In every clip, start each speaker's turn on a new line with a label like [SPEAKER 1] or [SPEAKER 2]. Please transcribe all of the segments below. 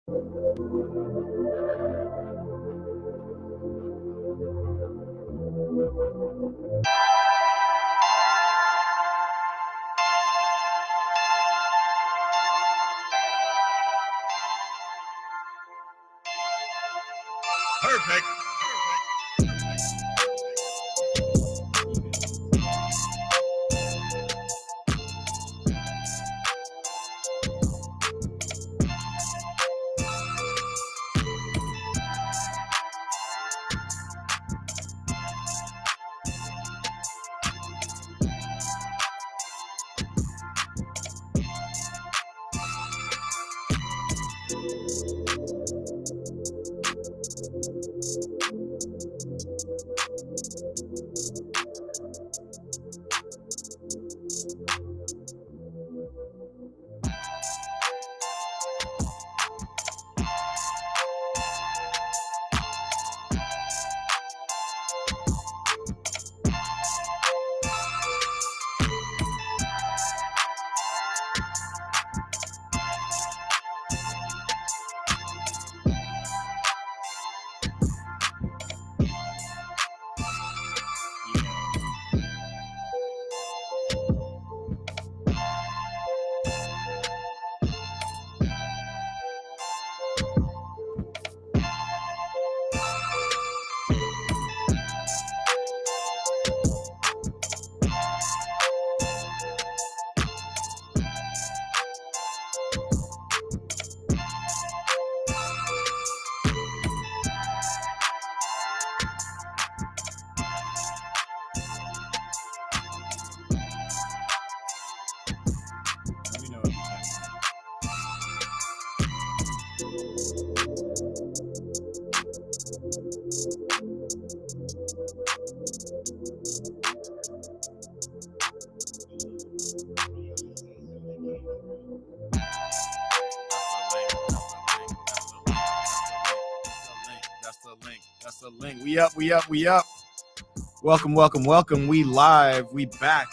[SPEAKER 1] Perfect. Let me know if you text. That's the link. We up. Welcome. We live. We back.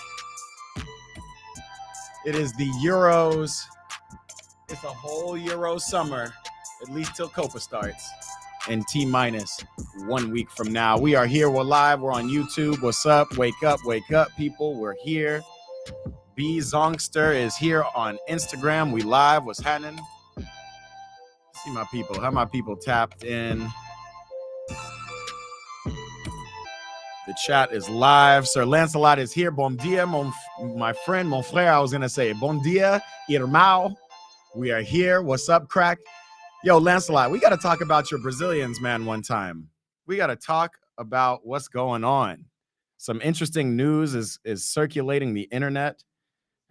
[SPEAKER 1] It is the Euros. It's a whole Euro summer, at least till Copa starts. And T-minus 1 week from now. We are here. We're live. We're on YouTube. What's up? Wake up, people. We're here. B Zongster is here on Instagram. We live. What's happening? See my people. How my people tapped in? The chat is live. Sir Lancelot is here. Bon dia, my friend, mon frère. I was going to say, bon dia, irmão. We are here. What's up, crack? Yo, Lancelot, we got to talk about your Brazilians, man, one time. We got to talk about what's going on. Some interesting news is circulating the internet.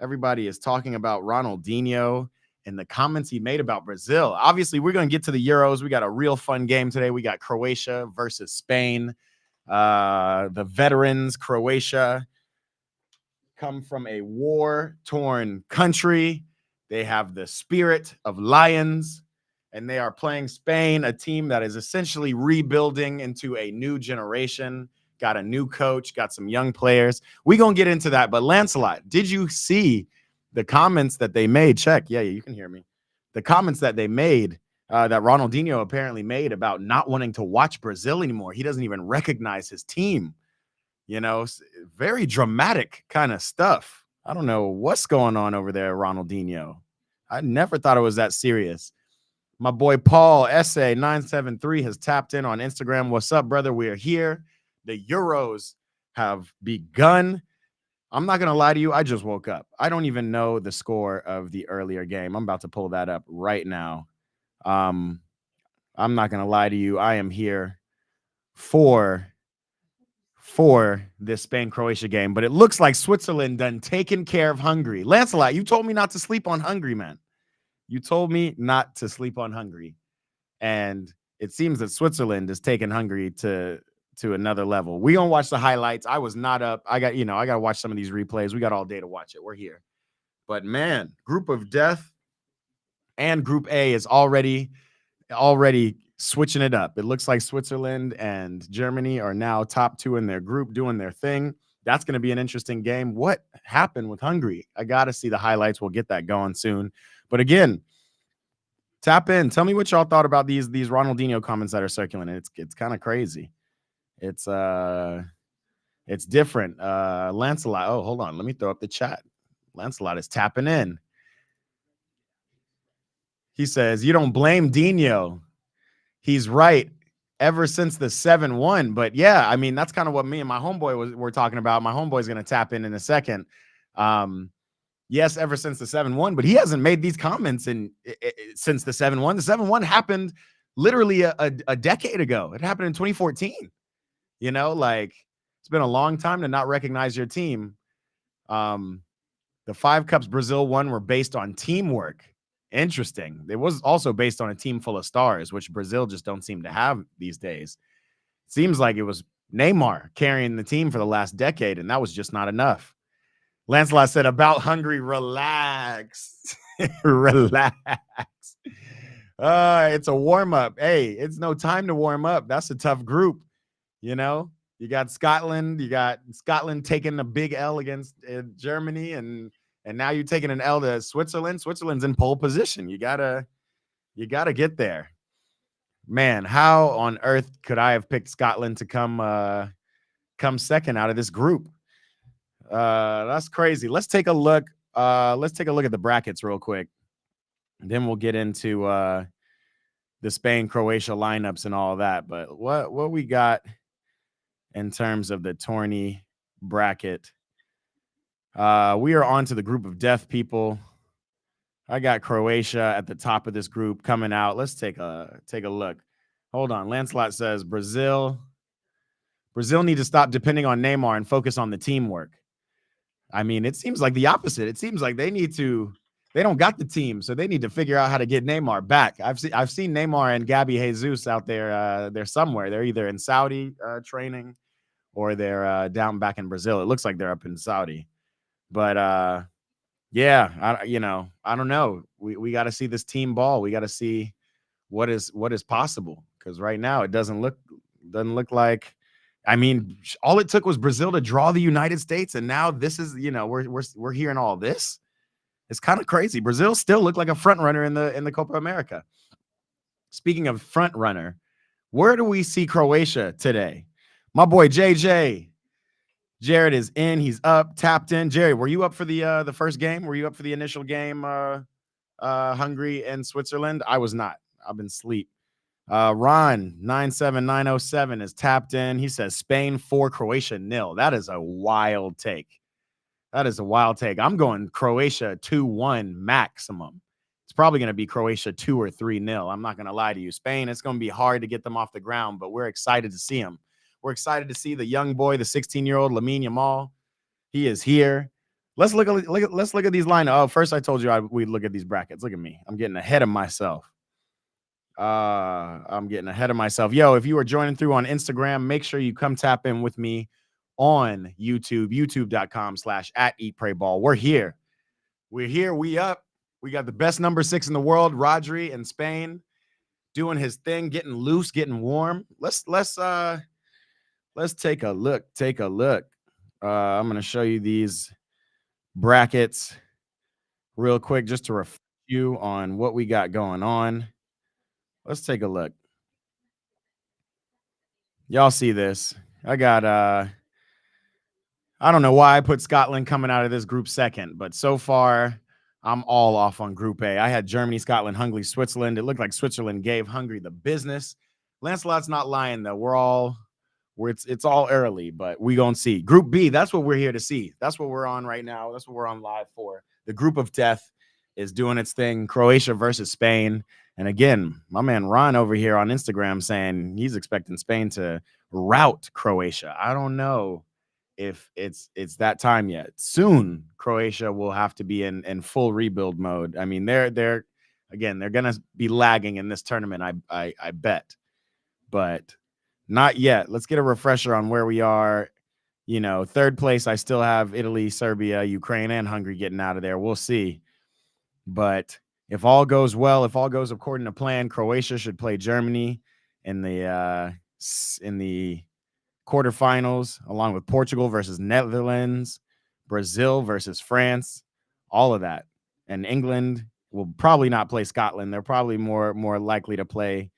[SPEAKER 1] Everybody is talking about Ronaldinho and the comments he made about Brazil. Obviously, we're going to get to the Euros. We got a real fun game today. We got Croatia versus Spain. The veterans, Croatia, come from a war-torn country. They have the spirit of lions, and they are playing Spain, a team that is essentially rebuilding into a new generation, got a new coach, got some young players. We're going to get into that, but Lancelot, did you see the comments that they made? Check. Yeah, you can hear me. The comments that they made that Ronaldinho apparently made about not wanting to watch Brazil anymore. He doesn't even recognize his team. You know, very dramatic kind of stuff. I don't know what's going on over there, Ronaldinho. I never thought it was that serious. My boy Paul Essay 973 has tapped in on Instagram. What's up, brother? We are here. The Euros have begun. I'm not going to lie to you. I just woke up. I don't even know the score of the earlier game. I'm about to pull that up right now. I'm not going to lie to you. I am here for this Spain-Croatia game, but it looks like Switzerland done taken care of Hungary. Lancelot, you told me not to sleep on Hungary, man. You told me not to sleep on Hungary. And it seems that Switzerland is taking Hungary to another level. We gonna watch the highlights. I was not up. I got to watch some of these replays. We got all day to watch it. We're here. But man, group of death and group A is already switching it up. It looks like Switzerland and Germany are now top two in their group doing their thing. That's going to be an interesting game. What happened with Hungary? I got to see the highlights. We'll get that going soon. But again, Tap in. Tell me what y'all thought about these Ronaldinho comments that are circulating. It's kind of crazy. It's different. Lancelot. Oh, hold on. Let me throw up the chat. Lancelot is tapping in. He says, "You don't blame Dino. He's right. Ever since the 7-1." But yeah, I mean, that's kind of what me and my homeboy were talking about. My homeboy's going to tap in a second. Yes, ever since the 7-1, but he hasn't made these comments since the 7-1. The 7-1 happened literally a decade ago. It happened in 2014. You know, like, it's been a long time to not recognize your team. The 5 cups Brazil won were based on teamwork. Interesting. It was also based on a team full of stars, which Brazil just don't seem to have these days. Seems like it was Neymar carrying the team for the last decade, and that was just not enough. Lancelot said, "About Hungary, relax." Relax. It's a warm-up. Hey, it's no time to warm up. That's a tough group. You know, you got Scotland taking a big L against Germany, and now you're taking an L to Switzerland. Switzerland's in pole position. You gotta get there. Man, how on earth could I have picked Scotland to come second out of this group? That's crazy. Let's take a look. Let's take a look at the brackets real quick. Then we'll get into the Spain-Croatia lineups and all that. But what we got in terms of the tourney bracket? We are on to the group of death, people. I got Croatia at the top of this group coming out. Let's take a look. Hold on. Lancelot says Brazil need to stop depending on Neymar and focus on the teamwork. I mean, it seems like the opposite. It seems like they don't got the team, so they need to figure out how to get Neymar back. I've seen Neymar and Gabby Jesus out there. They're somewhere. They're either in Saudi training, or they're down back in Brazil. It looks like they're up in Saudi. But yeah, I don't know. We got to see this team ball. We got to see what is possible, because right now it doesn't look like. I mean, all it took was Brazil to draw the United States, and now this is, we're hearing all this. It's kind of crazy. Brazil still look like a front runner in the Copa America. Speaking of front runner, where do we see Croatia today? My boy JJ. Jared is in. He's up, tapped in. Jerry, were you up for the first game? Were you up for the initial game, Hungary and Switzerland? I was not. I've been asleep. Ron 97907 is tapped in. He says Spain 4, Croatia 0. That is a wild take. I'm going Croatia 2-1 maximum. It's probably going to be Croatia 2 or 3-0. I'm not going to lie to you. Spain, it's going to be hard to get them off the ground, but we're excited to see them. We're excited to see the young boy, the 16-year-old Lamine Yamal. He is here. Let's look at these lineups. Oh, first I told you we'd look at these brackets. Look at me. I'm getting ahead of myself. Yo, if you are joining through on Instagram, make sure you come tap in with me on YouTube, youtube.com/@EatPrayBall. We're here. We up. We got the best number 6 in the world, Rodri in Spain, doing his thing, getting loose, getting warm. Let's take a look. I'm going to show you these brackets real quick just to refresh you on what we got going on. Let's take a look. Y'all see this. I got I don't know why I put Scotland coming out of this group second, but so far I'm all off on Group A. I had Germany, Scotland, Hungary, Switzerland. It looked like Switzerland gave Hungary the business. Lancelot's not lying though. It's all early, but we gonna see. Group B, that's what we're here to see. That's what we're on right now. That's what we're on live for. The group of death is doing its thing. Croatia versus Spain. And again, my man Ron over here on Instagram saying he's expecting Spain to rout Croatia. I don't know if it's that time yet. Soon Croatia will have to be in full rebuild mode. I mean, they're gonna be lagging in this tournament, I bet. But not yet. Let's get a refresher on where we are. Third place, I still have Italy, Serbia, Ukraine, and Hungary getting out of there. We'll see. But if all goes well, if all goes according to plan, Croatia should play Germany in the quarterfinals, along with Portugal versus Netherlands, Brazil versus France, all of that. And England will probably not play Scotland. They're probably more likely to play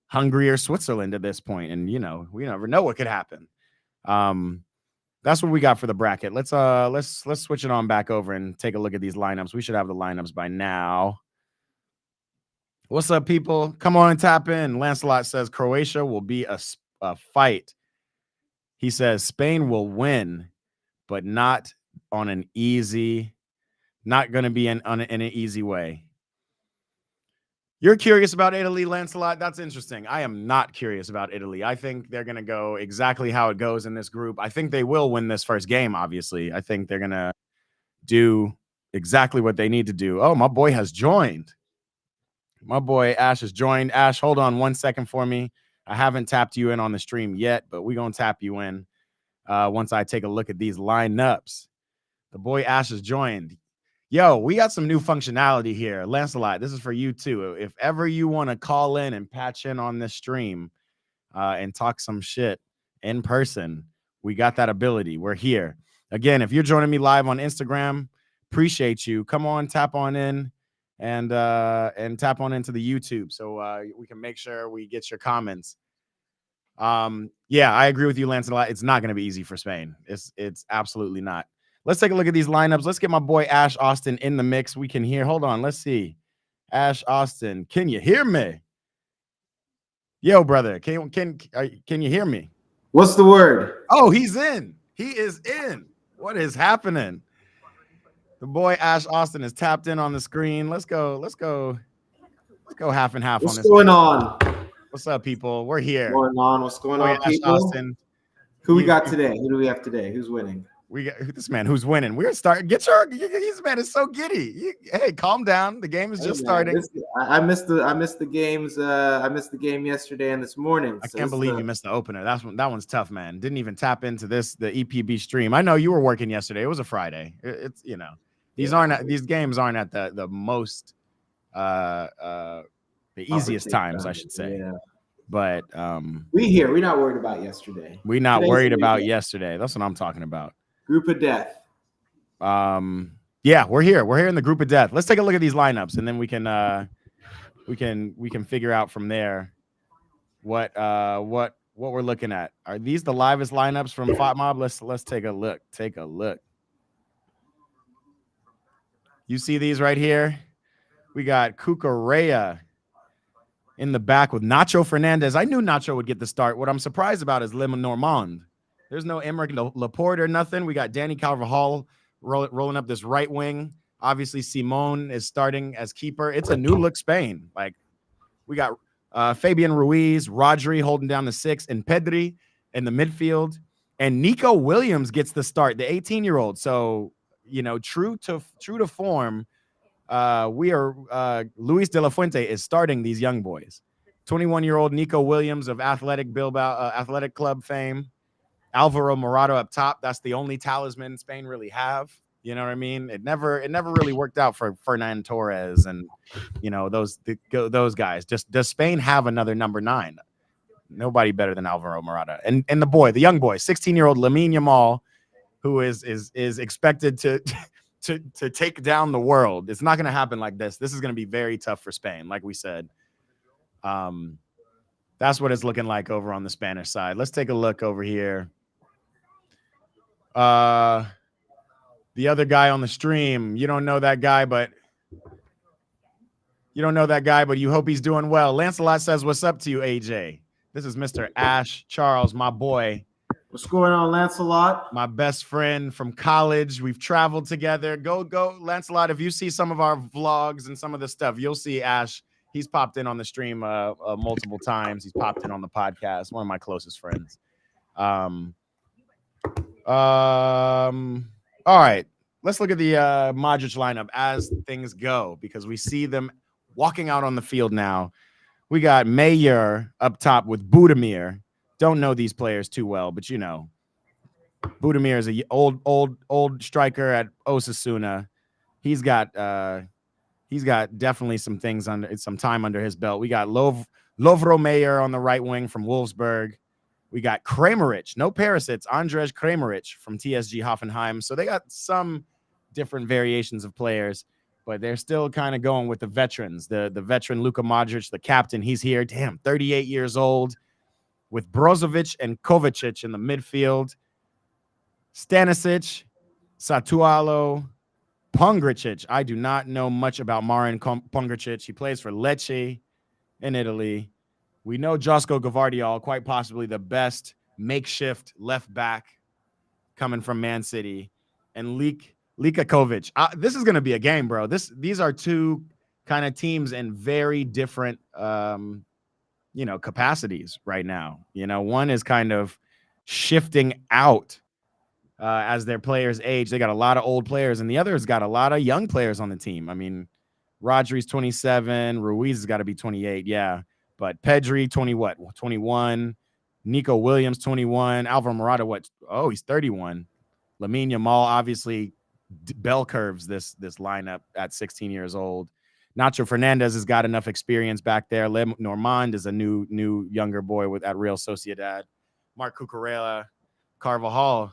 [SPEAKER 1] Hungary or Switzerland at this point. And we never know what could happen. That's what we got for the bracket. Let's switch it on back over and take a look at these lineups. We should have the lineups by now. What's up, people? Come on and tap in. Lancelot says Croatia will be a fight. He says Spain will win, but not on an easy, not going to be in an easy way. You're curious about Italy, Lancelot? That's interesting. I am not curious about Italy. I think they're going to go exactly how it goes in this group. I think they will win this first game, obviously. I think they're going to do exactly what they need to do. Oh, my boy has joined. My boy Ash has joined. Ash, hold on 1 second for me. I haven't tapped you in on the stream yet, but we're going to tap you in once I take a look at these lineups. The boy Ash has joined. Yo, we got some new functionality here. Lancelot, this is for you too. If ever you want to call in and patch in on this stream and talk some shit in person, we got that ability. We're here. Again, if you're joining me live on Instagram, appreciate you. Come on, tap on in and tap on into the YouTube so we can make sure we get your comments. Yeah, I agree with you, Lancelot. It's not going to be easy for Spain. It's absolutely not. Let's take a look at these lineups. Let's get my boy Ash Austin in the mix. We can hear. Hold on. Let's see. Ash Austin, can you hear me? Yo, brother, can you hear me?
[SPEAKER 2] What's the word?
[SPEAKER 1] Oh, he's in. He is in. What is happening? The boy Ash Austin is tapped in on the screen. Let's go half and half on this.
[SPEAKER 2] What's going on?
[SPEAKER 1] What's up, people? We're here.
[SPEAKER 2] What's going on,
[SPEAKER 1] Ash
[SPEAKER 2] people?
[SPEAKER 1] Austin.
[SPEAKER 2] Who we got today? Who do we have today? Who's winning?
[SPEAKER 1] We got this man who's winning. We're starting. This man is so giddy. Hey, calm down. The game is just starting.
[SPEAKER 2] I missed the games. I missed the game yesterday and this morning.
[SPEAKER 1] I can't believe you missed the opener. That one's tough, man. Didn't even tap into the EPB stream. I know you were working yesterday. It was a Friday. It's these games aren't at the most the easiest times, I should say. Yeah. But
[SPEAKER 2] we're not worried about yesterday.
[SPEAKER 1] We're not worried about yesterday. That's what I'm talking about.
[SPEAKER 2] Group of death.
[SPEAKER 1] Yeah, we're here. We're here in the group of death. Let's take a look at these lineups, and then we can figure out from there what we're looking at. Are these the livest lineups from Fight Mob? Let's take a look. Take a look. You see these right here? We got Cucurella in the back with Nacho Fernandez. I knew Nacho would get the start. What I'm surprised about is Lemon Normand. There's no Emerick Laporte or nothing. We got Danny Carvajal rolling up this right wing. Obviously, Simone is starting as keeper. It's a new look Spain. Like, we got Fabian Ruiz, Rodri holding down the 6, and Pedri in the midfield. And Nico Williams gets the start, the 18-year-old. So, true to form, Luis de la Fuente is starting these young boys. 21-year-old Nico Williams of Athletic Bilbao, Athletic Club fame. Alvaro Morata up top. That's the only talisman Spain really have. You know what I mean? It never really worked out for Fernan Torres and those guys. Does Spain have another number 9? Nobody better than Alvaro Morata. And the young boy, 16-year-old Lamine Yamal, who is expected to take down the world. It's not going to happen like this. This is going to be very tough for Spain, like we said. That's what it's looking like over on the Spanish side. Let's take a look over here. The other guy on the stream, you don't know that guy, but you hope he's doing well. Lancelot says, "What's up to you, AJ?" This is Mr. Ash Charles, my boy.
[SPEAKER 2] What's going on, Lancelot?
[SPEAKER 1] My best friend from college. We've traveled together. Go, Lancelot. If you see some of our vlogs and some of the stuff, you'll see Ash. He's popped in on the stream multiple times. He's popped in on the podcast. One of my closest friends. All right. Let's look at the Modric lineup as things go, because we see them walking out on the field now. We got Mayer up top with Budimir. Don't know these players too well, but Budimir is a old striker at Osasuna. He's got definitely some time under his belt. We got Lovro Mayer on the right wing from Wolfsburg. We got Kramaric, no Perisic, Andrzej Kramaric from TSG Hoffenheim. So they got some different variations of players. but they're still kind of going with the veterans. The veteran Luka Modric, the captain, he's here. Damn, 38 years old, with Brozovic and Kovacic in the midfield. Stanisic, Satualo, Pongracic. I do not know much about Marin Pongracic. He plays for Lecce in Italy. We know Josko Gvardiol, quite possibly the best makeshift left back coming from Man City, and Lika Kovic. This is going to be a game, bro. These are two kind of teams in very different, capacities right now. One is kind of shifting out as their players age. They got a lot of old players, and the other has got a lot of young players on the team. I mean, Rodri's 27, Ruiz has got to be 28, yeah. But Pedri, 21. Nico Williams, 21. Alvaro Morata, he's 31. Lamine Yamal, obviously, bell curves this lineup at 16 years old. Nacho Fernandez has got enough experience back there. Normand is a new younger boy at Real Sociedad. Marc Cucurella, Carvajal.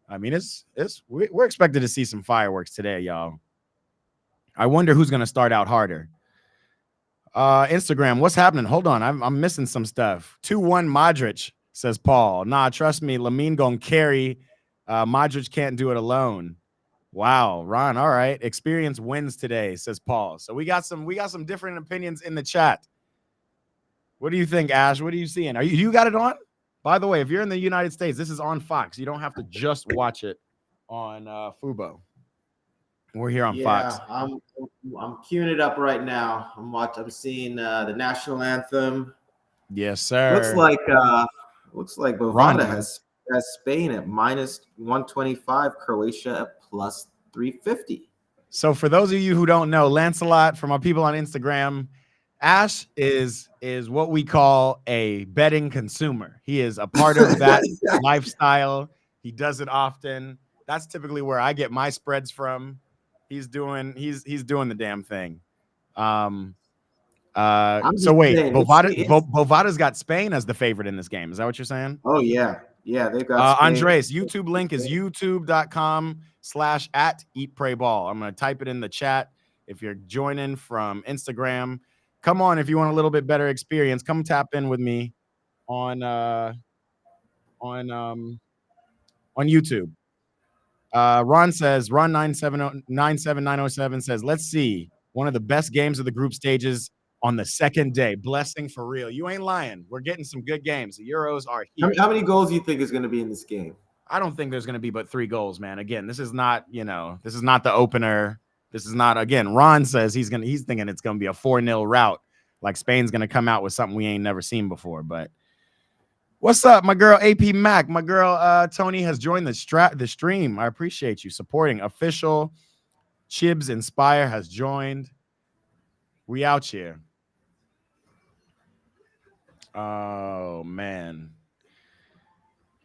[SPEAKER 1] I mean, we're expected to see some fireworks today, y'all. I wonder who's going to start out harder. Instagram, what's happening? Hold on, I'm missing some stuff. 2-1 Modric, says Paul. Nah, trust me, Lamine gonna carry. Modric can't do it alone. Wow, Ron. All right, experience wins today, says Paul. So we got some different opinions in the chat. What do you think, Ash? What are you seeing? You got it on? By the way, if you're in the United States, this is on Fox. You don't have to just watch it on Fubo. We're here on Fox.
[SPEAKER 2] I'm queuing it up right now. I'm seeing the national anthem.
[SPEAKER 1] Yes, sir.
[SPEAKER 2] Looks like Bovada has Spain at -125, Croatia at +350.
[SPEAKER 1] So for those of you who don't know, Lancelot, for my people on Instagram, Ash is what we call a betting consumer. He is a part of that lifestyle. He does it often. That's typically where I get my spreads from. He's doing the damn thing. So wait, Bovada's got Spain as the favorite in this game. Is that what you're saying?
[SPEAKER 2] Oh yeah, they've got Spain.
[SPEAKER 1] Andres, YouTube link is youtube.com/@eatprayball. I'm gonna type it in the chat. If you're joining from Instagram, come on. If you want a little bit better experience, come tap in with me on YouTube. Ron 97907 says, let's see. One of the best games of the group stages on the second day. Blessing for real. You ain't lying. We're getting some good games. The Euros are here.
[SPEAKER 2] How many goals do you think is going to be in this game?
[SPEAKER 1] I don't think there's going to be but 3 goals, man. Again, this is not the opener. This is not, again, Ron says he's thinking it's going to be a 4-0 rout. Like Spain's going to come out with something we ain't never seen before. But what's up, my girl AP Mac? My girl Tony has joined the stream. I appreciate you supporting. Official Chibs Inspire has joined. We out here. Oh man.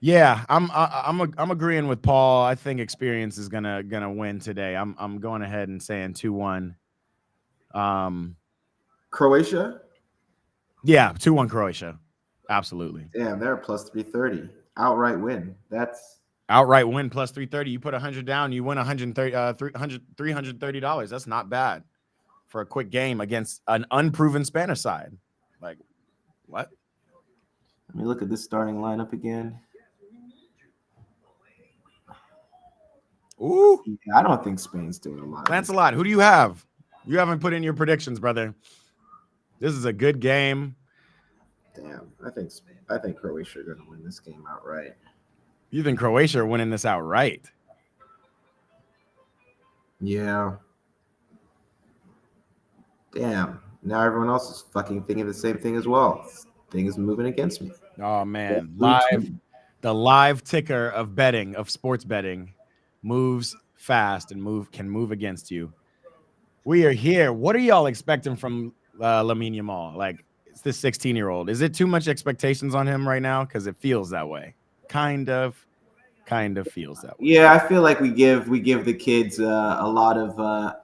[SPEAKER 1] Yeah, I'm agreeing with Paul. I think experience is gonna win today. I'm going ahead and saying 2-1.
[SPEAKER 2] Croatia?
[SPEAKER 1] Yeah, 2-1 Croatia. Absolutely.
[SPEAKER 2] Yeah, they're +330. Outright win. That's
[SPEAKER 1] outright win +330. You put 100 down, you win $330. That's not bad for a quick game against an unproven Spanish side. Like, what?
[SPEAKER 2] Let me look at this starting lineup again.
[SPEAKER 1] Ooh.
[SPEAKER 2] Yeah, I don't think Spain's doing a lot.
[SPEAKER 1] Lancelot, who do you have? You haven't put in your predictions, brother. This is a good game.
[SPEAKER 2] Damn, I think Croatia are going to win this game outright.
[SPEAKER 1] You think Croatia are winning this outright?
[SPEAKER 2] Yeah. Damn. Now everyone else is fucking thinking the same thing as well. This thing is moving against me.
[SPEAKER 1] Oh man, the live ticker of betting, of sports betting, moves fast and can move against you. We are here. What are y'all expecting from Lamine Yamal? Like, it's this 16-year-old. Is it too much expectations on him right now? Because it feels that way. Kind of feels that way.
[SPEAKER 2] Yeah, I feel like we give the kids a lot of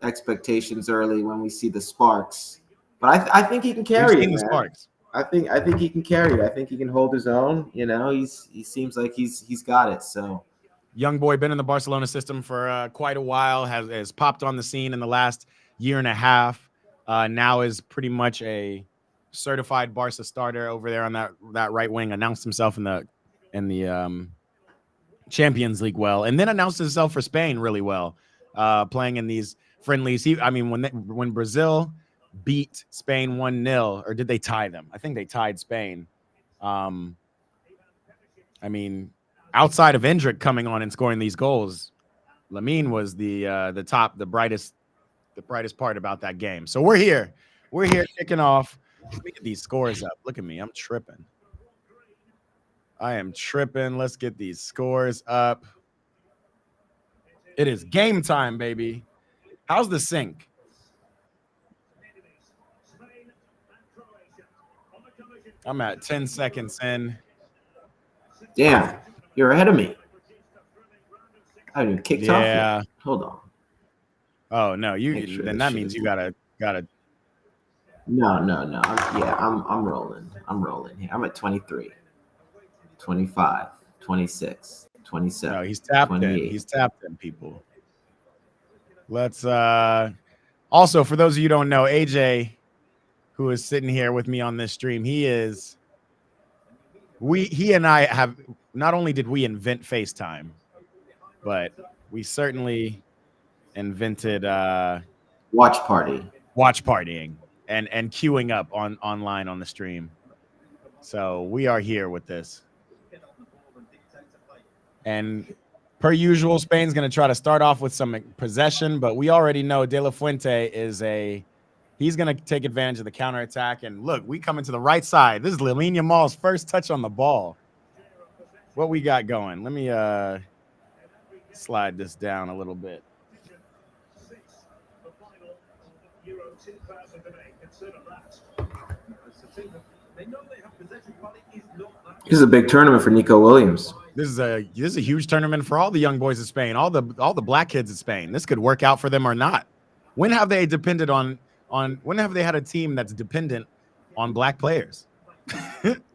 [SPEAKER 2] expectations early when we see the sparks. But I think he can carry it, man.
[SPEAKER 1] Sparks.
[SPEAKER 2] I think he can carry it. I think he can hold his own. You know, he seems like he's got it. So
[SPEAKER 1] young boy, been in the Barcelona system for quite a while, has popped on the scene in the last year and a half. Now is pretty much a certified Barca starter over there on that right wing. Announced himself in the Champions League well, and then announced himself for Spain really well, playing in these friendlies. When Brazil beat Spain 1-0, or did they tie them? I think they tied Spain. I mean, outside of Endrick coming on and scoring these goals, Lamine was the brightest part about that game. So we're here kicking off. Let me get these scores up. Look at me, I'm tripping. I am tripping. Let's get these scores up. It is game time, baby. How's the sync? I'm at 10 seconds in.
[SPEAKER 2] Damn, you're ahead of me. I haven't even kicked off yet. Hold on.
[SPEAKER 1] Oh no, then that means you gotta.
[SPEAKER 2] No. I'm rolling. I'm rolling here. I'm at 23, 25, 26, 27.
[SPEAKER 1] No, he's tapped in. He's tapped in, people. Let's also, for those of you who don't know, AJ, who is sitting here with me on this stream, he and I have, not only did we invent FaceTime, but we certainly invented
[SPEAKER 2] watch partying
[SPEAKER 1] and queuing up online on the stream. So we are here with this. And per usual, Spain's going to try to start off with some possession, but we already know De La Fuente he's going to take advantage of the counterattack. And look, we come into the right side. This is Lamine Yamal's first touch on the ball. What we got going? Let me slide this down a little bit.
[SPEAKER 2] This is a big tournament for Nico Williams.
[SPEAKER 1] This is a huge tournament for all the young boys of Spain, all the black kids of Spain. This could work out for them or not. When have they depended on when have they had a team that's dependent on black players?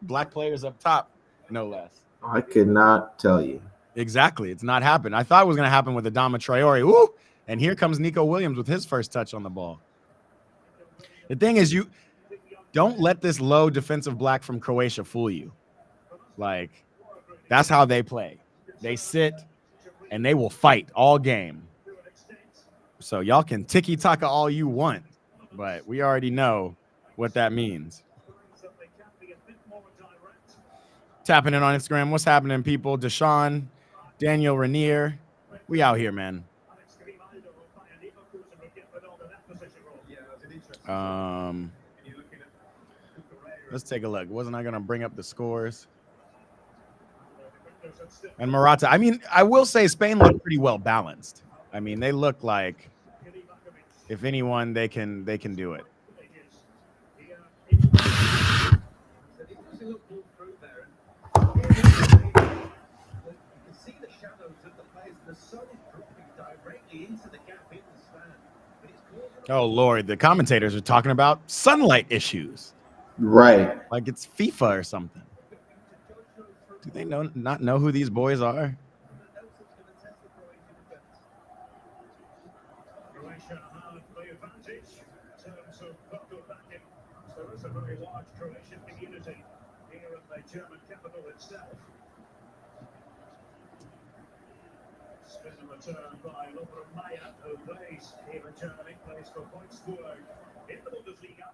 [SPEAKER 1] Black players up top, no less.
[SPEAKER 2] I could not tell you.
[SPEAKER 1] Exactly. It's not happened. I thought it was going to happen with Adama Traore. Ooh, and here comes Nico Williams with his first touch on the ball. The thing is, you don't let this low defensive black from Croatia fool you. Like, that's how they play. They sit and they will fight all game. So y'all can tiki-taka all you want, but we already know what that means. Tapping in on Instagram. What's happening, people? Deshaun, Daniel Rainier. We out here, man. Let's take a look. Wasn't I going to bring up the scores? And Morata. I mean, I will say Spain looked pretty well balanced. I mean, they look like, if anyone, they can do it. Oh, Lord. The commentators are talking about sunlight issues.
[SPEAKER 2] Right.
[SPEAKER 1] Like it's FIFA or something. Do they not know who these boys are? Croatia have the advantage in terms of local backing. There is a very large Croatian community here in the German capital itself. Spin and return by Lovren Mayer, who plays here in Germany, plays for Wolfsburg in the Bundesliga.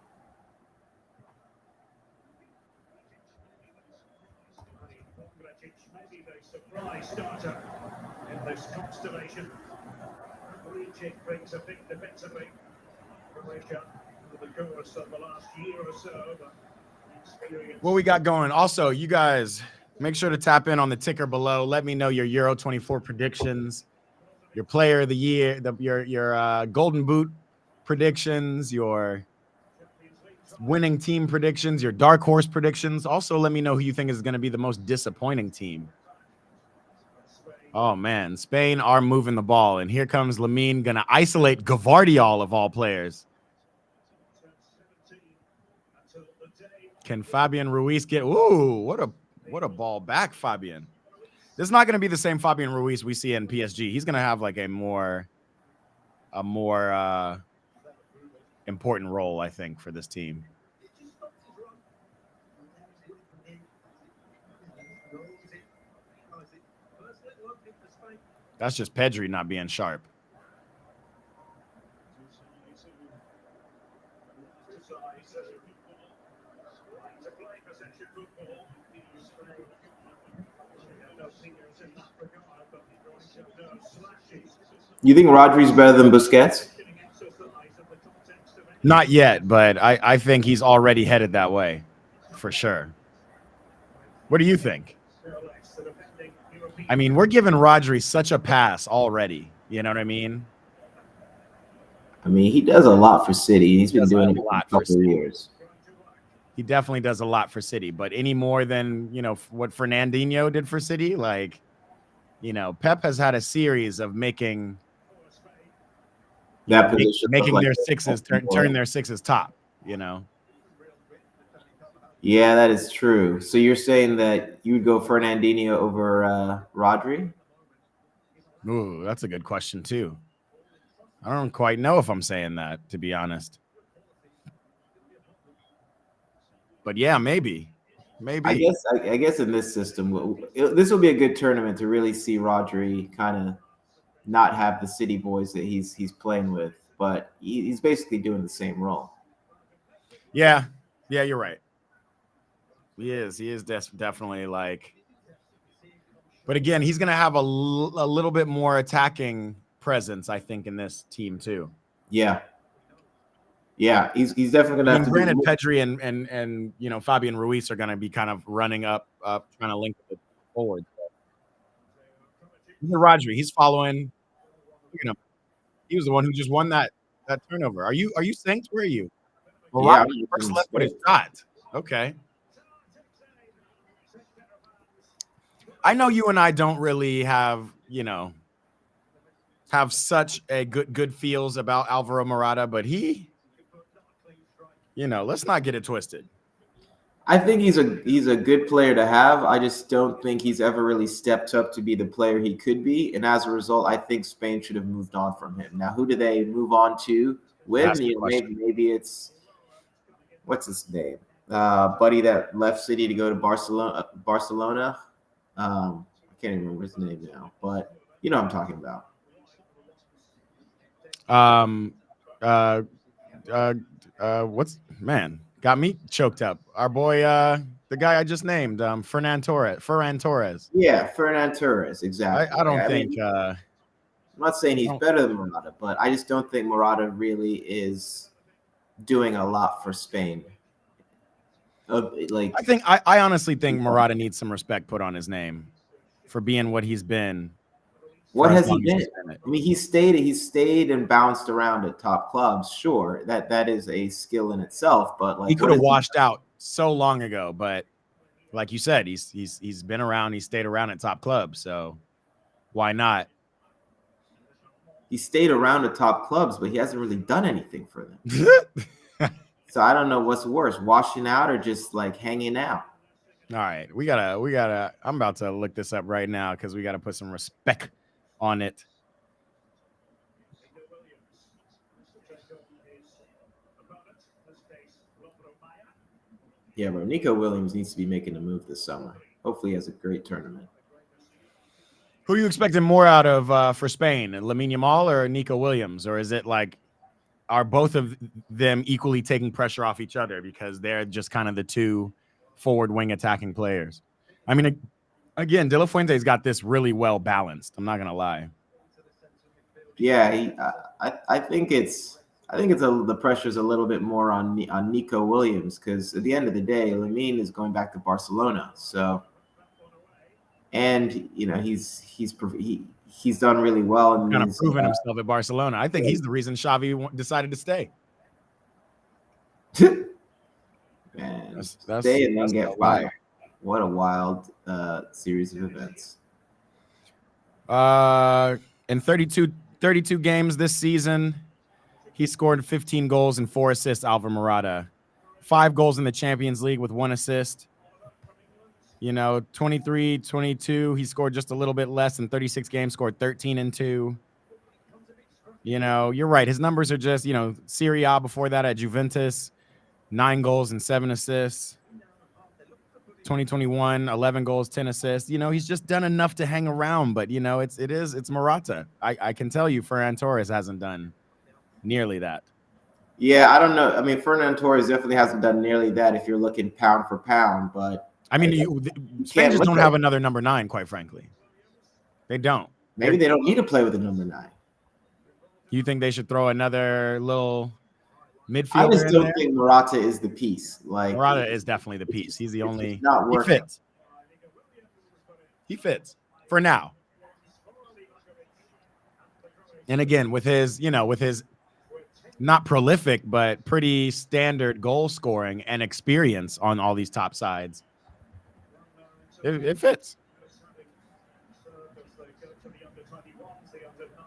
[SPEAKER 1] Maybe the surprise starter in this constellation. Reaching brings a big defensively. Croatia, over the course of the last year or so. What we got going? Also, you guys, make sure to tap in on the ticker below. Let me know your Euro 24 predictions, your player of the year, your Golden Boot predictions, your winning team predictions, your dark horse predictions. Also, let me know who you think is going to be the most disappointing team. Oh, man. Spain are moving the ball. And here comes Lamine going to isolate Gvardiol of all players. Can Fabian Ruiz get... Ooh, what a ball back, Fabian. This is not going to be the same Fabian Ruiz we see in PSG. He's going to have like a more important role, I think, for this team. That's just Pedri not being sharp.
[SPEAKER 2] You think Rodri's better than Busquets?
[SPEAKER 1] Not yet, but I think he's already headed that way, for sure. What do you think? I mean, we're giving Rodri such a pass already. You know what I mean?
[SPEAKER 2] I mean, he does a lot for City. He's been doing it for a couple of years.
[SPEAKER 1] He definitely does a lot for City, but any more than, what Fernandinho did for City? Like, Pep has had a series of making
[SPEAKER 2] that position
[SPEAKER 1] making their sixes turn their sixes top,
[SPEAKER 2] Yeah, that is true. So you're saying that you would go Fernandinho over Rodri?
[SPEAKER 1] Ooh, that's a good question too. I don't quite know if I'm saying that, to be honest. But yeah, maybe.
[SPEAKER 2] I guess in this system, this will be a good tournament to really see Rodri kind of not have the City boys that he's playing with, but he's basically doing the same role.
[SPEAKER 1] Yeah, you're right. He is definitely like. But again, he's going to have a little bit more attacking presence, I think, in this team too.
[SPEAKER 2] Yeah, he's definitely going to have to.
[SPEAKER 1] Granted, Pedri and Fabian Ruiz are going to be kind of running up, trying to link it forward. Rodri, he's following. He was the one who just won that turnover. Are you synced? Where are you? Well,
[SPEAKER 2] yeah,
[SPEAKER 1] Rodri first left with his shot. Okay. I know you and I don't really have such a good feels about Alvaro Morata, but he, let's not get it twisted.
[SPEAKER 2] I think he's a good player to have. I just don't think he's ever really stepped up to be the player he could be. And as a result, I think Spain should have moved on from him. Now, who do they move on to with? Maybe it's what's his name? Buddy that left City to go to Barcelona. I can't even remember his name now, but you know what I'm talking
[SPEAKER 1] about. Got me choked up. Our boy, the guy I just named, Ferran Torres.
[SPEAKER 2] Yeah, Ferran Torres, exactly.
[SPEAKER 1] I don't think.
[SPEAKER 2] I'm not saying he's better than Morata, but I just don't think Morata really is doing a lot for Spain.
[SPEAKER 1] I honestly think Morata needs some respect put on his name for being what he's been.
[SPEAKER 2] What has he been? I mean, he stayed and bounced around at top clubs. Sure, that is a skill in itself, but
[SPEAKER 1] he could have washed out so long ago. But like you said, he's been around. He stayed around at top clubs, so why not?
[SPEAKER 2] He stayed around at top clubs, but he hasn't really done anything for them. So I don't know what's worse, washing out or just like hanging out.
[SPEAKER 1] All right, we gotta. I'm about to look this up right now because we gotta put some respect on it.
[SPEAKER 2] Yeah, bro. Nico Williams needs to be making a move this summer. Hopefully, he has a great tournament.
[SPEAKER 1] Who are you expecting more out of for Spain? Lamine Yamal or Nico Williams? Or is it like, are both of them equally taking pressure off each other because they're just kind of the two forward wing attacking players? I mean, again, De La Fuente's got this really well balanced. I'm not going to lie.
[SPEAKER 2] Yeah, I think the pressure's a little bit more on Nico Williams because at the end of the day, Lamine is going back to Barcelona. So, and he's done really well and
[SPEAKER 1] kind of proven himself at Barcelona. I think he's the reason Xavi decided to stay.
[SPEAKER 2] Man, stay and then get fired. What a wild series of events.
[SPEAKER 1] In 32 games this season, he scored 15 goals and 4 assists, Alvaro Morata. 5 goals in the Champions League with 1 assist. You know, 23, 22. He scored just a little bit less in 36 games, scored 13 and 2. You know, you're right. His numbers are just, you know, Serie A before that at Juventus, 9 goals and 7 assists. 2021, 11 goals, 10 assists. You know, he's just done enough to hang around, but you know, it's Morata. I can tell you Ferran Torres hasn't done nearly that.
[SPEAKER 2] Yeah, I don't know. I mean, Fernand Torres definitely hasn't done nearly that if you're looking pound for pound, but
[SPEAKER 1] I mean, Spain just don't have another number 9, quite frankly. They don't.
[SPEAKER 2] Maybe they don't need to play with a number 9.
[SPEAKER 1] You think they should throw another little midfielder?
[SPEAKER 2] I just don't think Morata is the piece. Like
[SPEAKER 1] Morata is definitely the piece. He's the only.
[SPEAKER 2] He
[SPEAKER 1] fits. He fits for now. And again, with his, you know, with his not prolific but pretty standard goal scoring and experience on all these top sides, it fits.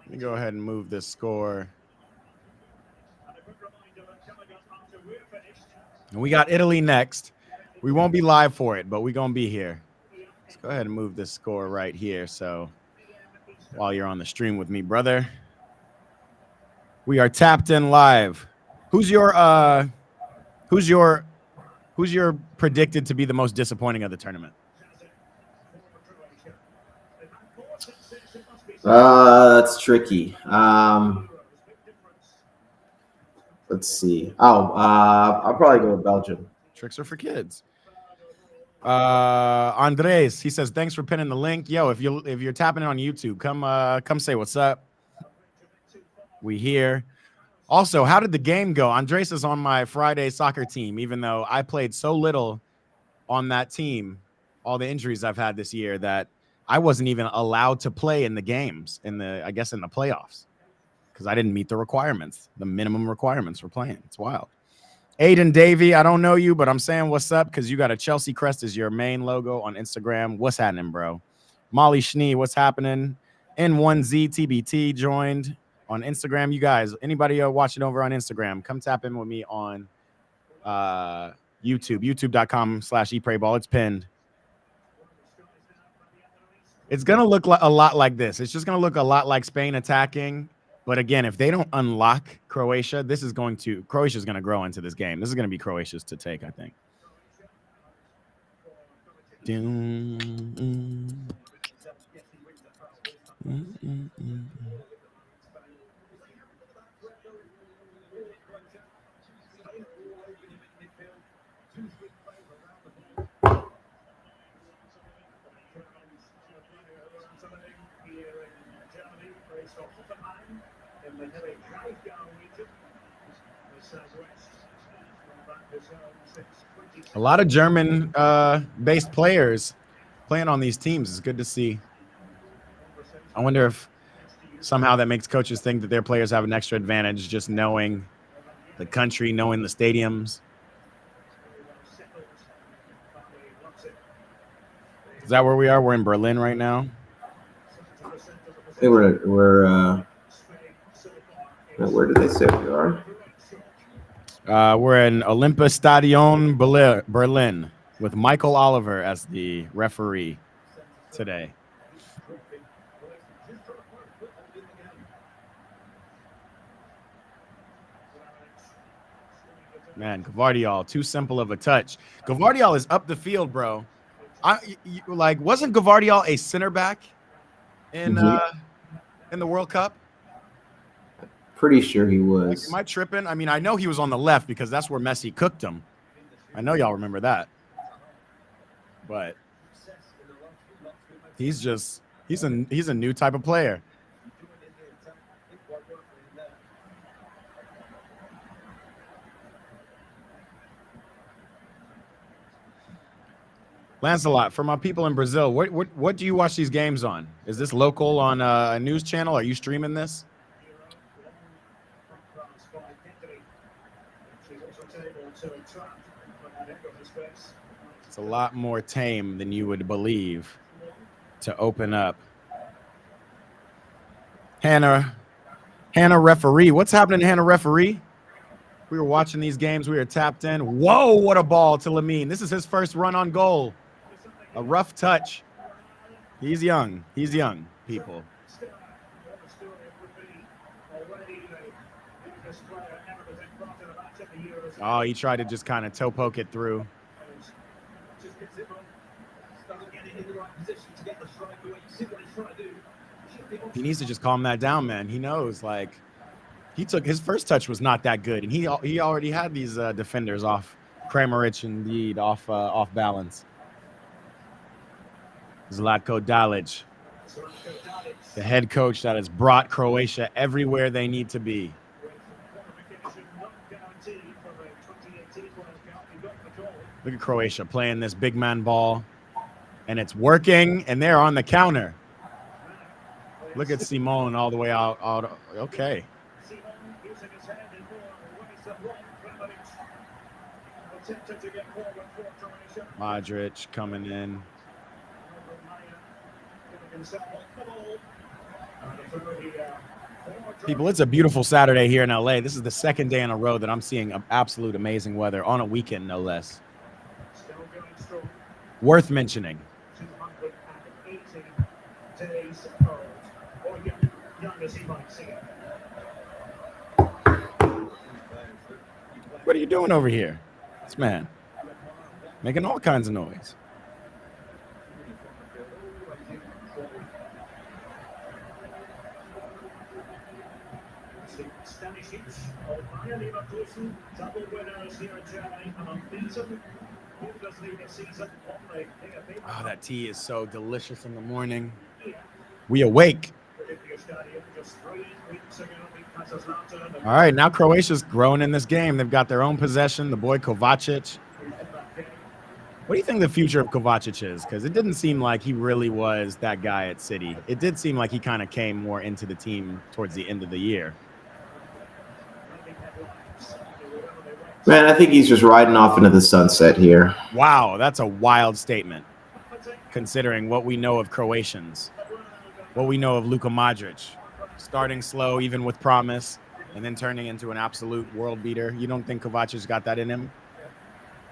[SPEAKER 1] Let me go ahead and move this score. And we got Italy next. We won't be live for it, but we're going to be here. Let's go ahead and move this score right here. So while you're on the stream with me, brother, we are tapped in live. Who's your predicted to be the most disappointing of the tournament?
[SPEAKER 2] That's tricky. Let's see. I'll probably go with Belgium.
[SPEAKER 1] Tricks are for kids. Andres, he says, thanks for pinning the link. Yo, if you're tapping it on YouTube, come say what's up. We here. Also, how did the game go? Andres is on my Friday soccer team, even though I played so little on that team, all the injuries I've had this year, that I wasn't even allowed to play in the games, in the playoffs, because I didn't meet the requirements, the minimum requirements for playing. It's wild. Aiden Davey, I don't know you, but I'm saying what's up because you got a Chelsea crest as your main logo on Instagram. What's happening, bro? Molly Schnee, what's happening? N1ZTBT joined on Instagram. You guys, anybody watching over on Instagram, come tap in with me on YouTube, youtube.com/eprayball. It's pinned. It's going to look a lot like this. It's just going to look a lot like Spain attacking. But again, if they don't unlock Croatia, Croatia's going to grow into this game. This is going to be Croatia's to take, I think. A lot of German based players playing on these teams. It's good to see. I wonder if somehow that makes coaches think that their players have an extra advantage just knowing the country, knowing the stadiums. Is that where we are? We're in Berlin right now.
[SPEAKER 2] I think we're where did they say we are?
[SPEAKER 1] We're in Olympiastadion Berlin with Michael Oliver as the referee today. Man, Gvardiol, too simple of a touch. Gvardiol is up the field, bro. Wasn't Gvardiol a center back in the World Cup?
[SPEAKER 2] Pretty sure he was.
[SPEAKER 1] Am I tripping? I mean, I know he was on the left because that's where Messi cooked him. I know y'all remember that. But he's a new type of player. Lancelot, for my people in Brazil, what do you watch these games on? Is this local on a news channel? Are you streaming this? It's a lot more tame than you would believe to open up. Hannah referee. What's happening, Hannah referee? We were watching these games. We were tapped in. Whoa, what a ball to Lamine. This is his first run on goal. A rough touch. He's young. He's young, people. Oh, he tried to just kind of toe poke it through. He needs to just calm that down, man. He knows, like, he took his first touch was not that good, and he already had these defenders off Kramaric, indeed, off balance. Zlatko Dalic, the head coach that has brought Croatia everywhere they need to be. Look at Croatia playing this big man ball, and it's working, and they're on the counter. Look at Simone all the way out. Okay. Modric coming in. People, it's a beautiful Saturday here in LA. This is the second day in a row that I'm seeing absolute amazing weather on a weekend, no less. Worth mentioning. What are you doing over here? This man making all kinds of noise. Oh, that tea is so delicious in the morning. We awake. All right, now Croatia's growing in this game. They've got their own possession. The boy Kovacic. What do you think the future of Kovacic is? Because it didn't seem like he really was that guy at City. It did seem like he kind of came more into the team towards the end of the year.
[SPEAKER 2] Man, I think he's just riding off into the sunset here.
[SPEAKER 1] Wow, that's a wild statement, considering what we know of Croatians, what we know of Luka Modric, starting slow, even with promise, and then turning into an absolute world beater. You don't think Kovacic's got that in him?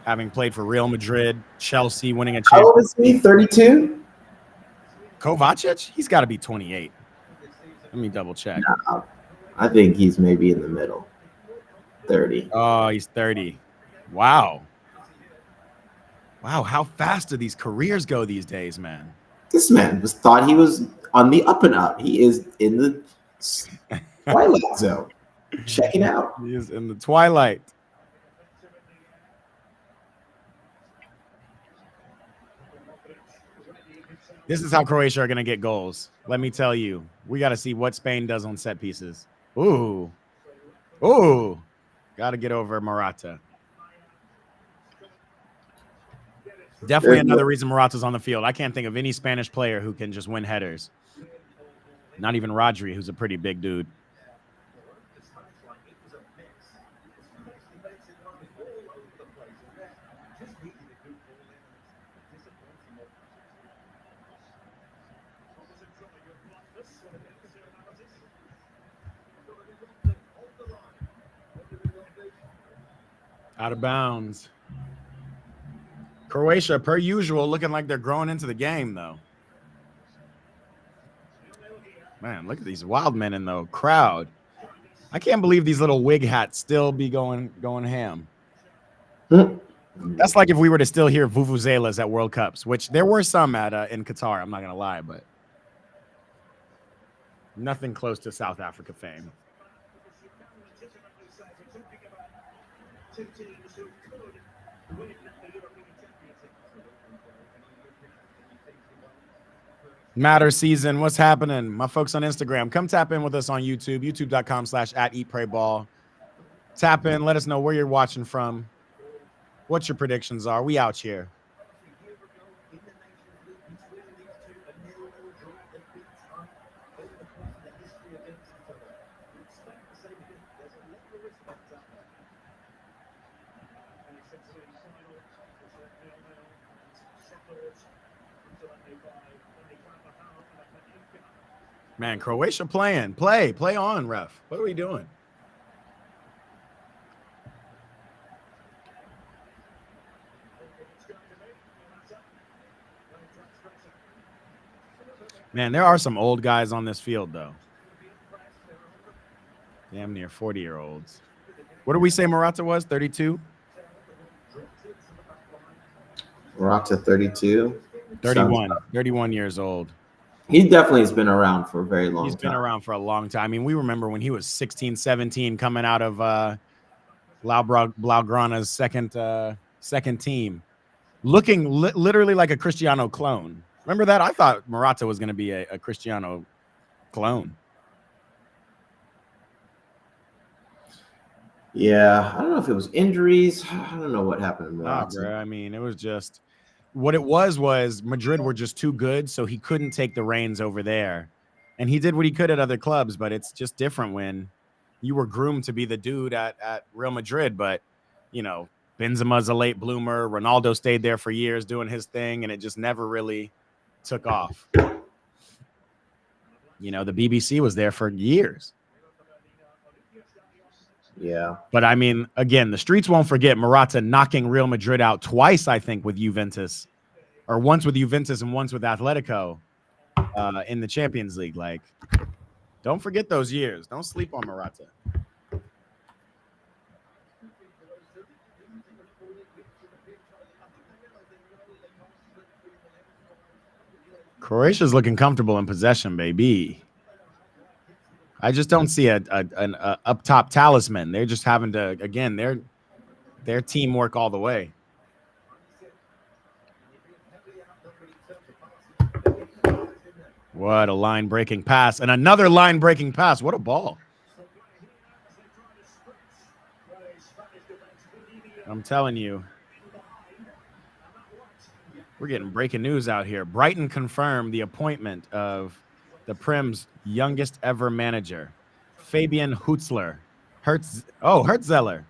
[SPEAKER 1] Having played for Real Madrid, Chelsea, winning a championship.
[SPEAKER 2] How old is he? 32?
[SPEAKER 1] Kovacic? He's got to be 28. Let me double check.
[SPEAKER 2] No, I think he's maybe in the middle. 30.
[SPEAKER 1] Oh, he's 30. Wow. Wow, how fast do these careers go these days, man?
[SPEAKER 2] This man thought he was on the up and up. He is in the twilight zone. Checking out.
[SPEAKER 1] He is in the twilight. This is how Croatia are going to get goals. Let me tell you. We got to see what Spain does on set pieces. Ooh. Ooh. Got to get over Morata. Definitely another reason Morata's on the field. I can't think of any Spanish player who can just win headers. Not even Rodri, who's a pretty big dude. Out of bounds. Croatia, per usual, looking like they're growing into the game, though. Man, look at these wild men in the crowd. I can't believe these little wig hats still be going ham. That's like if we were to still hear vuvuzelas at World Cups, which there were some at in Qatar. I'm not going to lie, but nothing close to South Africa fame. Matter season, what's happening? My folks on Instagram, come tap in with us on YouTube, youtube.com/@eatprayball. Tap in, let us know where you're watching from, what your predictions are. We out here. Man, Croatia playing. Play on, ref. What are we doing? Man, there are some old guys on this field, though. Damn near 40-year-olds. What did we say Morata was? 32?
[SPEAKER 2] Morata 32.
[SPEAKER 1] 31 years old.
[SPEAKER 2] He definitely has been around for a very long time.
[SPEAKER 1] He's been around for a long time. I mean, we remember when he was 16, 17 coming out of Blaugrana's second team, looking literally like a Cristiano clone. Remember that? I thought Morata was going to be a Cristiano clone.
[SPEAKER 2] Yeah, I don't know if it was injuries. I don't know what happened to Morata.
[SPEAKER 1] Bro. I mean, it was just what it was Madrid were just too good, so he couldn't take the reins over there. And he did what he could at other clubs, but it's just different when you were groomed to be the dude at Real Madrid. But, you know, Benzema's a late bloomer. Ronaldo stayed there for years doing his thing, and it just never really took off. You know, the BBC was there for years.
[SPEAKER 2] Yeah.
[SPEAKER 1] But, I mean, again, the streets won't forget Morata knocking Real Madrid out twice, I think, with Juventus. Or once with Juventus and once with Atletico in the Champions League. Like, don't forget those years. Don't sleep on Morata. Croatia's looking comfortable in possession, baby. I just don't see an up top talisman. They're just having to, again, their teamwork all the way. What a line-breaking pass. And another line-breaking pass. What a ball. I'm telling you. We're getting breaking news out here. Brighton confirmed the appointment of the Prim's youngest ever manager, Fabian Hutzler. Hertzeller.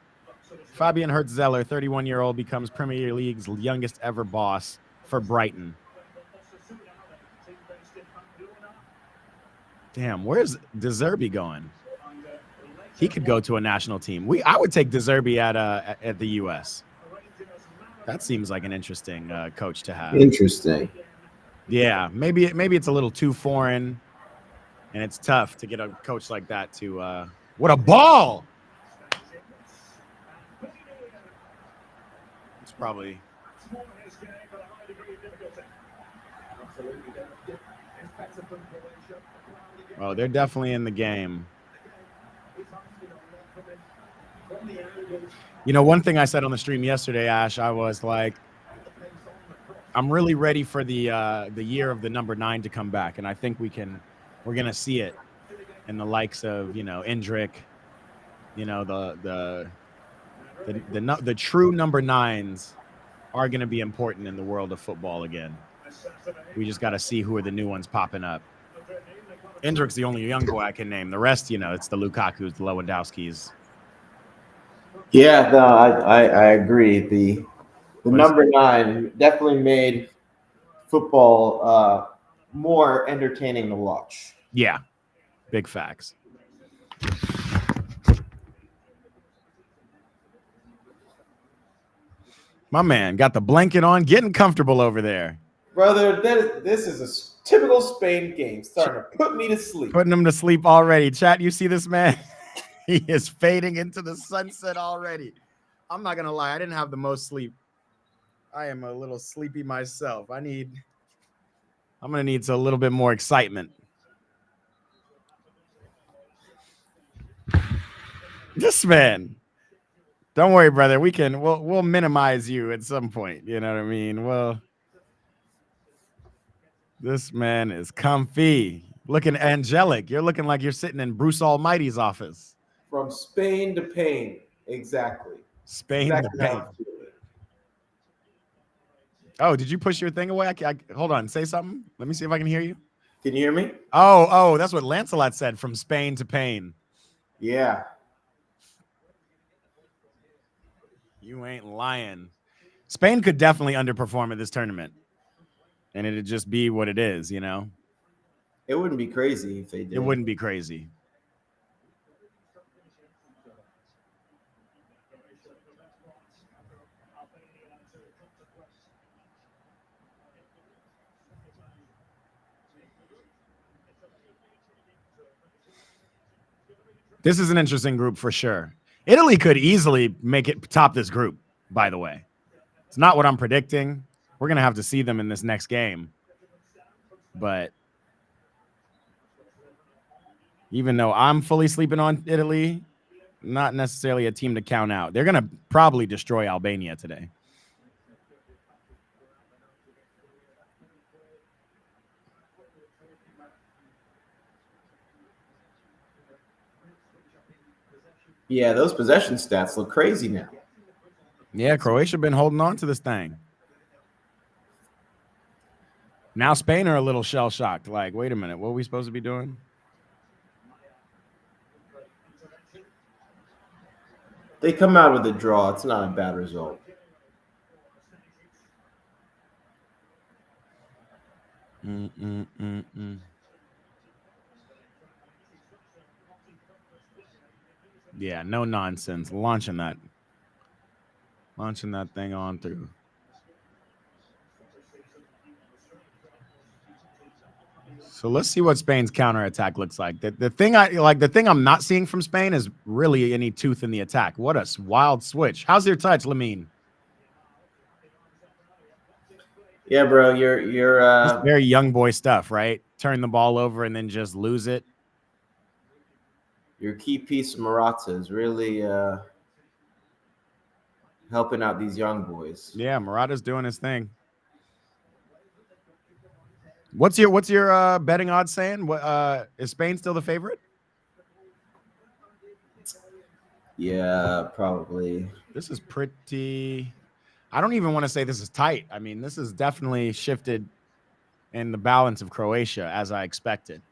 [SPEAKER 1] Fabian Hertzeller, 31-year-old, becomes Premier League's youngest ever boss for Brighton. Damn, where's De Zerbi going? He could go to a national team. I would take De Zerbi at the U.S. That seems like an interesting coach to have.
[SPEAKER 2] Interesting.
[SPEAKER 1] Yeah, maybe it's a little too foreign, and it's tough to get a coach like that to. What a ball! It's probably. Oh, they're definitely in the game. You know, one thing I said on the stream yesterday, Ash, I was like, I'm really ready for the year of the number 9 to come back, and I think we're gonna see it in the likes of, you know, Endrick, you know, the true number 9s are gonna be important in the world of football again. We just got to see who are the new ones popping up. Endrick's the only young boy I can name. The rest, you know, it's the Lukaku's, the Lewandowski's.
[SPEAKER 2] Yeah, no, I agree. The number 9 definitely made football more entertaining to watch.
[SPEAKER 1] Yeah, big facts. My man got the blanket on, getting comfortable over there.
[SPEAKER 2] Brother, this is a typical Spain game. Starting to put me to sleep.
[SPEAKER 1] Putting him to sleep already. Chat, you see this man? He is fading into the sunset already. I'm not going to lie. I didn't have the most sleep. I am a little sleepy myself. I'm going to need a little bit more excitement. This man. Don't worry, brother. We'll minimize you at some point. You know what I mean? Well, this man is comfy. Looking angelic. You're looking like you're sitting in Bruce Almighty's office.
[SPEAKER 2] From Spain to pain. Exactly.
[SPEAKER 1] Spain to pain. Oh, did you push your thing away? Hold on. Say something. Let me see if I can hear you.
[SPEAKER 2] Can you hear me?
[SPEAKER 1] Oh, that's what Lancelot said, from Spain to pain.
[SPEAKER 2] Yeah.
[SPEAKER 1] You ain't lying. Spain could definitely underperform at this tournament. And it'd just be what it is, you know?
[SPEAKER 2] It wouldn't be crazy if they did.
[SPEAKER 1] It wouldn't be crazy. This is an interesting group for sure. Italy could easily make it top this group, by the way. It's not what I'm predicting. We're going to have to see them in this next game. But even though I'm fully sleeping on Italy, not necessarily a team to count out. They're going to probably destroy Albania today.
[SPEAKER 2] Yeah, those possession stats look crazy now.
[SPEAKER 1] Yeah, Croatia been holding on to this thing. Now Spain are a little shell-shocked. Like, wait a minute, what are we supposed to be doing?
[SPEAKER 2] They come out with a draw. It's not a bad result.
[SPEAKER 1] Yeah, no nonsense. Launching that thing on through. So let's see what Spain's counterattack looks like. The thing I'm not seeing from Spain is really any tooth in the attack. What a wild switch. How's your touch, Lamine?
[SPEAKER 2] Yeah, bro, you're
[SPEAKER 1] very young boy stuff, right? Turn the ball over and then just lose it.
[SPEAKER 2] Your key piece, Morata, is really helping out these young boys.
[SPEAKER 1] Yeah, Morata's doing his thing. What's your betting odds saying? What is Spain still the favorite?
[SPEAKER 2] Yeah, probably.
[SPEAKER 1] This is pretty. I don't even want to say this is tight. I mean, this is definitely shifted in the balance of Croatia as I expected.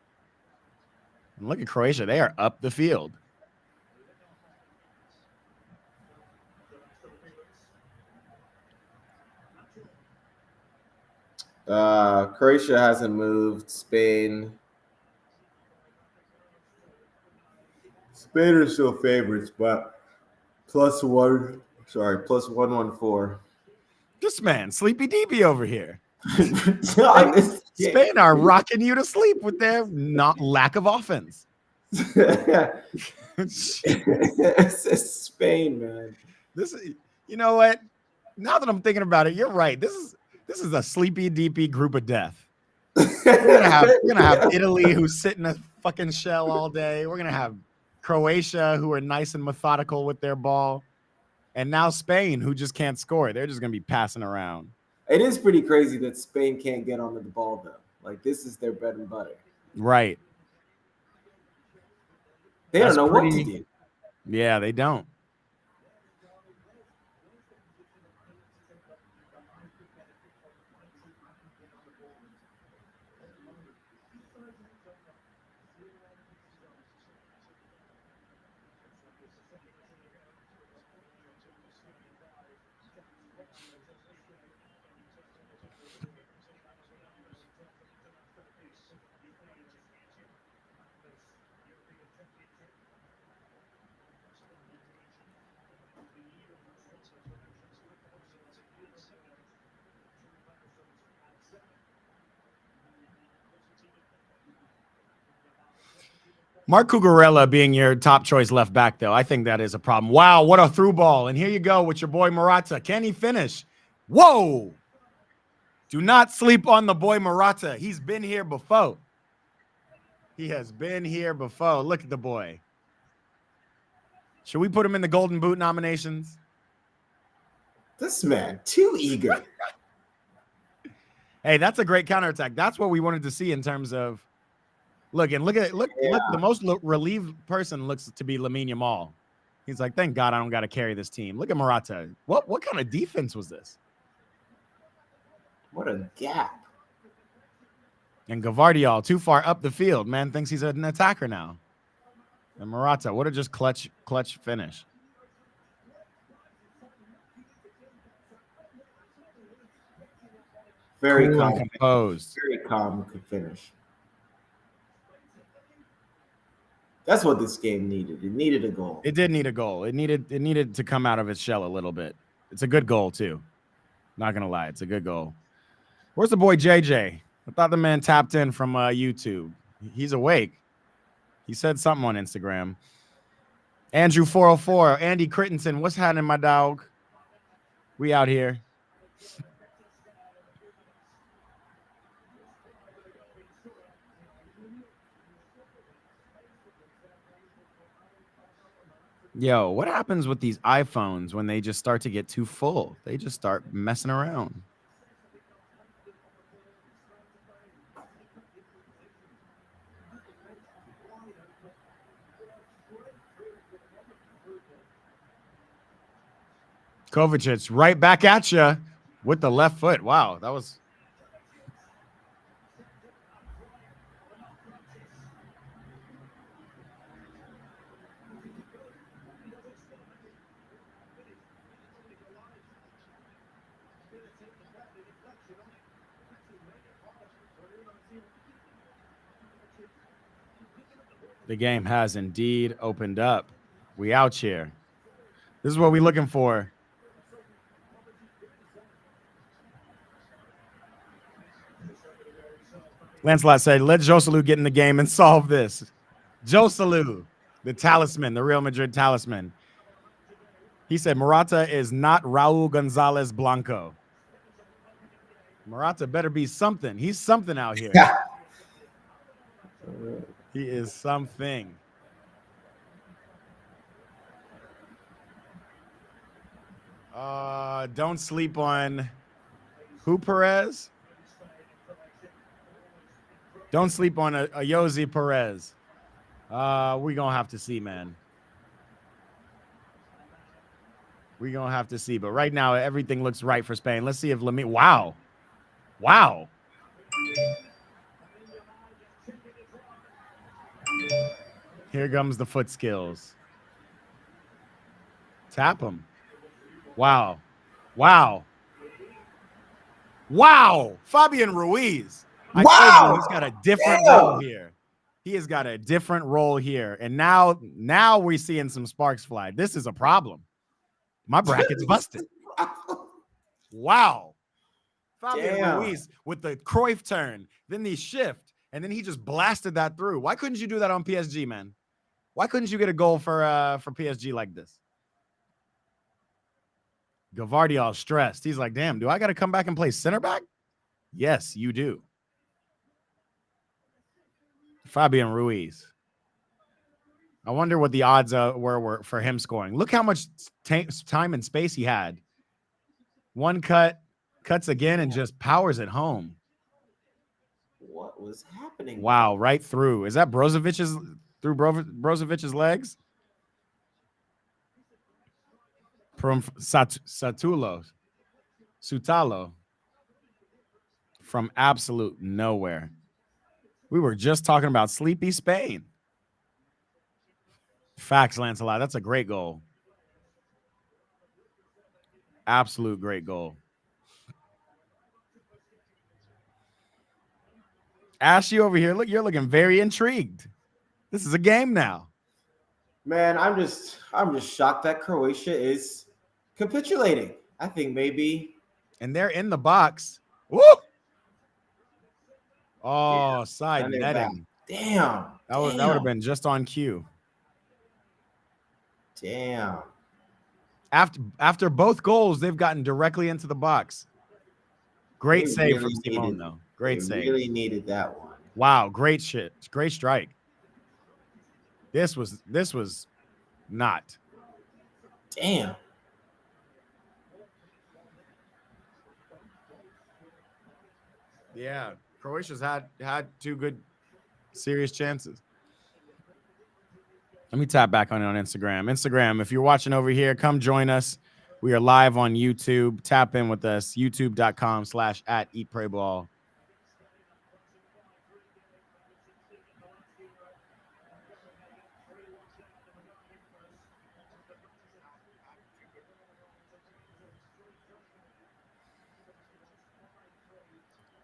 [SPEAKER 1] And look at Croatia; they are up the field.
[SPEAKER 2] Croatia hasn't moved. Spain are still favorites, but plus 114.
[SPEAKER 1] This man, Sleepy DB over here.
[SPEAKER 2] Spain
[SPEAKER 1] are rocking you to sleep with their lack of offense.
[SPEAKER 2] It's Spain, man.
[SPEAKER 1] You know what? Now that I'm thinking about it, you're right. This is a Sleepy DP group of death. We're gonna have Italy, who's sitting in a fucking shell all day. We're gonna have Croatia, who are nice and methodical with their ball, and now Spain, who just can't score. They're just gonna be passing around.
[SPEAKER 2] It is pretty crazy that Spain can't get onto the ball, though. Like, this is their bread and butter.
[SPEAKER 1] Right.
[SPEAKER 2] They don't know what to do.
[SPEAKER 1] Yeah, they don't. Mark Cucurella being your top choice left back, though, I think that is a problem. Wow, what a through ball. And here you go with your boy Morata. Can he finish? Whoa. Do not sleep on the boy Morata. He's been here before. He has been here before. Look at the boy. Should we put him in the Golden Boot nominations?
[SPEAKER 2] This man, too eager.
[SPEAKER 1] Hey, that's a great counterattack. That's what we wanted to see in terms of look. The most relieved person looks to be Lamine Yamal. He's like, thank God I don't got to carry this team. Look at Morata. What kind of defense was this?
[SPEAKER 2] What a gap.
[SPEAKER 1] And Gavardiol, too far up the field. Man thinks he's an attacker now. And Morata, what a just clutch finish.
[SPEAKER 2] Very
[SPEAKER 1] cool
[SPEAKER 2] calm,
[SPEAKER 1] composed.
[SPEAKER 2] Very calm finish. That's what this game needed. It needed a goal.
[SPEAKER 1] It did need a goal. It needed to come out of its shell a little bit. It's a good goal too. Not gonna lie, it's a good goal. Where's the boy JJ? I thought the man tapped in from YouTube. He's awake. He said something on Instagram. Andrew 404, Andy Crittenson, what's happening, my dog? We out here. Yo, what happens with these iPhones when they just start to get too full? They just start messing around. Kovacic right back at you with the left foot. Wow, that was... The game has indeed opened up. We out here. This is what we looking for. Lancelot said, let Joselu get in the game and solve this. Joselu, the talisman, the Real Madrid talisman. He said, Morata is not Raul Gonzalez Blanco. Morata better be something. He's something out here.
[SPEAKER 2] Yeah.
[SPEAKER 1] He is something. Don't sleep on who, Perez? Don't sleep on a Yosi Perez. We're going to have to see, man. We're going to have to see. But right now, everything looks right for Spain. Let's see if Lamine... Wow. Wow. Here comes the foot skills. Tap him. Wow. Wow. Wow. Fabian Ruiz. I told you he's got a different role here. He has got a different role here. And now we're seeing some sparks fly. This is a problem. My bracket's busted. Wow. Fabian Ruiz with the Cruyff turn, then the shift, and then he just blasted that through. Why couldn't you do that on PSG, man? Why couldn't you get a goal for PSG like this? Gavardiol stressed. He's like, damn, do I got to come back and play center back? Yes, you do. Fabian Ruiz. I wonder what the odds were for him scoring. Look how much time and space he had. One cuts again, and just powers it home.
[SPEAKER 2] What was happening?
[SPEAKER 1] Wow, right through. Is that Brozovic's legs? From Sutalo from absolute nowhere. We were just talking about sleepy Spain. Facts, Lancelot. That's a great goal. Absolute great goal. Ashy over here. Look, you're looking very intrigued. This is a game now.
[SPEAKER 2] Man, I'm just shocked that Croatia is capitulating. I think maybe.
[SPEAKER 1] And they're in the box. Woo! Oh, side netting.
[SPEAKER 2] Damn.
[SPEAKER 1] That would have been just on cue.
[SPEAKER 2] Damn.
[SPEAKER 1] After both goals, they've gotten directly into the box. Great save from Simone, though. Great save.
[SPEAKER 2] Really needed that one.
[SPEAKER 1] Wow, great shit. Great strike. This was not.
[SPEAKER 2] Damn.
[SPEAKER 1] Yeah, Croatia's had two good serious chances. Let me tap back on it on Instagram. Instagram, if you're watching over here, come join us. We are live on YouTube. Tap in with us, youtube.com/@eatprayball.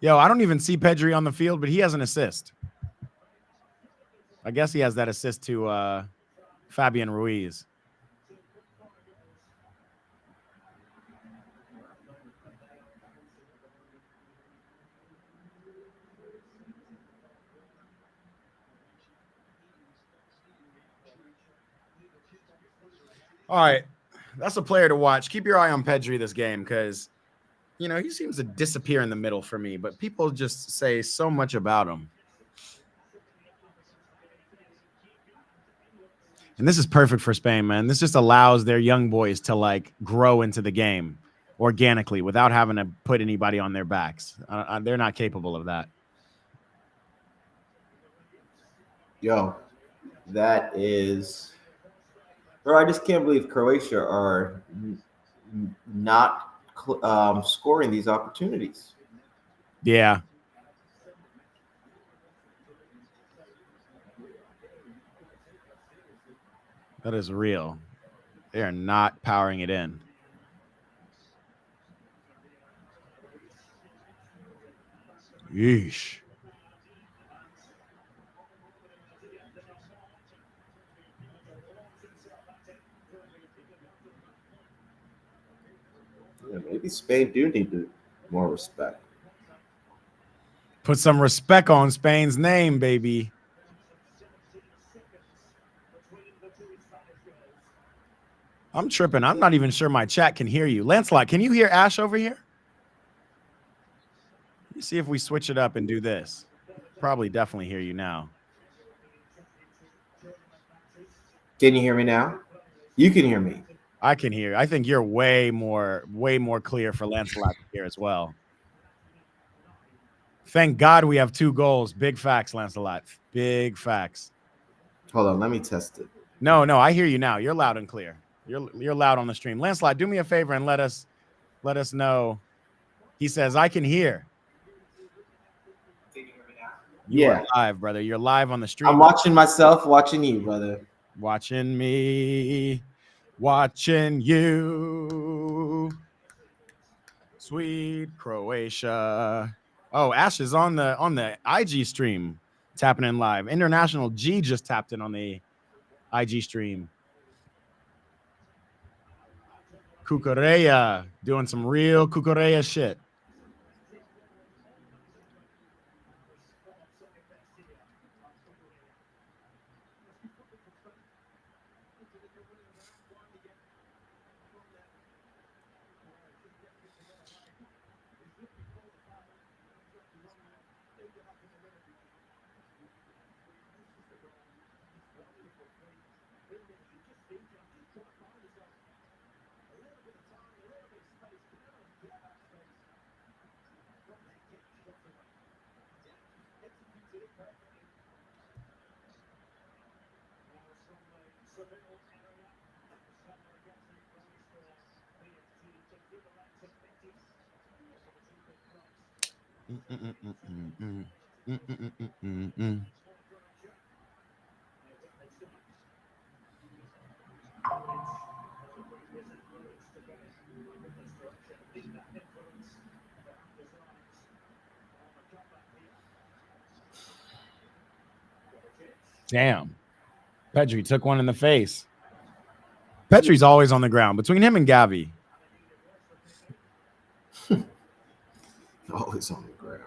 [SPEAKER 1] Yo, I don't even see Pedri on the field, but he has an assist. I guess he has that assist to Fabian Ruiz. All right. That's a player to watch. Keep your eye on Pedri this game because, you know, he seems to disappear in the middle for me, but people just say so much about him. And this is perfect for Spain, man. This just allows their young boys to like grow into the game organically without having to put anybody on their backs. They're not capable of that.
[SPEAKER 2] Yo, that is, bro. I just can't believe Croatia are not scoring these opportunities.
[SPEAKER 1] Yeah. That is real. They are not powering it in. Yeesh.
[SPEAKER 2] Yeah, maybe Spain do need more respect.
[SPEAKER 1] Put some respect on Spain's name, baby. I'm tripping. I'm not even sure my chat can hear you. Lancelot, can you hear Ash over here? Let me see if we switch it up and do this. Probably definitely hear you now.
[SPEAKER 2] Can you hear me now? You can hear me.
[SPEAKER 1] I can hear. I think you're way more clear for Lancelot to hear as well. Thank God we have 2 goals. Big facts, Lancelot. Big facts.
[SPEAKER 2] Hold on, let me test it.
[SPEAKER 1] No, I hear you now. You're loud and clear. You're loud on the stream. Lancelot, do me a favor and let us know. He says, I can hear.
[SPEAKER 2] Can you hear me now?
[SPEAKER 1] You are live, brother. You're live on the stream.
[SPEAKER 2] I'm watching myself, watching you, brother.
[SPEAKER 1] Watching me, watching you. Sweet Croatia. Oh, Ash is on the IG stream, tapping in live. International G just tapped in on the IG stream. Cucurella doing some real Cucurella shit. Damn. Pedri took one in the face. Pedri's always on the ground. Between him and Gavi.
[SPEAKER 2] Always on the ground.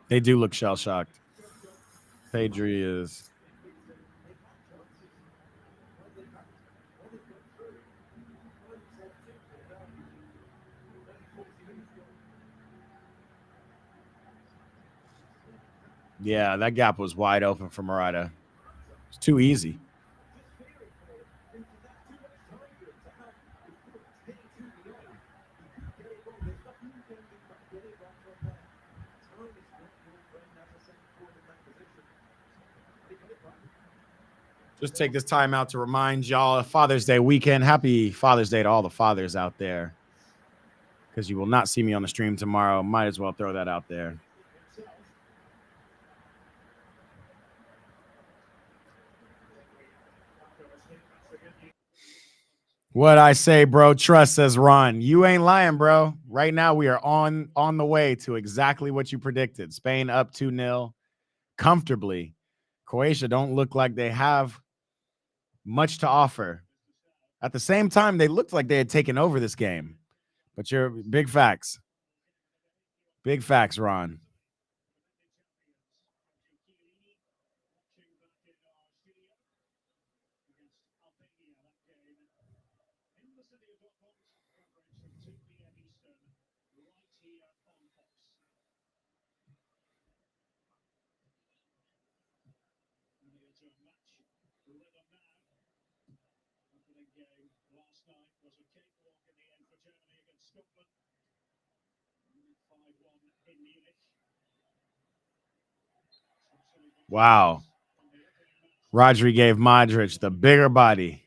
[SPEAKER 1] They do look shell-shocked. Pedri is. Yeah, that gap was wide open for Morata. It's too easy. Just take this time out to remind y'all of Father's Day weekend. Happy Father's Day to all the fathers out there. Because you will not see me on the stream tomorrow. Might as well throw that out there. What I say, bro, trust, says Ron. You ain't lying, bro. Right now, we are on the way to exactly what you predicted. Spain up 2-0 comfortably. Croatia don't look like they have much to offer. At the same time, they looked like they had taken over this game. But you're big facts. Big facts, Ron. Wow. Rodri gave Modric the bigger body.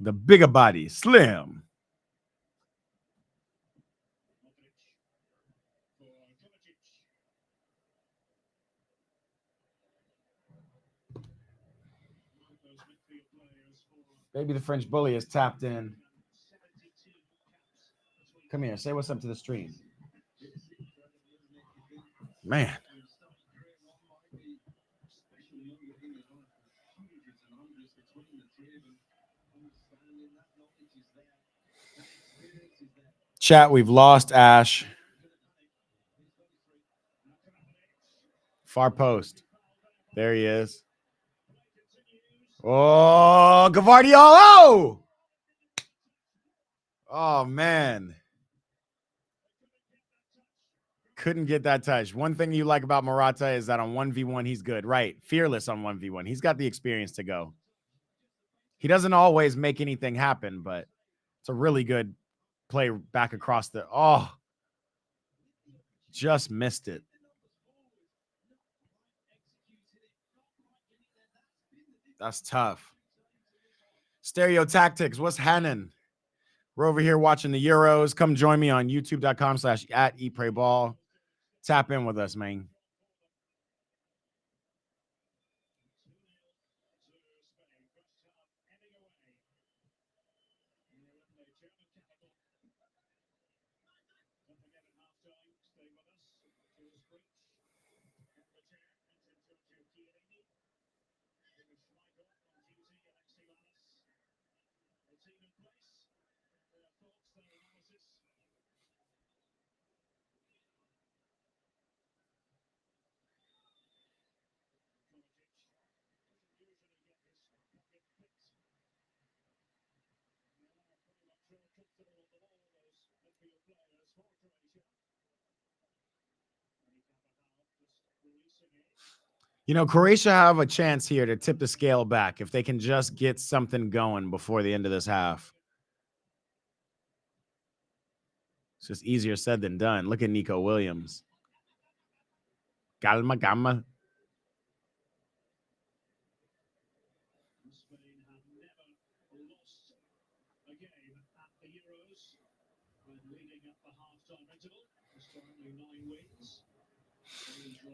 [SPEAKER 1] The bigger body. Slim. Maybe the French bully is tapped in. Come here. Say what's up to the stream. Man. Chat, we've lost Ash. Far post. There he is. Oh, Gavardiolo! Oh, man. Couldn't get that touch. One thing you like about Morata is that on 1v1, he's good. Right. Fearless on 1v1. He's got the experience to go. He doesn't always make anything happen, but it's a really good play back across the... Oh, just missed it. That's tough. Stereo Tactics, what's happening? We're over here watching the Euros. Come join me on youtube.com/@eatprayball. Tap in with us, man. You know, Croatia have a chance here to tip the scale back if they can just get something going before the end of this half. It's just easier said than done. Look at Nico Williams. Calma, calma.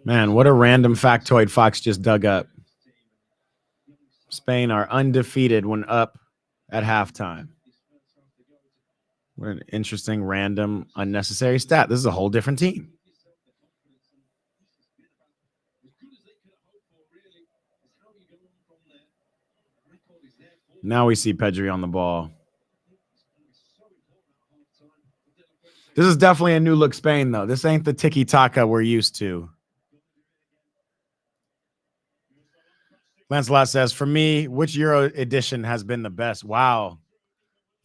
[SPEAKER 1] Man, what a random factoid Fox just dug up. Spain are undefeated when up at halftime. What an interesting, random, unnecessary stat. This is a whole different team. Now we see Pedri on the ball. This is definitely a new look Spain, though. This ain't the tiki-taka we're used to. Lancelot says, for me, which Euro edition has been the best? Wow.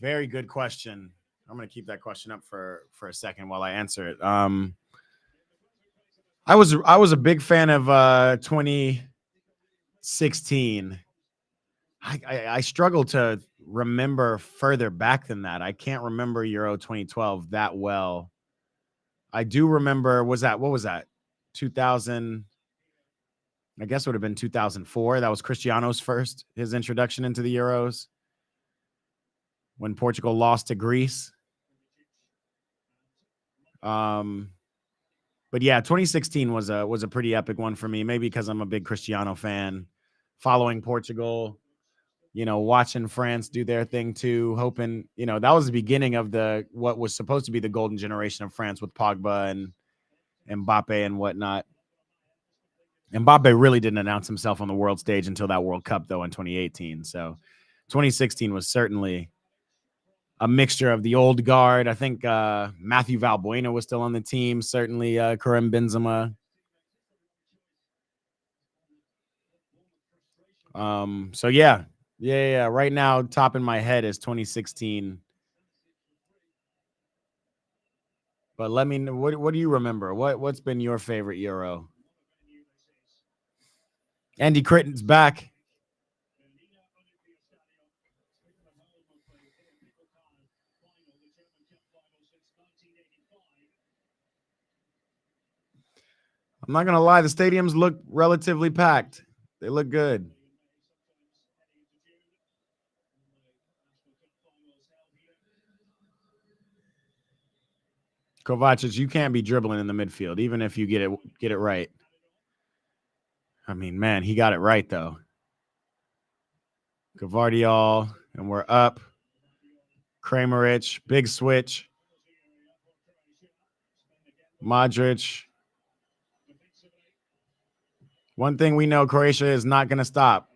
[SPEAKER 1] Very good question. I'm going to keep that question up for a second while I answer it. I was a big fan of 2016. I struggle to remember further back than that. I can't remember Euro 2012 that well. I do remember, what was that? 2000, I guess it would have been 2004. That was Cristiano's his introduction into the Euros when Portugal lost to Greece. But yeah, 2016 was a pretty epic one for me, maybe because I'm a big Cristiano fan, following Portugal, watching France do their thing too, hoping, that was the beginning of what was supposed to be the golden generation of France with Pogba and Mbappe and whatnot. Mbappe really didn't announce himself on the world stage until that World Cup, though, in 2018. So 2016 was certainly a mixture of the old guard. I think Matthew Valbuena was still on the team. Certainly Karim Benzema. So yeah. Right now, top in my head is 2016. But let me know, what do you remember? What's been your favorite Euro? Andy Critten's back. I'm not gonna lie, the stadiums look relatively packed. They look good. Kovacic, you can't be dribbling in the midfield, even if you get it right. I mean, man, he got it right though. Gavardiol, and we're up. Kramerich, big switch. Modric. One thing we know, Croatia is not going to stop.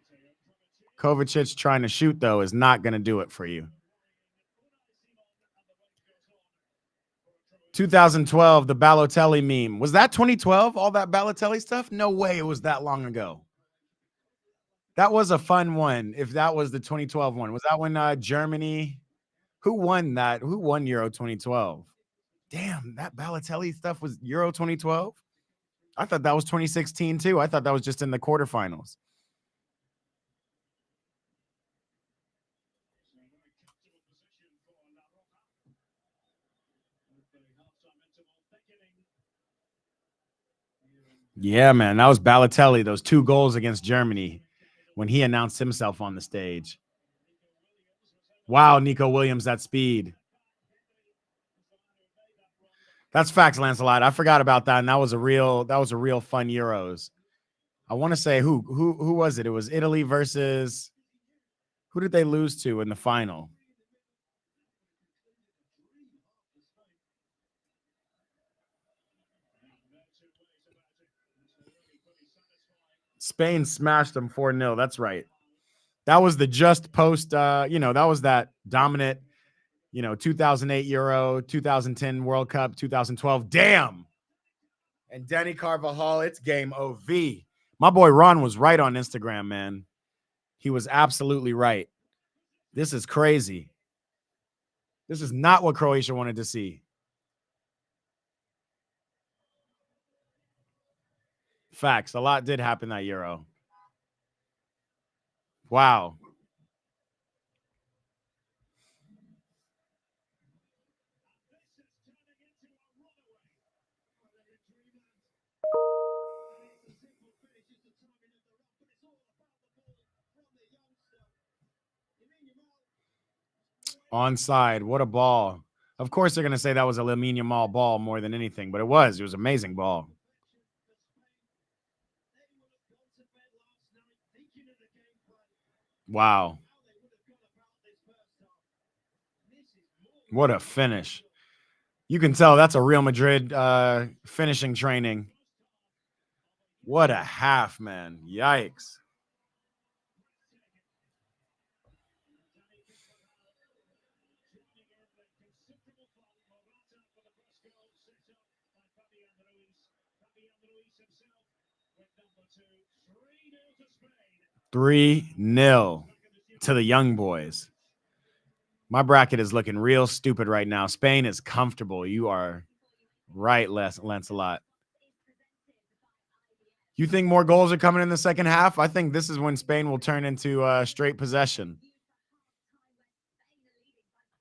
[SPEAKER 1] Kovacic trying to shoot, though, is not going to do it for you. 2012, the Balotelli meme. Was that 2012, all that Balotelli stuff? No way it was that long ago. That was a fun one, if that was the 2012 one. Was that when Germany... Who won that? Who won Euro 2012? Damn, that Balotelli stuff was Euro 2012? I thought that was 2016 too. I thought that was just in the quarterfinals. Yeah, man, that was Balotelli, those 2 goals against Germany when he announced himself on the stage. Wow, Nico Williams, that speed. That's facts, Lancelot. I forgot about that, and that was a real fun Euros. I want to say who was it? It was Italy versus, who did they lose to in the final? Spain smashed them 4-0. That's right. That was the just post, that was that dominant, 2008 Euro, 2010 World Cup, 2012. Damn. And Danny Carvajal, it's game OV. My boy Ron was right on Instagram, man. He was absolutely right. This is crazy. This is not what Croatia wanted to see. Facts. A lot did happen that Euro. Wow. Onside. What a ball. Of course, they're going to say that was a Lamine Yamal ball more than anything, but it was. It was an amazing ball. Wow. What a finish. You can tell that's a Real Madrid finishing training. What a half, man. Yikes. Three 0 to the young boys. My bracket is looking real stupid right now. Spain is comfortable. You are right, Lancelot. You think more goals are coming in the second half? I think this is when Spain will turn into straight possession.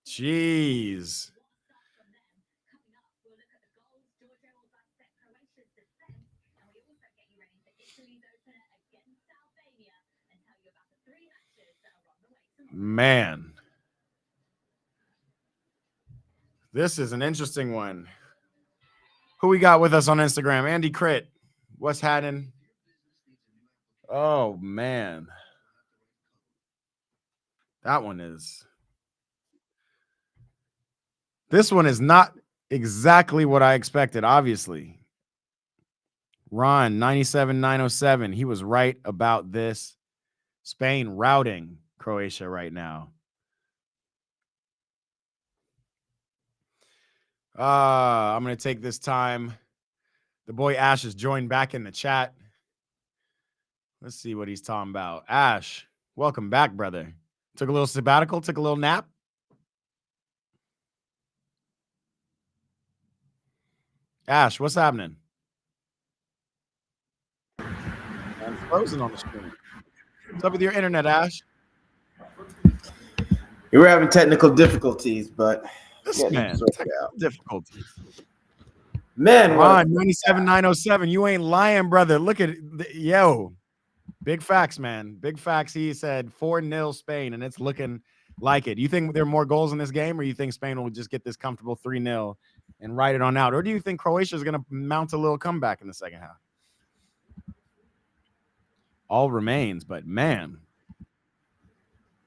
[SPEAKER 1] Jeez. Man. This is an interesting one. Who we got with us on Instagram? Andy Crit. What's happening? Oh, man. That one is. This one is not exactly what I expected, obviously. Ron, 97-907. He was right about this. Spain routing Croatia right now. I'm going to take this time. The boy Ash has joined back in the chat. Let's see what he's talking about. Ash, welcome back, brother. Took a little sabbatical, took a little nap. Ash, what's happening? I'm frozen on the screen. What's up with your internet, Ash?
[SPEAKER 2] You were having technical difficulties, but
[SPEAKER 1] This man, technical difficulties.
[SPEAKER 2] Man,
[SPEAKER 1] Ron, 97907. You ain't lying, brother. Look at it. Yo. Big facts, man. Big facts. He said 4-0 Spain, and it's looking like it. Do you think there are more goals in this game, or you think Spain will just get this comfortable 3-0 and ride it on out? Or do you think Croatia is going to mount a little comeback in the second half? All remains, but man,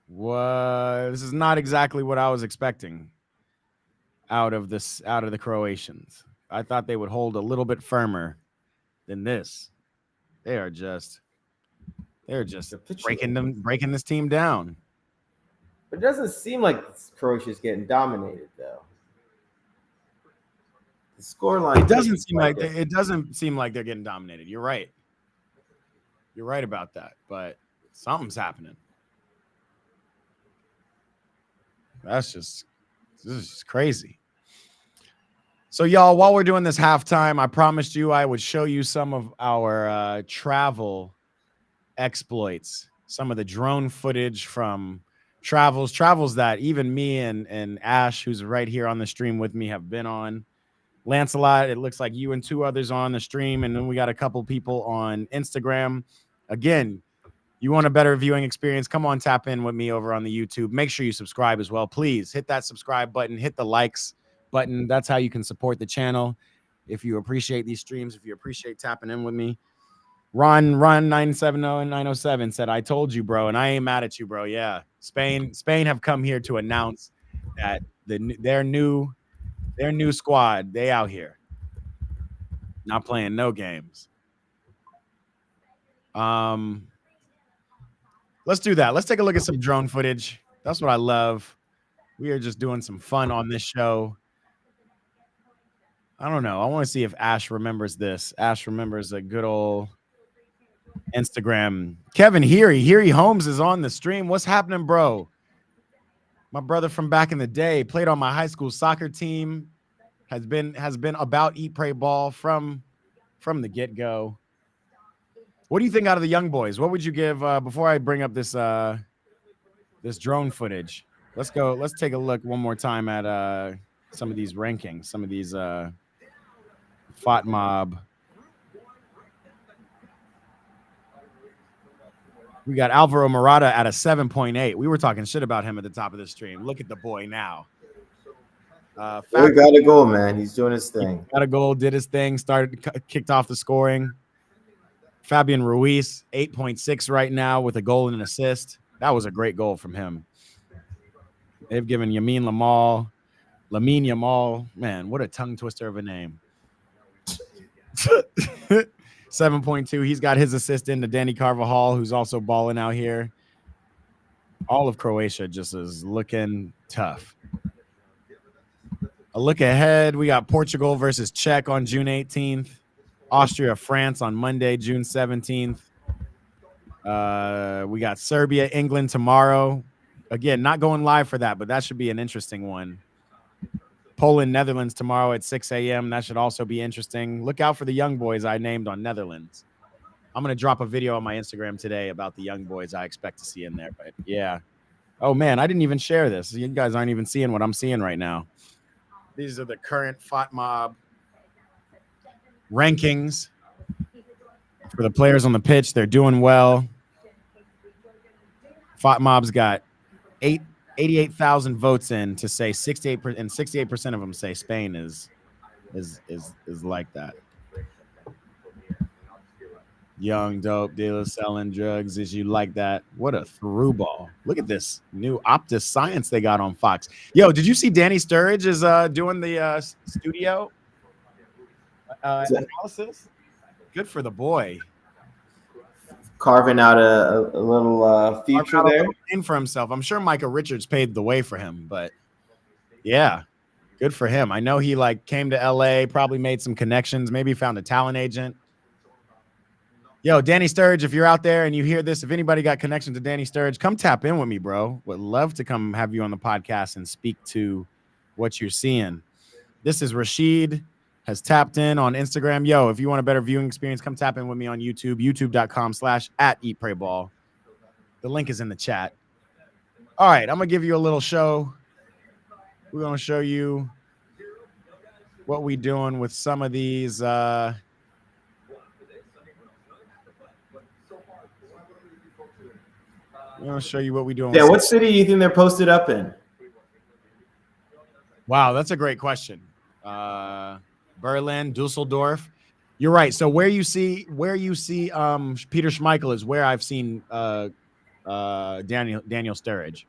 [SPEAKER 1] this is not exactly what I was expecting out of the Croatians. I thought they would hold a little bit firmer than this. They're just breaking this team down.
[SPEAKER 2] But it doesn't seem like Croatia's getting dominated, though. The scoreline.
[SPEAKER 1] It doesn't seem like they're getting dominated. You're right. You're right about that. But something's happening. This is just crazy. So, y'all, while we're doing this halftime, I promised you I would show you some of our travel exploits, some of the drone footage from travels that even me and Ash, who's right here on the stream with me, have been on. Lancelot, it looks like you and 2 others on the stream, and then we got a couple people on Instagram. Again, you want a better viewing experience, come on, tap in with me over on the YouTube. Make sure you subscribe as well. Please hit that subscribe button, hit the likes button. That's how you can support the channel. If you appreciate these streams, if you appreciate tapping in with me. Ron 970 and 907 said, I told you, bro, and I ain't mad at you, bro. Yeah. Spain have come here to announce that their new squad, they out here. Not playing no games. Let's do that. Let's take a look at some drone footage. That's what I love. We are just doing some fun on this show. I don't know. I want to see if Ash remembers this. Ash remembers a good old Instagram. Kevin Heary Holmes is on the stream. What's happening, bro? My brother from back in the day played on my high school soccer team. Has been about Eat Pray Ball from the get-go. What do you think out of the young boys? What would you give before I bring up this this drone footage? Let's take a look one more time at some of these rankings, some of these FOT Mob. We got Alvaro Morata at a 7.8. We were talking shit about him at the top of the stream. Look at the boy now.
[SPEAKER 2] We got a goal, man. He's doing his thing.
[SPEAKER 1] Got a goal, did his thing, kicked off the scoring. Fabian Ruiz, 8.6 right now with a goal and an assist. That was a great goal from him. They've given Lamine Yamal, man, what a tongue twister of a name. 7.2. He's got his assist into Danny Carvajal, who's also balling out here. All of Croatia just is looking tough. A look ahead, we got Portugal versus Czech on June 18th. Austria, France on Monday, June 17th. We got Serbia, England tomorrow. Again, not going live for that, but that should be an interesting one. Poland, Netherlands tomorrow at 6 a.m. That should also be interesting. Look out for the young boys I named on Netherlands. I'm going to drop a video on my Instagram today about the young boys I expect to see in there. But, yeah. Oh, man, I didn't even share this. You guys aren't even seeing what I'm seeing right now. These are the current FOT Mob rankings for the players on the pitch. They're doing well. FOT Mob's got 88,000 votes in to say 68%, and 68% of them say Spain is like that. Young, dope, dealer selling drugs. Is you like that? What a through ball. Look at this new Optus Science they got on Fox. Yo, did you see Danny Sturridge is doing the studio analysis? Good for the boy.
[SPEAKER 2] carving out a little future
[SPEAKER 1] Carved out a
[SPEAKER 2] there.
[SPEAKER 1] little lane for himself. I'm sure Micah Richards paved the way for him, but yeah, good for him. I know he like came to LA, probably made some connections, maybe found a talent agent. Yo, Danny Sturge, if you're out there and you hear this, if anybody got connection to Danny Sturge, come tap in with me, bro. Would love to come have you on the podcast and speak to what you're seeing. This is Rashid, has tapped in on Instagram. Yo, if you want a better viewing experience, come tap in with me on YouTube, youtube.com/@eatprayball. The link is in the chat. All right, I'm going to give you a little show. We're going to show you what we doing with some of these I'm going to show you what we doing.
[SPEAKER 2] Yeah, what city do you think they're posted up in?
[SPEAKER 1] Wow, that's a great question. Berlin, Dusseldorf. You're right. So where you see Peter Schmeichel is where I've seen Daniel Sturridge.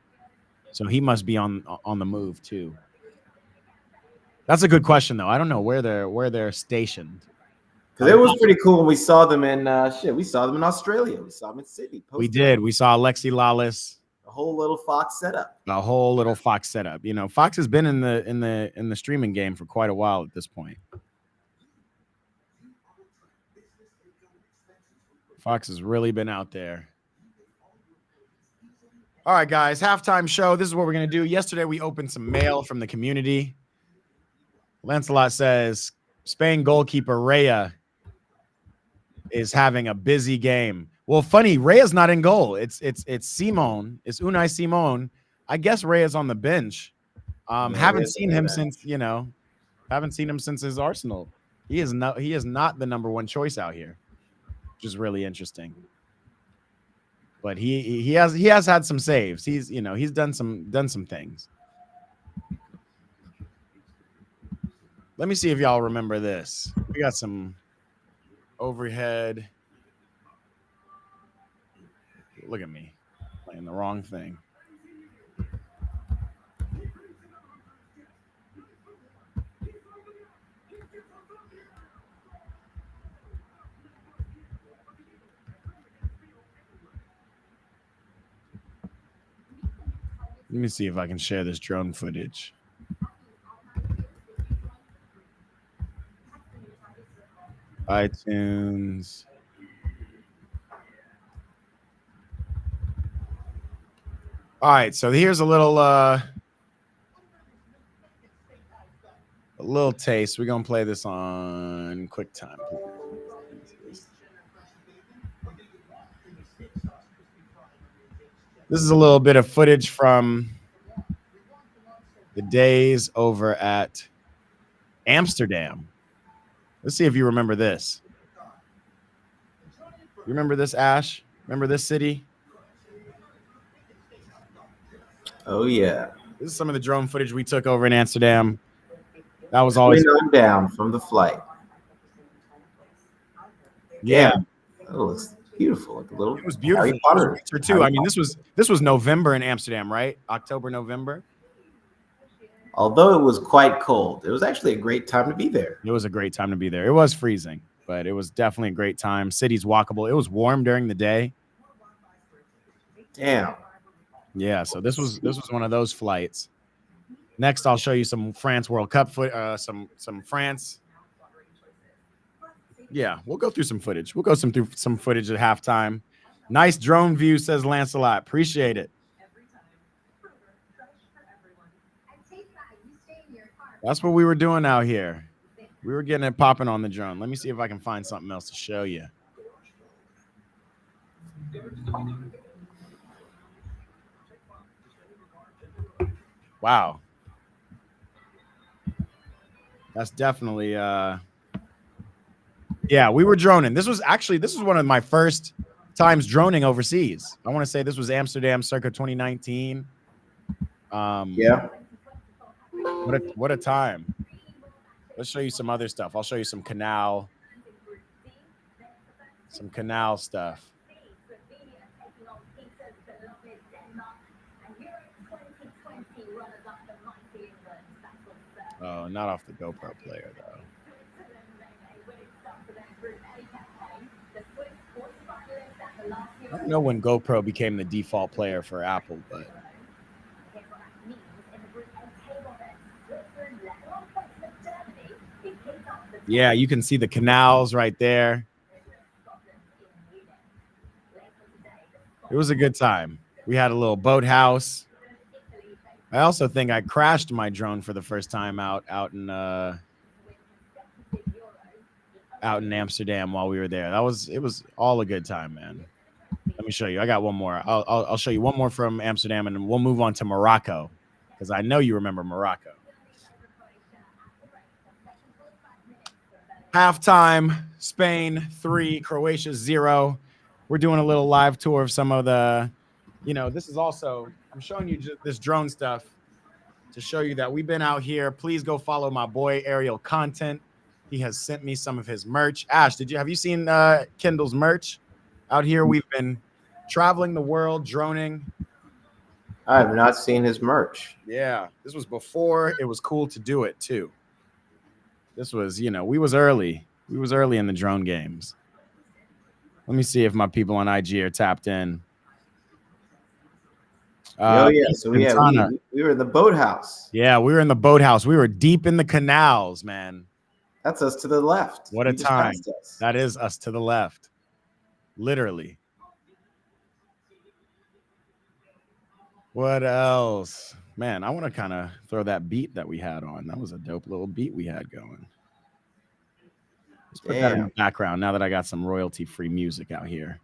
[SPEAKER 1] So he must be on the move too. That's a good question though. I don't know where they're stationed.
[SPEAKER 2] Because it was pretty cool when we saw them in we saw them in Australia. We saw them in Sydney.
[SPEAKER 1] We did. We saw Alexi Lawless.
[SPEAKER 2] A whole little Fox setup.
[SPEAKER 1] A whole little Fox setup. You know, Fox has been in the streaming game for quite a while at this point. Fox has really been out there. All right, guys, halftime show. This is what we're going to do. Yesterday, we opened some mail from the community. Lancelot says, Spain goalkeeper Raya is having a busy game. Well, funny, Raya's not in goal. It's Simon. It's Unai Simon. I guess Raya's on the bench. Haven't seen him since his Arsenal. He is not the number one choice out here, which is really interesting. But he has had some saves. He's done some things. Let me see if y'all remember this. We got some overhead. Look at me playing the wrong thing. Let me see if I can share this drone footage. iTunes. All right, so here's a little taste. We're gonna play this on QuickTime. This is a little bit of footage from the days over at Amsterdam. Let's see if you remember this. You remember this, Ash? Remember this city?
[SPEAKER 2] Oh, yeah.
[SPEAKER 1] This is some of the drone footage we took over in Amsterdam. That was always
[SPEAKER 2] down from the flight.
[SPEAKER 1] Yeah.
[SPEAKER 2] That looks beautiful. Like a little
[SPEAKER 1] it was beautiful.
[SPEAKER 2] Harry Potter.
[SPEAKER 1] Too. I mean, this was November in Amsterdam, right? October, November.
[SPEAKER 2] Although it was quite cold, it was actually a great time to be there.
[SPEAKER 1] It was a great time to be there. It was freezing, but it was definitely a great time. City's walkable. It was warm during the day.
[SPEAKER 2] Damn.
[SPEAKER 1] Yeah, so this was one of those flights. Next, I'll show you some France World Cup some France. Yeah, we'll go through some footage. We'll go through some footage at halftime. Nice drone view, says Lancelot. Appreciate it. That's what we were doing out here. We were getting it popping on the drone. Let me see if I can find something else to show you. Wow. That's definitely yeah, we were droning. This was one of my first times droning overseas. I want to say this was Amsterdam circa 2019.
[SPEAKER 2] Yeah.
[SPEAKER 1] What a time. Let's show you some other stuff. I'll show you some canal stuff. Oh, not off the GoPro player, though. I don't know when GoPro became the default player for Apple, but yeah, you can see the canals right there. It was a good time. We had a little boathouse. I also think I crashed my drone for the first time out in Amsterdam while we were there. It was all a good time, man. Let me show you. I got one more. I'll show you one more from Amsterdam, and then we'll move on to Morocco because I know you remember Morocco. Halftime, Spain 3, Croatia 0. We're doing a little live tour of some of the, this is also, I'm showing you this drone stuff to show you that we've been out here. Please go follow my boy Ariel Content. He has sent me some of his merch. Ash, have you seen Kendall's merch out here? We've been traveling the world, droning.
[SPEAKER 2] I have not seen his merch.
[SPEAKER 1] Yeah, this was before it was cool to do it too. This was, we was early. We was early in the drone games. Let me see if my people on IG are tapped in.
[SPEAKER 2] Oh yeah, so we were in the boathouse.
[SPEAKER 1] Yeah, we were in the boathouse. We were deep in the canals, man.
[SPEAKER 2] That's us to the left.
[SPEAKER 1] What a time. That is us to the left. Literally. What else? Man, I want to kind of throw that beat that we had on. That was a dope little beat we had going. Let's put that in the background now that I got some royalty-free music out here.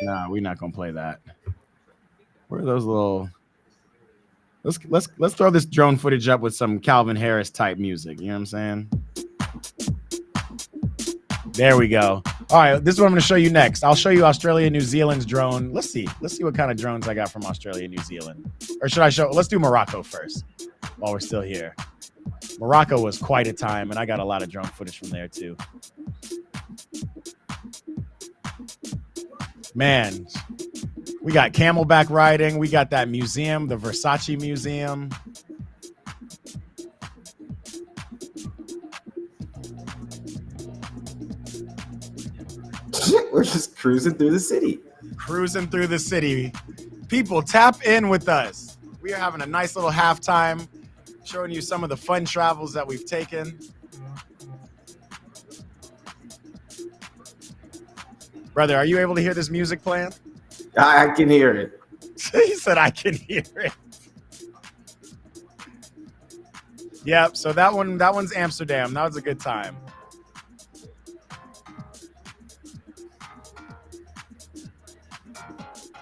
[SPEAKER 1] Nah, we're not gonna play that. Where are those little? Let's throw this drone footage up with some Calvin Harris type music. You know what I'm saying? There we go. All right, this is what I'm going to show you next. I'll show you Australia, New Zealand's drone. Let's see what kind of drones I got from Australia, New Zealand. Or should I show? Let's do Morocco first while we're still here. Morocco was quite a time, and I got a lot of drone footage from there too. Man, we got camelback riding. We got that museum, the Versace Museum.
[SPEAKER 2] We're just cruising through the city.
[SPEAKER 1] Cruising through the city. People, tap in with us. We are having a nice little halftime, showing you some of the fun travels that we've taken. Brother, are you able to hear this music playing?
[SPEAKER 2] I can hear it.
[SPEAKER 1] He said I can hear it. Yep, so that one's Amsterdam. That was a good time.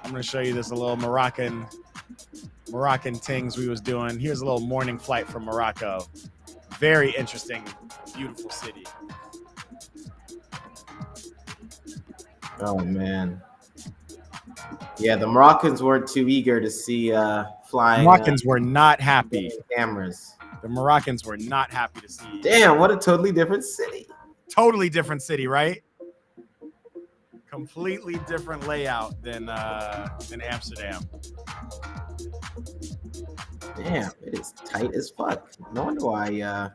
[SPEAKER 1] I'm going to show you this a little Moroccan things we was doing. Here's a little morning flight from Morocco. Very interesting, beautiful city.
[SPEAKER 2] Oh, man. Yeah, the Moroccans weren't too eager to see flying.
[SPEAKER 1] Moroccans were not happy.
[SPEAKER 2] Cameras.
[SPEAKER 1] The Moroccans were not happy to see.
[SPEAKER 2] Damn, what a totally different city.
[SPEAKER 1] Totally different city, right? Completely different layout than Amsterdam.
[SPEAKER 2] Damn, it is tight as fuck. No wonder why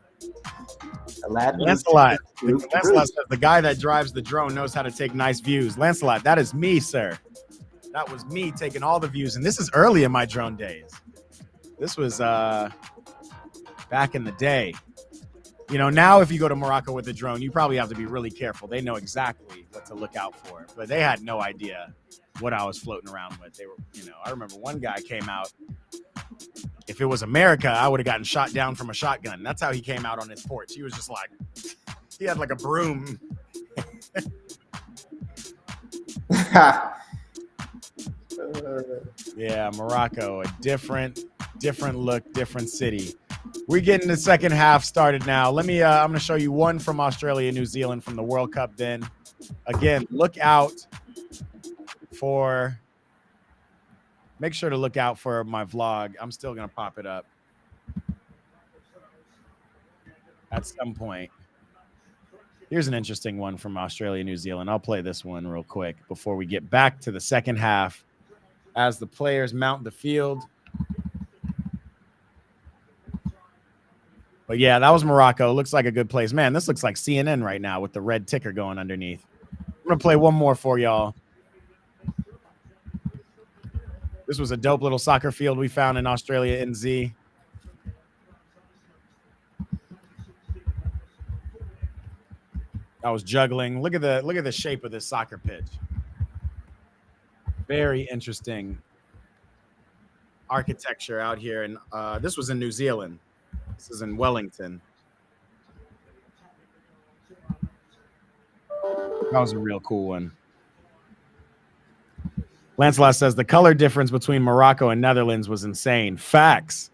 [SPEAKER 2] Aladdin.
[SPEAKER 1] Lancelot. Lancelot says the guy that drives the drone knows how to take nice views. Lancelot, that is me, sir. That was me taking all the views, and this is early in my drone days. This was back in the day. You know, now if you go to Morocco with a drone, you probably have to be really careful. They know exactly what to look out for, but they had no idea what I was floating around with. They were, I remember one guy came out. If it was America, I would have gotten shot down from a shotgun. That's how he came out on his porch. He was just like, he had like a broom. Yeah, Morocco, a different look, different city. We're getting the second half started now. I'm going to show you one from Australia, New Zealand from the World Cup then. Again, make sure to look out for my vlog. I'm still going to pop it up at some point. Here's an interesting one from Australia, New Zealand. I'll play this one real quick before we get back to the second half as the players mount the field. But yeah, that was Morocco. Looks like a good place. Man, this looks like CNN right now with the red ticker going underneath. I'm going to play one more for y'all. This was a dope little soccer field we found in Australia, NZ. I was juggling. Look at the shape of this soccer pitch. Very interesting architecture out here. And this was in New Zealand. This is in Wellington. That was a real cool one. Lancelot says the color difference between Morocco and Netherlands was insane. Facts.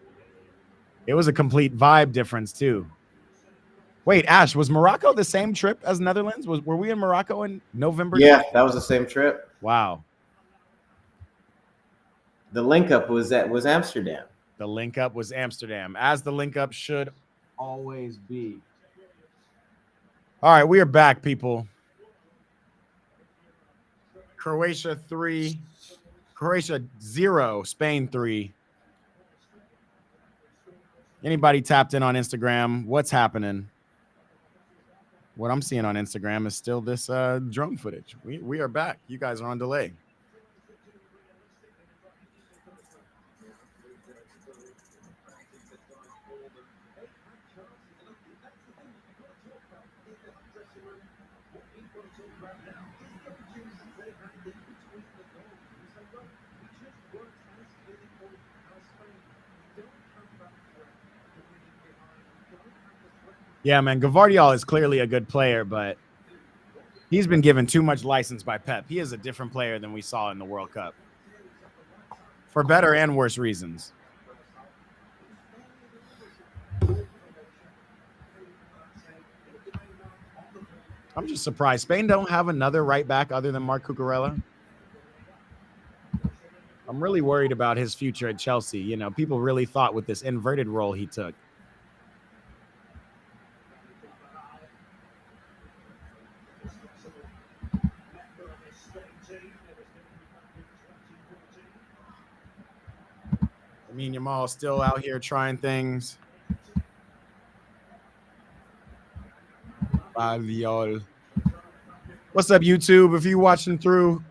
[SPEAKER 1] It was a complete vibe difference too. Wait, Ash, was Morocco the same trip as Netherlands? Were we in Morocco in November?
[SPEAKER 2] Yeah, that was the same trip.
[SPEAKER 1] Wow.
[SPEAKER 2] The link up was Amsterdam.
[SPEAKER 1] The link up was Amsterdam, as the link up should always be. All right, we are back, people. Croatia 3, Croatia 0, Spain 3. Anybody tapped in on Instagram? What's happening? What I'm seeing on Instagram is still this drone footage. We are back. You guys are on delay. Yeah, man, Gavardiol is clearly a good player, but he's been given too much license by Pep. He is a different player than we saw in the World Cup, for better and worse reasons. I'm just surprised Spain don't have another right back other than Marc Cucurella. I'm really worried about his future at Chelsea. You know, people really thought with this inverted role he took. I mean, Yamal still out here trying things. What's up, YouTube? If you're watching through,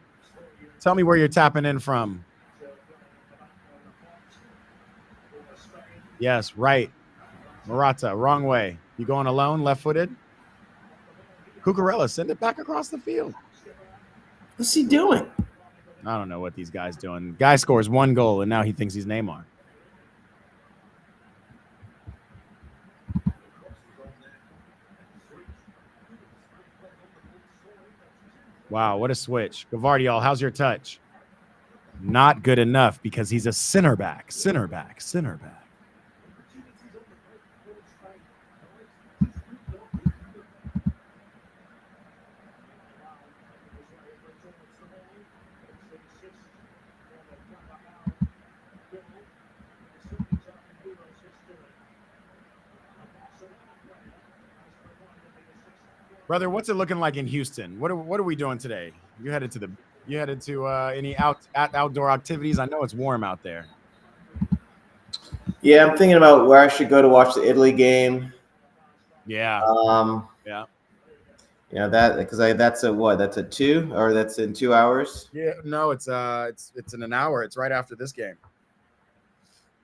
[SPEAKER 1] tell me where you're tapping in from. Yes, right. Morata, wrong way. You going alone, left-footed? Cucurella, send it back across the field.
[SPEAKER 2] What's he doing?
[SPEAKER 1] I don't know what these guys doing. Guy scores one goal, and now he thinks he's Neymar. Wow, what a switch. Gavardiol, how's your touch? Not good enough because he's a center back. Center back. Brother, what's it looking like in Houston? What are we doing today? You headed to any outdoor activities? I know it's warm out there.
[SPEAKER 2] Yeah, I'm thinking about where I should go to watch the Italy game.
[SPEAKER 1] Yeah.
[SPEAKER 2] Yeah. You know that because that's a what? That's a 2 or that's in 2 hours?
[SPEAKER 1] Yeah. No, it's in an hour. It's right after this game.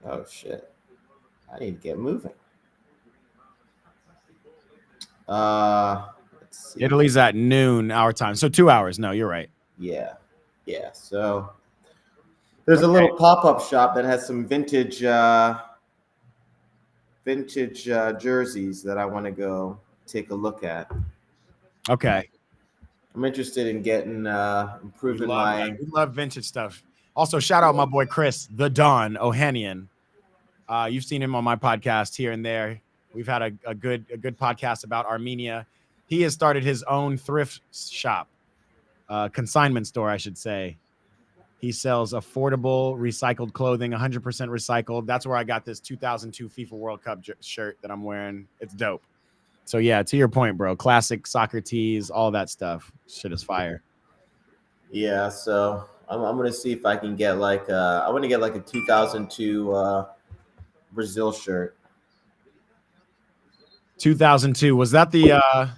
[SPEAKER 2] Oh shit! I need to get moving. Let's see.
[SPEAKER 1] Italy's at noon our time, so 2 hours. No, you're right.
[SPEAKER 2] Yeah. So there's a little pop-up shop that has some vintage jerseys that I want to go take a look at.
[SPEAKER 1] Okay.
[SPEAKER 2] I'm interested in getting improving my.
[SPEAKER 1] We love vintage stuff. Also, shout out my boy Chris, the Don Ohanian. You've seen him on my podcast here and there. We've had a good podcast about Armenia. He has started his own thrift shop, consignment store, I should say. He sells affordable recycled clothing, 100% recycled. That's where I got this 2002 FIFA World Cup shirt that I'm wearing. It's dope. So yeah, to your point, bro. Classic soccer tees, all that stuff. Shit is fire.
[SPEAKER 2] Yeah, so I'm gonna see if I can get I want to get like a 2002 Brazil shirt.
[SPEAKER 1] 2002. Was that the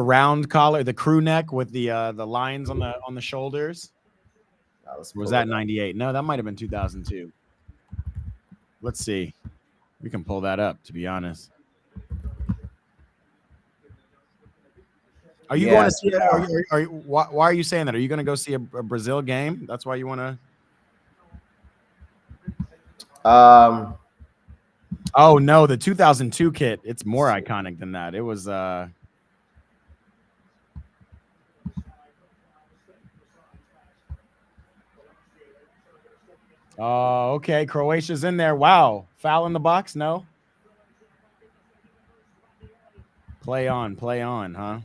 [SPEAKER 1] round collar, the crew neck with the lines on the shoulders? Was that 98? No, that might have been 2002. Let's see. We can pull that up, to be honest. Are you going to see it? Why are you saying that? Are you going to go see a Brazil game? That's why you want
[SPEAKER 2] to.
[SPEAKER 1] Oh no, the 2002 kit. It's more iconic than that. It was. Oh, okay. Croatia's in there. Wow. Foul in the box? No. Play on, huh?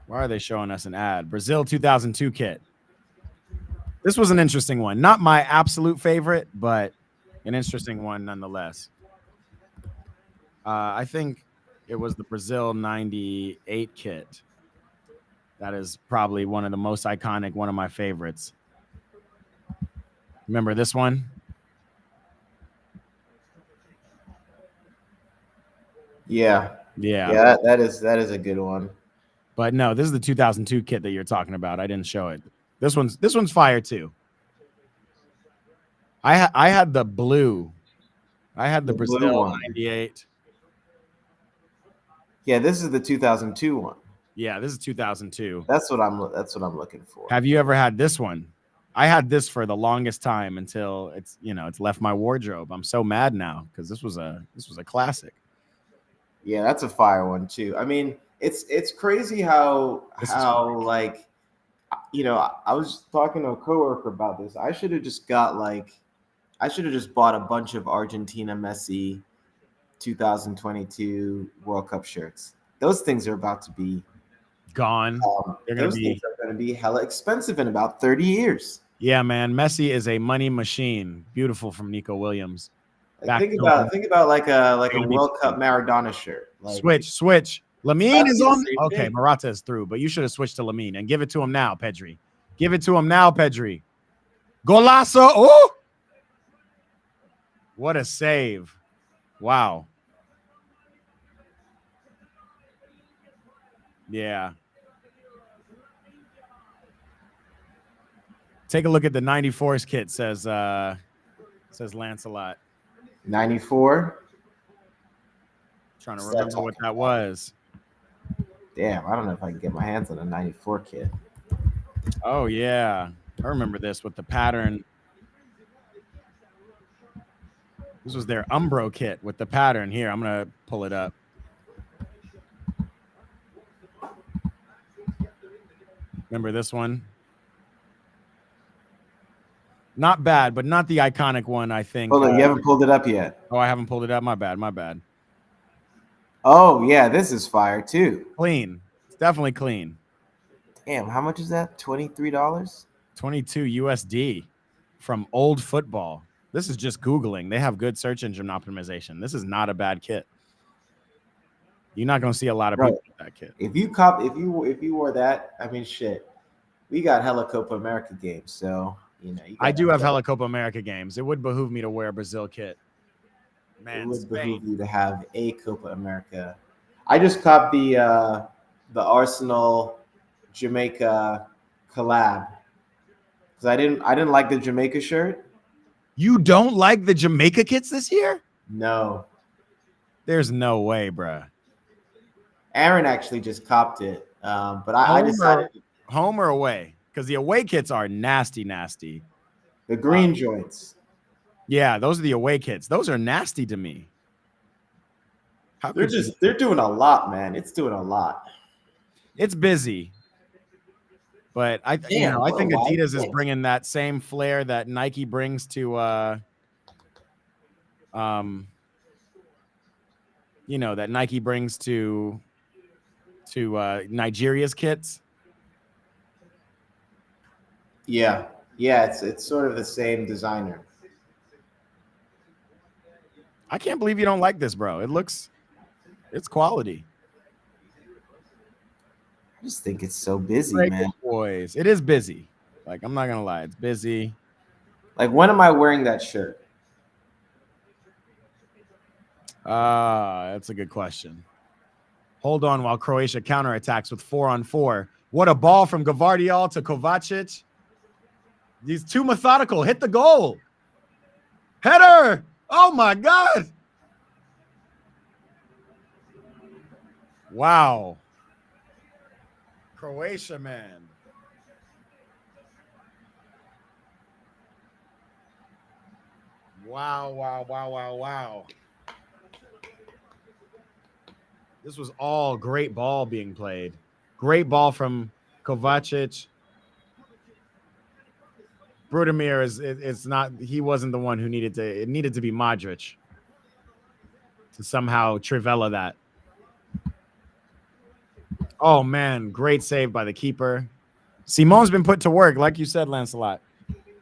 [SPEAKER 1] Why are they showing us an ad? Brazil 2002 kit. This was an interesting one. Not my absolute favorite, but an interesting one nonetheless. I think it was the Brazil 98 kit. That is probably one of the most iconic, one of my favorites. Remember this one?
[SPEAKER 2] Yeah. That is a good one.
[SPEAKER 1] But no, this is the 2002 kit that you're talking about. I didn't show it. This one's fire too. I had the blue. I had the Brazil 98.
[SPEAKER 2] Yeah, this is the 2002 one.
[SPEAKER 1] Yeah, this is 2002.
[SPEAKER 2] That's what I'm looking for.
[SPEAKER 1] Have you ever had this one? I had this for the longest time until it's left my wardrobe. I'm so mad now because this was a classic.
[SPEAKER 2] Yeah, that's a fire one too. I mean, it's crazy how like, I was talking to a coworker about this. I should have just bought a bunch of Argentina Messi 2022 World Cup shirts. Those things are about to be
[SPEAKER 1] gone.
[SPEAKER 2] Those things are going to be hella expensive in about 30 years.
[SPEAKER 1] Yeah, man. Messi is a money machine. Beautiful from Nico Williams.
[SPEAKER 2] Think about like a World Cup Maradona shirt.
[SPEAKER 1] Like, switch. Lamine is on. Okay, Morata is through, but you should have switched to Lamine and give it to him now, Pedri. Give it to him now, Pedri. Golazo. Oh! What a save. Wow. Yeah. Take a look at the 94's kit, says Lancelot.
[SPEAKER 2] 94?
[SPEAKER 1] Trying to remember what that was.
[SPEAKER 2] Damn, I don't know if I can get my hands on a 94 kit.
[SPEAKER 1] Oh, yeah. I remember this with the pattern. This was their Umbro kit with the pattern. Here, I'm going to pull it up. Remember this one? Not bad, but not the iconic one, I think.
[SPEAKER 2] Hold on, you haven't pulled it up yet.
[SPEAKER 1] Oh, I haven't pulled it up. My bad.
[SPEAKER 2] Oh, yeah, this is fire, too.
[SPEAKER 1] Clean. It's definitely clean.
[SPEAKER 2] Damn, how much is that? $23?
[SPEAKER 1] 22 USD from Old Football. This is just Googling. They have good search engine optimization. This is not a bad kit. You're not going to see a lot of people with that kit.
[SPEAKER 2] If you wore that, I mean, shit. We got hella Copa America games, so,
[SPEAKER 1] I do have hella Copa America games. It would behoove me to wear a Brazil kit. Man,
[SPEAKER 2] it would behoove you to have a Copa America. I just copped the Arsenal Jamaica collab because I didn't like the Jamaica shirt.
[SPEAKER 1] You don't like the Jamaica kits this year?
[SPEAKER 2] No.
[SPEAKER 1] There's no way, bruh.
[SPEAKER 2] Aaron actually just copped it, but I decided
[SPEAKER 1] home or away because the away kits are nasty.
[SPEAKER 2] The green joints.
[SPEAKER 1] Yeah, those are the away kits. Those are nasty to me.
[SPEAKER 2] They're doing a lot, man. It's doing a lot.
[SPEAKER 1] It's busy. But I think Adidas is bringing that same flair that Nike brings to that Nike brings to Nigeria's kits.
[SPEAKER 2] Yeah, it's sort of the same designer.
[SPEAKER 1] I can't believe you don't like this, bro. It's quality.
[SPEAKER 2] I just think it's so busy, man.
[SPEAKER 1] Boys, it is busy. Like, I'm not gonna lie, it's busy.
[SPEAKER 2] Like, when am I wearing that shirt?
[SPEAKER 1] That's a good question. Hold on while Croatia counterattacks with 4-on-4. What a ball from Gvardiol to Kovacic. He's too methodical. Hit the goal. Header. Oh, my God. Wow. Croatia, man. Wow, wow, wow, wow, wow. This was all great ball being played. Great ball from Kovacic. Brudimir it's not, he wasn't the one who needed to, it needed to be Modric to somehow trivela that. Oh man, great save by the keeper. Simon's been put to work, like you said, Lancelot.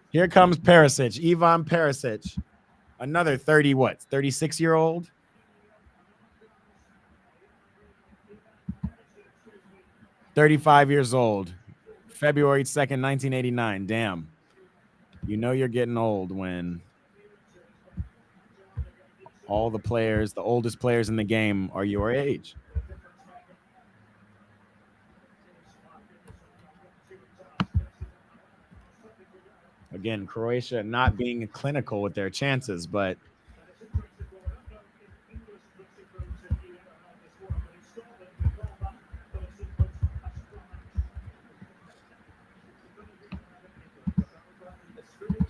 [SPEAKER 1] Here comes Perisic, Ivan Perisic. Another 36-year-old. $35 February 2nd, 1989. Damn. You know you're getting old when all the players, the oldest players in the game, are your age. Again, Croatia not being clinical with their chances, but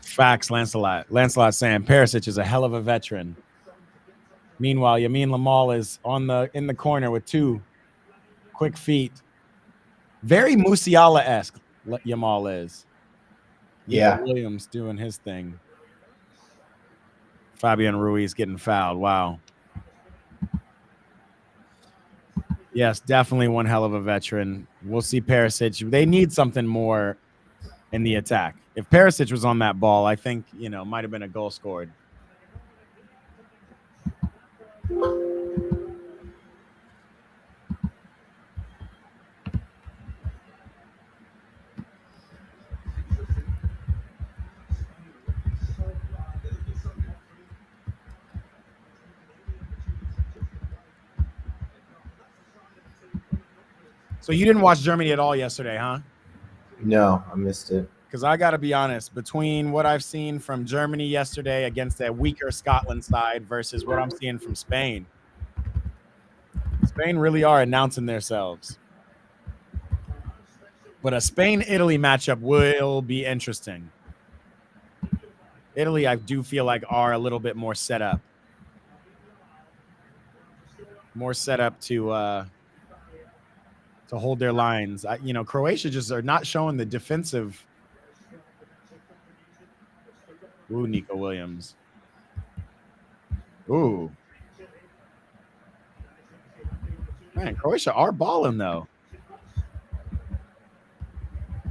[SPEAKER 1] facts, Lancelot. Lancelot saying Perisic is a hell of a veteran. Meanwhile, Yamin Lamal is in the corner with 2 quick feet. Very Musiala-esque, Yamal is.
[SPEAKER 2] Yeah.
[SPEAKER 1] Nico Williams doing his thing. Fabian Ruiz getting fouled. Wow. Yes, definitely one hell of a veteran. We'll see Perisic. They need something more in the attack. If Perisic was on that ball, I think, might have been a goal scored. So you didn't watch Germany at all yesterday, huh?
[SPEAKER 2] No, I missed it.
[SPEAKER 1] Because I got to be honest, between what I've seen from Germany yesterday against that weaker Scotland side versus what I'm seeing from Spain, Spain really are announcing themselves. But a Spain-Italy matchup will be interesting. Italy, I do feel like, are a little bit more set up. More set up to hold their lines. Croatia just are not showing the defensive. Ooh, Nico Williams. Ooh. Man, Croatia are balling, though.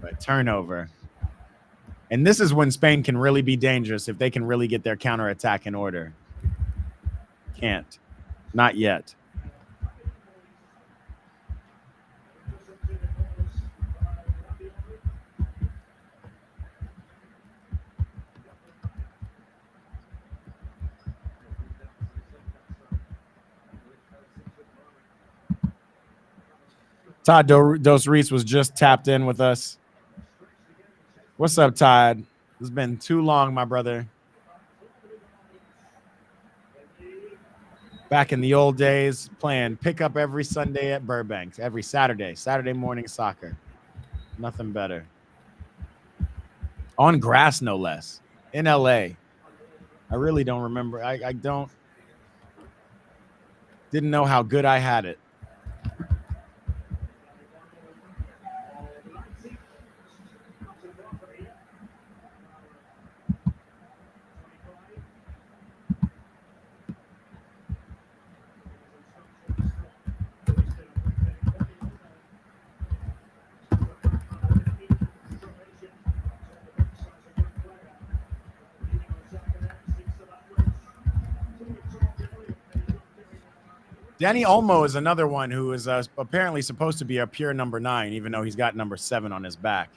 [SPEAKER 1] But turnover. And this is when Spain can really be dangerous if they can really get their counterattack in order. Can't. Not yet. Todd Dos Reis was just tapped in with us. What's up, Todd? It's been too long, my brother. Back in the old days, playing pickup every Sunday at Burbank, every Saturday morning soccer. Nothing better. On grass, no less, in LA. I really don't remember. I didn't know how good I had it. Danny Olmo is another one who is apparently supposed to be a pure number 9, even though he's got number 7 on his back.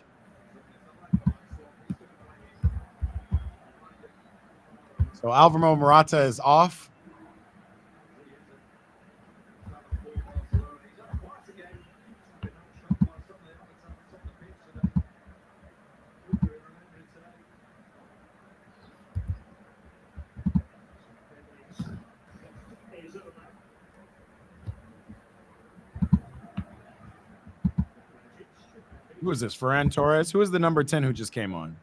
[SPEAKER 1] So Alvaro Morata is off. Who is this? Ferran Torres? Who is the number 10 who just came on?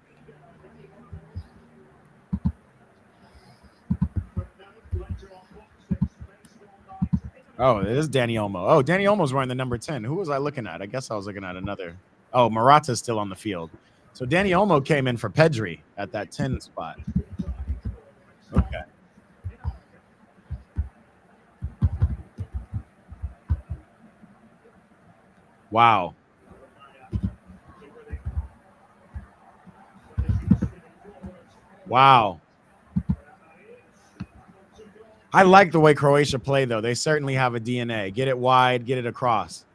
[SPEAKER 1] Oh, it is Danny Olmo. Oh, Danny Olmo's wearing the number 10. Who was I looking at? I guess I was looking at another. Oh, Morata's still on the field. So Danny Olmo came in for Pedri at that 10 spot. Okay. Wow. Wow. I like the way Croatia play, though. They certainly have a DNA. Get it wide, get it across.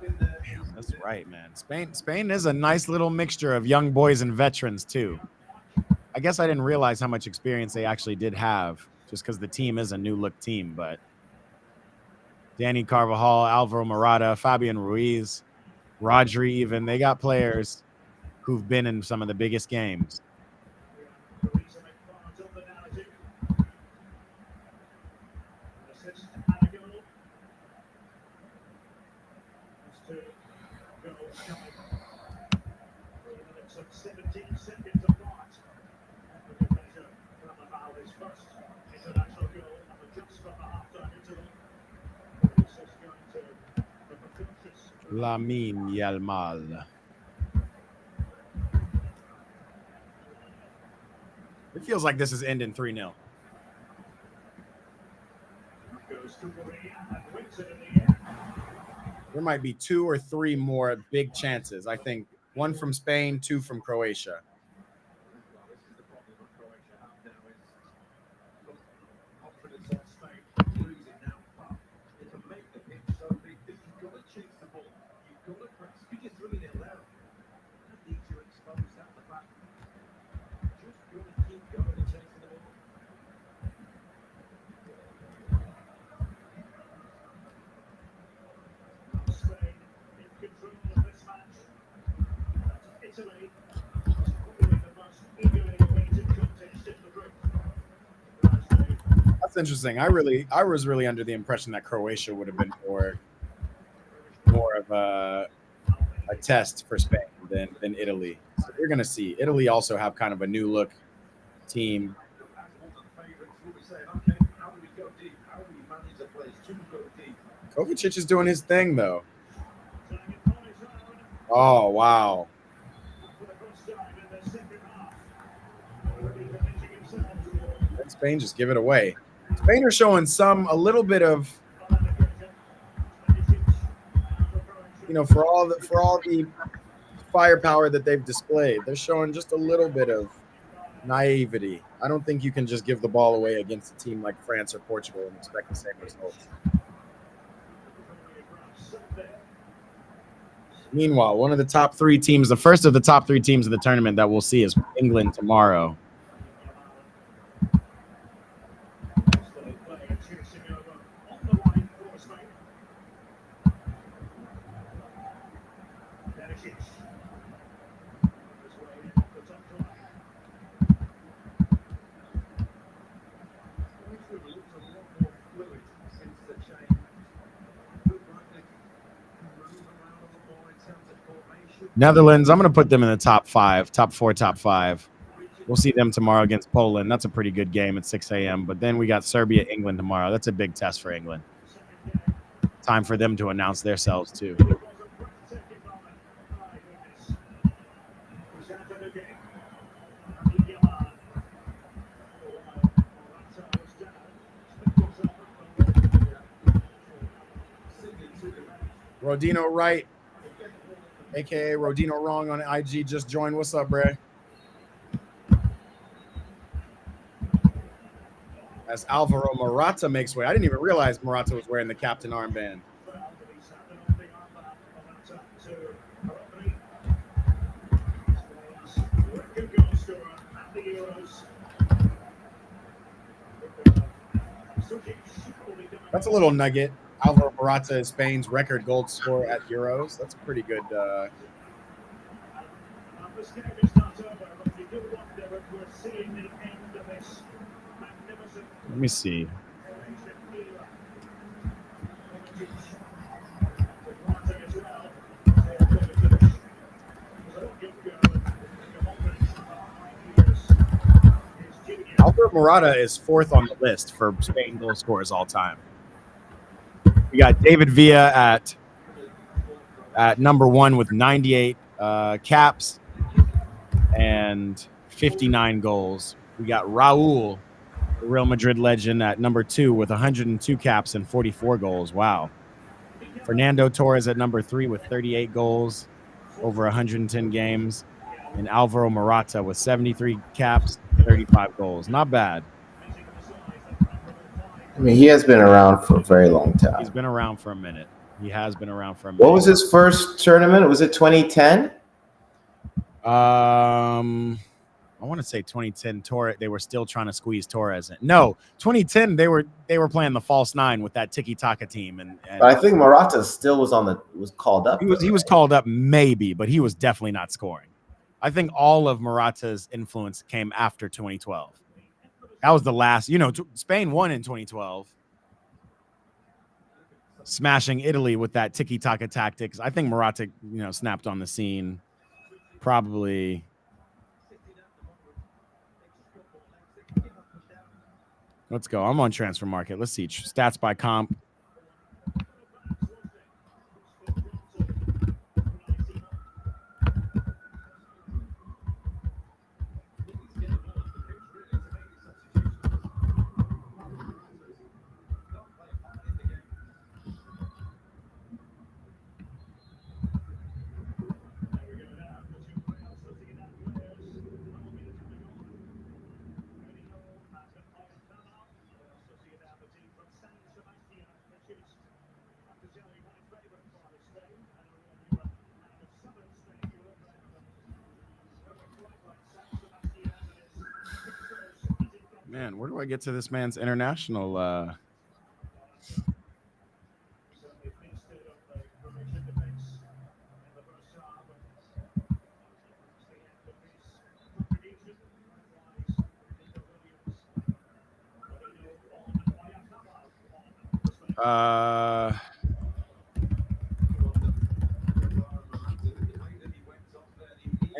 [SPEAKER 1] Damn, that's right, man. Spain is a nice little mixture of young boys and veterans, too. I guess I didn't realize how much experience they actually did have just because the team is a new-look team, but Danny Carvajal, Alvaro Morata, Fabian Ruiz, Rodri even. They got players who've been in some of the biggest games. Lamine Yamal. It feels like this is ending 3-0. There might be 2 or 3 more big chances. I think 1 from Spain, 2 from Croatia. That's interesting. I was really under the impression that Croatia would have been more of a test for Spain than Italy. So we're gonna see. Italy also have kind of a new look team. Kovacic is doing his thing though. Oh wow. Let Spain just give it away. Spain are showing a little bit of, for all the firepower that they've displayed, they're showing just a little bit of naivety. I don't think you can just give the ball away against a team like France or Portugal and expect the same results. Meanwhile, one of the top 3 teams, the first of the top 3 teams of the tournament that we'll see is England tomorrow. Netherlands, I'm going to put them in the top 4, top 5. We'll see them tomorrow against Poland. That's a pretty good game at 6 a.m. But then we got Serbia, England tomorrow. That's a big test for England. Time for them to announce themselves too. Rodino Wright, aka Rodino Wrong on IG, just joined. What's up, Bray? As Alvaro Morata makes way. I didn't even realize Morata was wearing the captain armband. That's a little nugget. Alvaro Morata is Spain's record goal scorer at Euros. That's a pretty good. Let me see. Alvaro Morata is fourth on the list for Spain goal scorers all time. We got David Villa at number 1 with 98 caps and 59 goals. We got Raul, the Real Madrid legend, at number 2 with 102 caps and 44 goals. Wow. Fernando Torres at number 3 with 38 goals over 110 games. And Alvaro Morata with 73 caps, 35 goals. Not bad.
[SPEAKER 2] I mean, he has been around for a very long time.
[SPEAKER 1] He's been around for a minute. He has been around for a minute.
[SPEAKER 2] What was his first tournament? Was it 2010?
[SPEAKER 1] I want to say 2010. Torres. They were still trying to squeeze Torres in. No, 2010. They were playing the false nine with that tiki taka team, and
[SPEAKER 2] but I think Morata still was called up.
[SPEAKER 1] He was called up maybe, but he was definitely not scoring. I think all of Morata's influence came after 2012. That was the last. Spain won in 2012, smashing Italy with that tiki taka tactics. I think Morata, snapped on the scene probably. Let's go. I'm on Transfer Market. Let's see stats by comp. Man, where do I get to this man's international?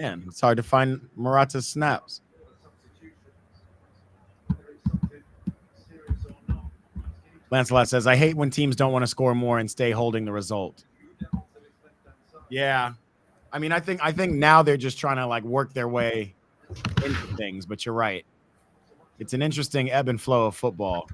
[SPEAKER 1] Man, it's hard to find Morata's snaps. Lancelot says, I hate when teams don't want to score more and stay holding the result. Yeah. I mean, I think now they're just trying to work their way into things, but you're right. It's an interesting ebb and flow of football.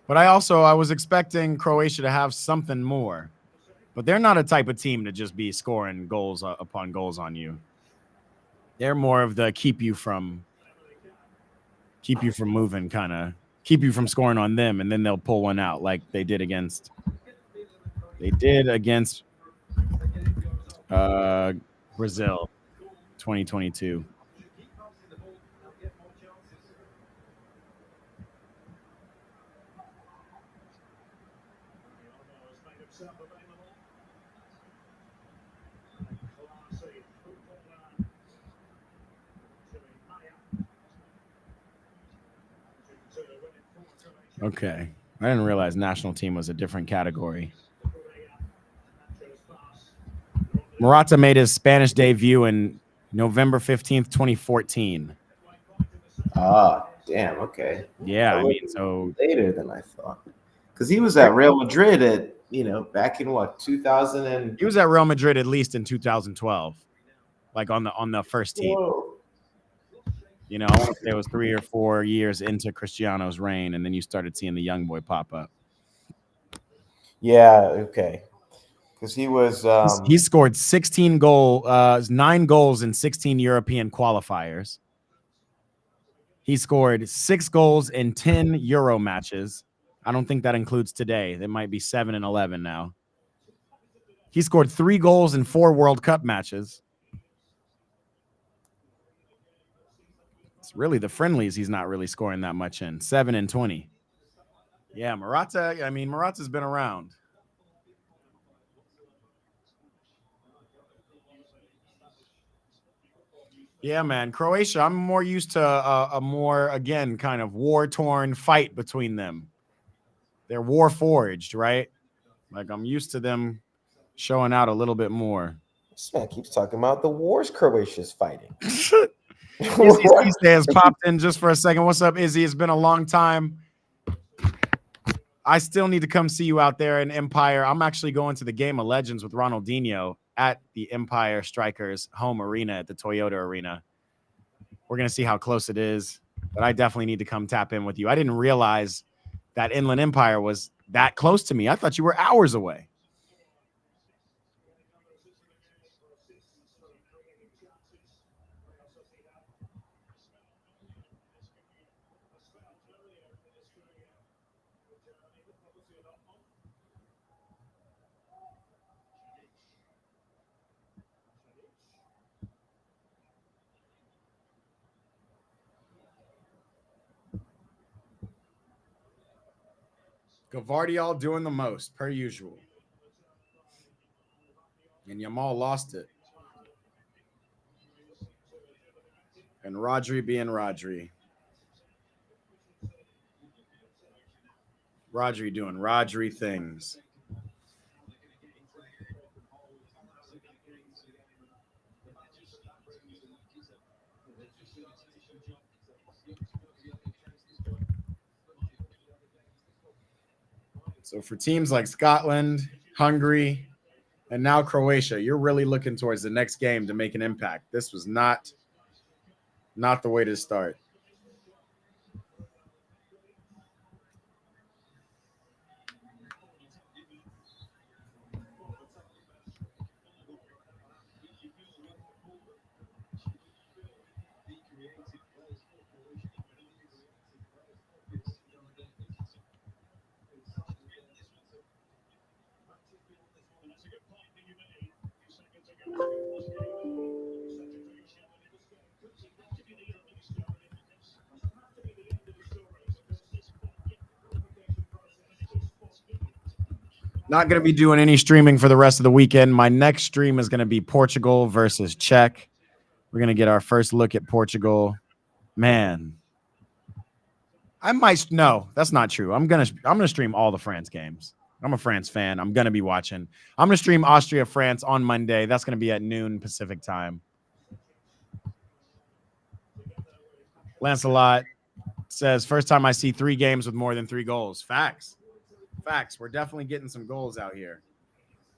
[SPEAKER 1] But I was expecting Croatia to have something more. But they're not a type of team to just be scoring goals upon goals on you. They're more of the keep you from moving, kind of keep you from scoring on them, and then they'll pull one out like they did against Brazil 2022. Okay. I didn't realize national team was a different category. Morata made his Spanish debut in November 15th, 2014.
[SPEAKER 2] Ah, damn. Okay.
[SPEAKER 1] Yeah, I mean, so
[SPEAKER 2] later than I thought. Because he was at Real Madrid back in what, 2000 and...
[SPEAKER 1] He was at Real Madrid at least in 2012. On the first team.
[SPEAKER 2] Whoa.
[SPEAKER 1] I want to say it was 3 or 4 years into Cristiano's reign, and then you started seeing the young boy pop up.
[SPEAKER 2] Yeah, okay. Because he was...
[SPEAKER 1] he scored 9 goals in 16 European qualifiers. He scored 6 goals in 10 Euro matches. I don't think that includes today. There might be 7 and 11 now. He scored 3 goals in 4 World Cup matches. It's really the friendlies he's not really scoring that much in. 7 and 20. Yeah, Morata. I mean, Morata's been around. Yeah, man. Croatia, I'm more used to a more, again, kind of war-torn fight between them. They're war-forged, right? Like, I'm used to them showing out a little bit more.
[SPEAKER 3] This man keeps talking about the wars Croatia's fighting.
[SPEAKER 1] Izzy Cisse has popped in just for a second. What's up, Izzy? It's been a long time. I still need to come see you out there in Empire. I'm actually going to the Game of Legends with Ronaldinho at the Empire Strikers home arena at the Toyota Arena. We're going to see how close it is, but I definitely need to come tap in with you. I didn't realize that Inland Empire was that close to me. I thought you were hours away. Gavardiol doing the most, per usual. And Yamal lost it. And Rodri being Rodri. Rodri doing Rodri things. So for teams like Scotland, Hungary, and now Croatia, you're really looking towards the next game to make an impact. This was not the way to start. Not going to be doing any streaming for the rest of the weekend. My next stream is going to be Portugal versus Czech. We're going to get our first look at Portugal. Man, I might. No, that's not true. I'm gonna stream all the France games. I'm a France fan. I'm gonna be watching. I'm gonna stream Austria France on Monday. That's gonna be at noon Pacific time. Lancelot says, first time I see 3 games with more than 3 goals. Facts. We're definitely getting some goals out here.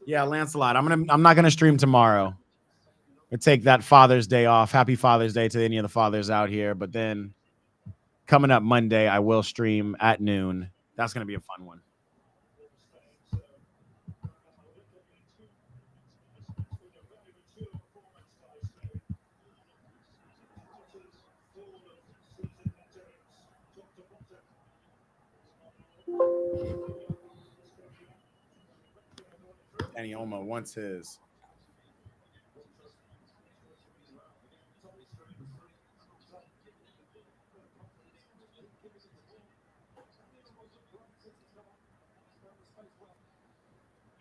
[SPEAKER 1] Yeah, Lancelot. I'm not gonna stream tomorrow. I take that Father's Day off. Happy Father's Day to any of the fathers out here. But then coming up Monday, I will stream at noon. That's gonna be a fun one. Danny Olmo wants his.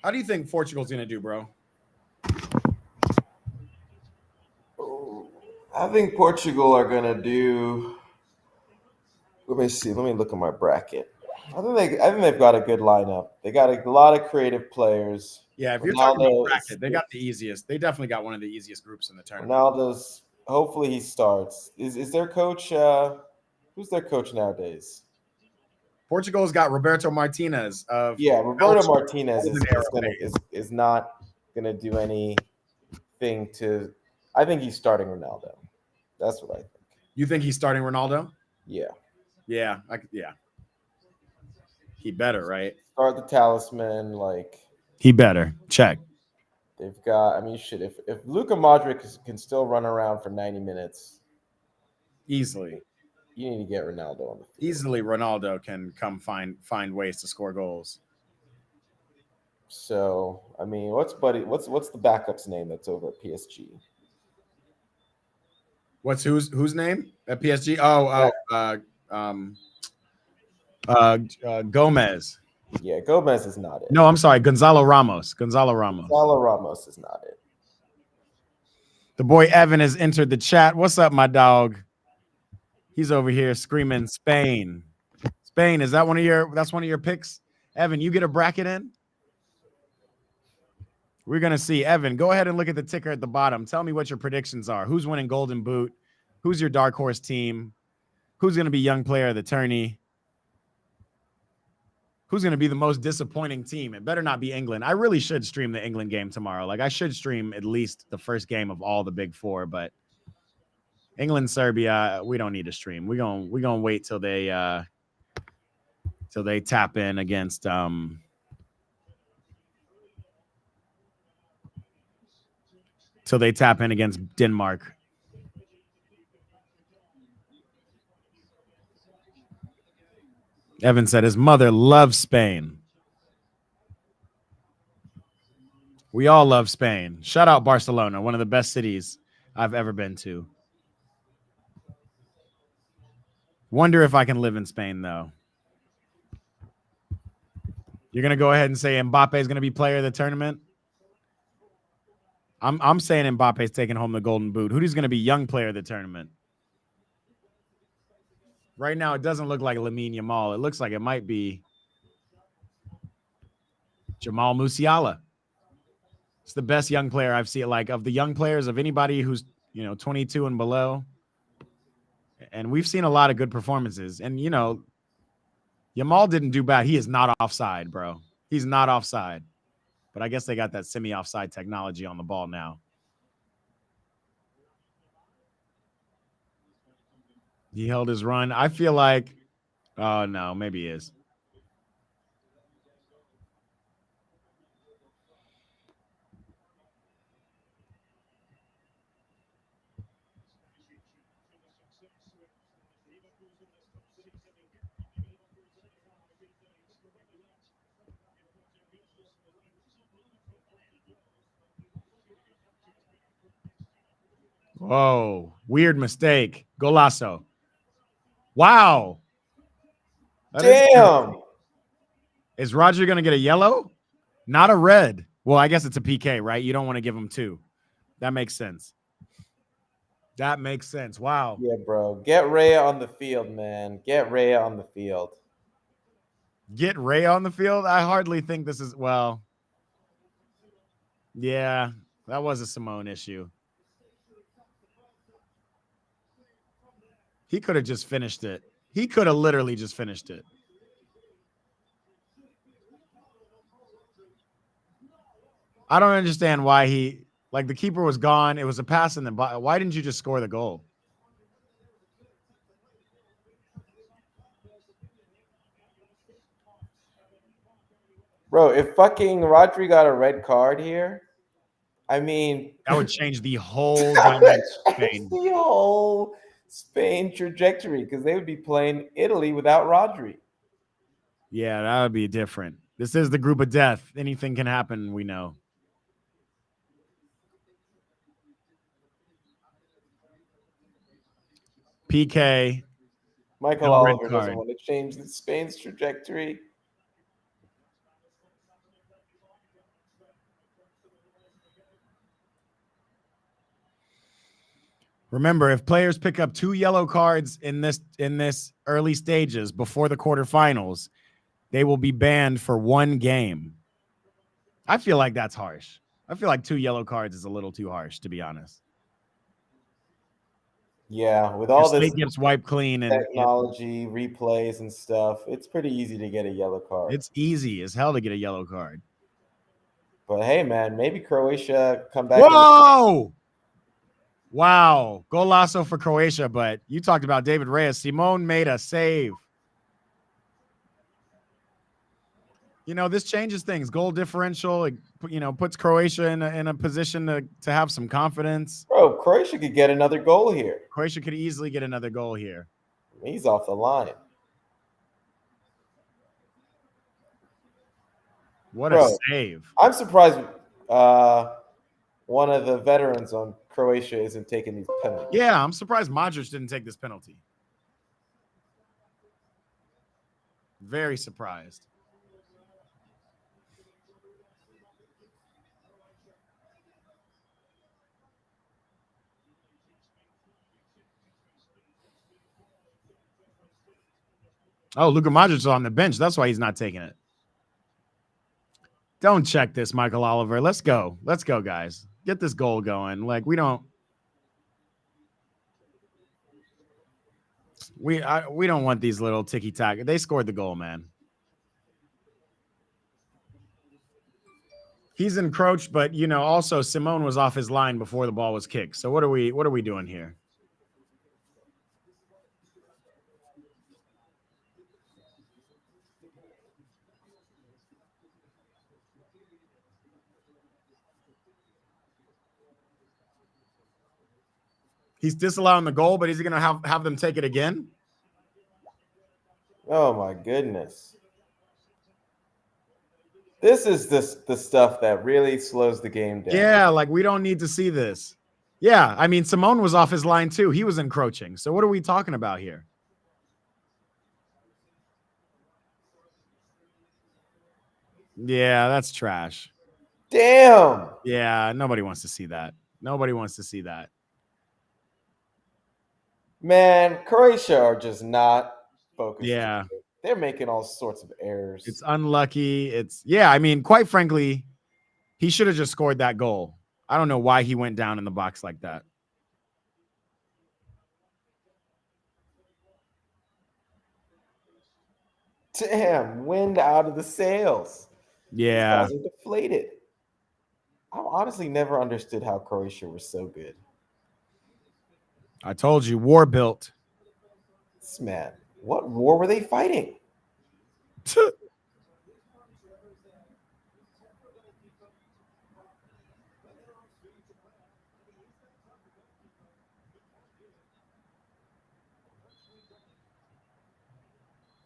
[SPEAKER 1] How do you think Portugal's going to do, bro?
[SPEAKER 3] I think Portugal are going to do. Let me see. Let me look at my bracket. I think they've got a good lineup. They got a lot of creative players.
[SPEAKER 1] Yeah, if you're talking about bracket, they got the easiest. They definitely got one of the easiest groups in the tournament.
[SPEAKER 3] Ronaldo's. Hopefully he starts. Is their coach? Who's their coach nowadays?
[SPEAKER 1] Portugal's got Roberto Martinez.
[SPEAKER 3] Roberto Martinez is not going to do anything to. I think he's starting Ronaldo. That's what I think.
[SPEAKER 1] You think he's starting Ronaldo?
[SPEAKER 3] Yeah.
[SPEAKER 1] Yeah. He better, right?
[SPEAKER 3] Start the talisman,
[SPEAKER 1] he better. Check.
[SPEAKER 3] They've got. I mean, shit. If Luka Modric can still run around for 90 minutes,
[SPEAKER 1] easily,
[SPEAKER 3] you need to get Ronaldo on the field.
[SPEAKER 1] Easily, Ronaldo can come find ways to score goals.
[SPEAKER 3] So, I mean, what's the backup's name that's over at PSG?
[SPEAKER 1] Who's name at PSG? Gomez.
[SPEAKER 3] Yeah, Gomez is not it.
[SPEAKER 1] No, I'm sorry, Gonzalo Ramos. Gonzalo Ramos.
[SPEAKER 3] Gonzalo Ramos is not it.
[SPEAKER 1] The boy Evan has entered the chat. What's up, my dog? He's over here screaming Spain. Spain, is that one of your picks? Evan, you get a bracket in? We're going to see. Evan, go ahead and look at the ticker at the bottom. Tell me what your predictions are. Who's winning Golden Boot? Who's your dark horse team? Who's going to be young player of the tourney? Who's going to be the most disappointing team? It better not be England. I really should stream the England game tomorrow. Like, I should stream at least the first game of all the big four, but England, Serbia, we don't need to stream. We're gonna wait till they tap in against Denmark. Evan said his mother loves Spain. We all love Spain. Shout out Barcelona, one of the best cities I've ever been to. Wonder if I can live in Spain, though. You're going to go ahead and say Mbappe is going to be player of the tournament? I'm saying Mbappe's taking home the Golden Boot. Who's going to be young player of the tournament? Right now, it doesn't look like Lamine Yamal. It looks like it might be Jamal Musiala. It's the best young player I've seen. Like, of the young players, of anybody who's 22 and below. And we've seen a lot of good performances. And Yamal didn't do bad. He is not offside, bro. He's not offside. But I guess they got that semi-offside technology on the ball now. He held his run. I feel like, oh, no, maybe he is. Whoa, weird mistake. Golazo. Wow.
[SPEAKER 3] Damn.
[SPEAKER 1] Is Roger going to get a yellow? Not a red. Well, I guess it's a PK, right? You don't want to give him two. That makes sense. That makes sense. Wow.
[SPEAKER 3] Yeah, bro. Get Raya on the field, man. Get Raya on the field.
[SPEAKER 1] Get Raya on the field? I hardly think this is, well, yeah, that was a Simone issue. He could have just finished it. He could have literally just finished it. I don't understand why the keeper was gone. It was a pass in the ball. Why didn't you just score the goal?
[SPEAKER 3] Bro, if fucking Rodri got a red card here, I mean,
[SPEAKER 1] that would change the whole dynamic of Spain.
[SPEAKER 3] The whole Spain trajectory, because they would be playing Italy without Rodri.
[SPEAKER 1] Yeah, that would be different. This is the group of death. Anything can happen, we know. PK.
[SPEAKER 3] Michael Oliver doesn't want to change Spain's trajectory.
[SPEAKER 1] Remember, if players pick up 2 yellow cards in this early stages before the quarterfinals, they will be banned for 1 game. I feel like that's harsh. I feel like 2 yellow cards is a little too harsh, to be honest.
[SPEAKER 3] Yeah, with all this
[SPEAKER 1] gets wiped clean and
[SPEAKER 3] technology, replays and stuff, it's pretty easy to get a yellow card.
[SPEAKER 1] It's easy as hell to get a yellow card.
[SPEAKER 3] But hey, man, maybe Croatia come back.
[SPEAKER 1] Whoa! Wow. Golazo for Croatia, but you talked about David Reyes. Simone made a save. This changes things. Goal differential, it, puts Croatia in a position to have some confidence.
[SPEAKER 3] Bro, Croatia could get another goal here.
[SPEAKER 1] Croatia could easily get another goal here.
[SPEAKER 3] He's off the line.
[SPEAKER 1] What a save.
[SPEAKER 3] I'm surprised one of the veterans on Croatia isn't taking these penalties.
[SPEAKER 1] Yeah, I'm surprised Modric didn't take this penalty. Very surprised. Oh, Luka Modric is on the bench. That's why he's not taking it. Don't check this, Michael Oliver. Let's go. Let's go, guys. Get this goal going. Like, we don't want these little ticky-tack. They scored the goal, man. He's encroached, but also Simone was off his line before the ball was kicked. So what are we doing here? He's disallowing the goal, but is he going to have them take it again?
[SPEAKER 3] Oh my goodness. This is the stuff that really slows the game down.
[SPEAKER 1] Yeah, like we don't need to see this. Yeah, I mean, Simone was off his line too. He was encroaching. So what are we talking about here? Yeah, that's trash.
[SPEAKER 3] Damn.
[SPEAKER 1] Yeah, nobody wants to see that. Nobody wants to see that.
[SPEAKER 3] Man, Croatia are just not focused.
[SPEAKER 1] Yeah.
[SPEAKER 3] They're making all sorts of errors.
[SPEAKER 1] It's unlucky. I mean, quite frankly, he should have just scored that goal. I don't know why he went down in the box like that.
[SPEAKER 3] Damn, wind out of the sails.
[SPEAKER 1] Yeah.
[SPEAKER 3] These guys are deflated. I honestly never understood how Croatia was so good.
[SPEAKER 1] I told you, war built.
[SPEAKER 3] This man, what war were they fighting?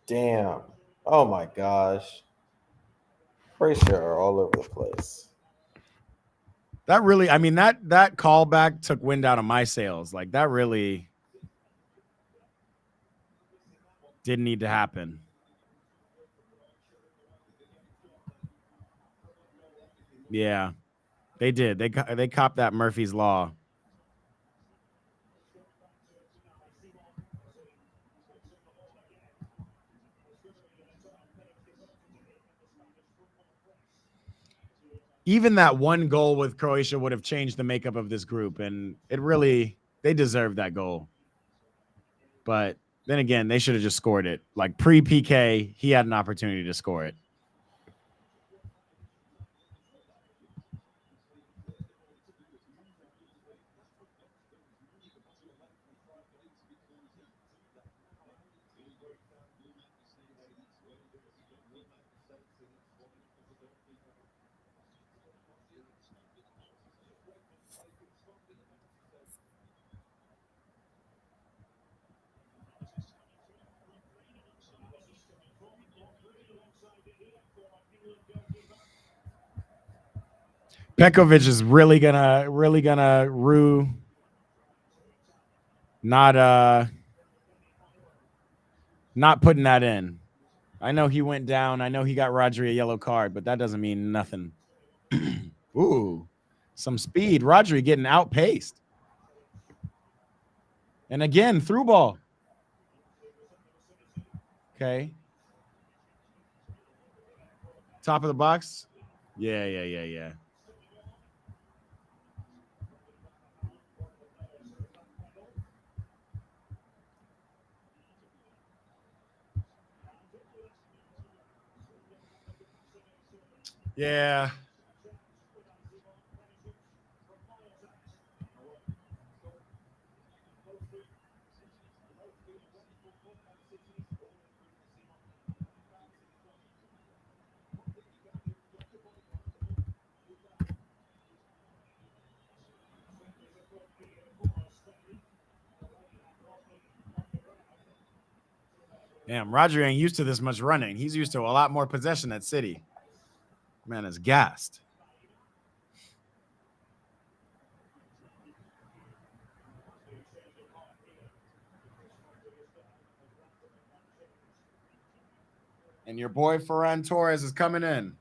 [SPEAKER 3] Damn. Oh my gosh. Croatia are all over the place.
[SPEAKER 1] That really, I mean, that callback took wind out of my sails. Like, that really didn't need to happen. Yeah, they did. They copped that Murphy's Law. Even that one goal with Croatia would have changed the makeup of this group, and they deserved that goal. But then again, they should have just scored it. Like pre-PK, he had an opportunity to score it. Pekovic is really gonna rue not putting that in. I know he went down. I know he got Rodri a yellow card, but that doesn't mean nothing. Ooh, some speed. Rodri getting outpaced. And again, through ball. Okay. Top of the box. Yeah. Yeah. Damn, Rodri ain't used to this much running. He's used to a lot more possession at City. Man is gassed. And your boy Ferran Torres is coming in.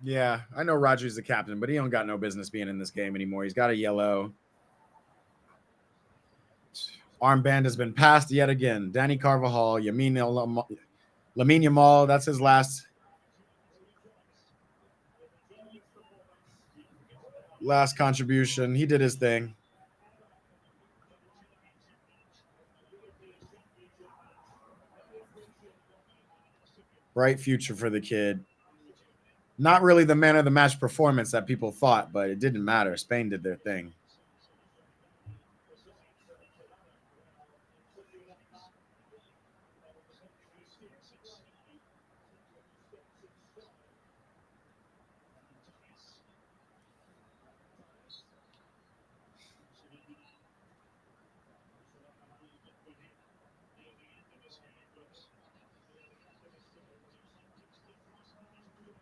[SPEAKER 1] Yeah, I know Rodri's the captain, but he don't got no business being in this game anymore. He's got a yellow. Armband has been passed yet again. Danny Carvajal, Lamine Yamal, that's his last contribution. He did his thing. Bright future for the kid. Not really the man of the match performance that people thought, but it didn't matter. Spain did their thing.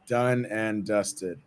[SPEAKER 1] Done and dusted.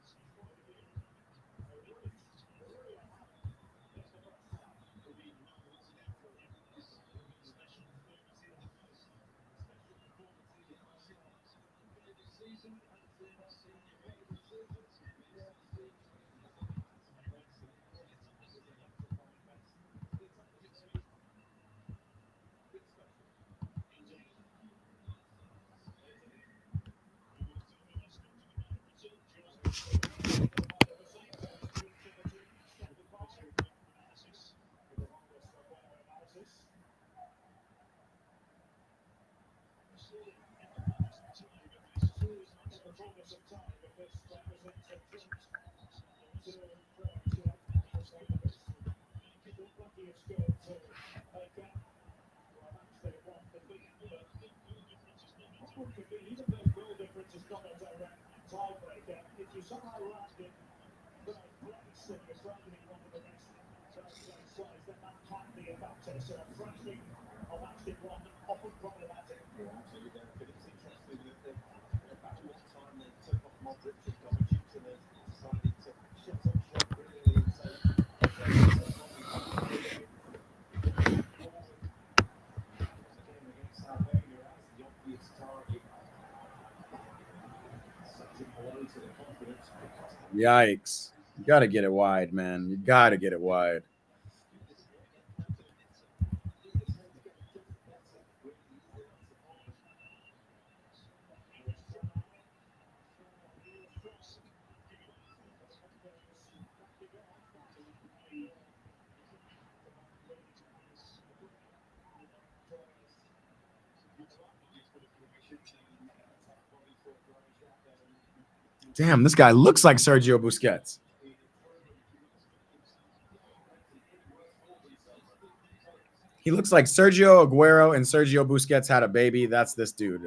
[SPEAKER 1] Yikes. You got to get it wide, man. You got to get it wide. Damn, this guy looks like Sergio Busquets. He looks like Sergio Aguero and Sergio Busquets had a baby. That's this dude.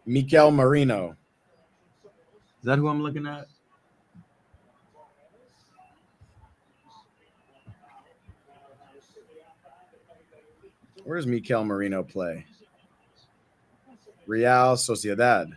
[SPEAKER 1] Mikel Merino. Is that who I'm looking at? Where does Mikel Merino play? Real Sociedad.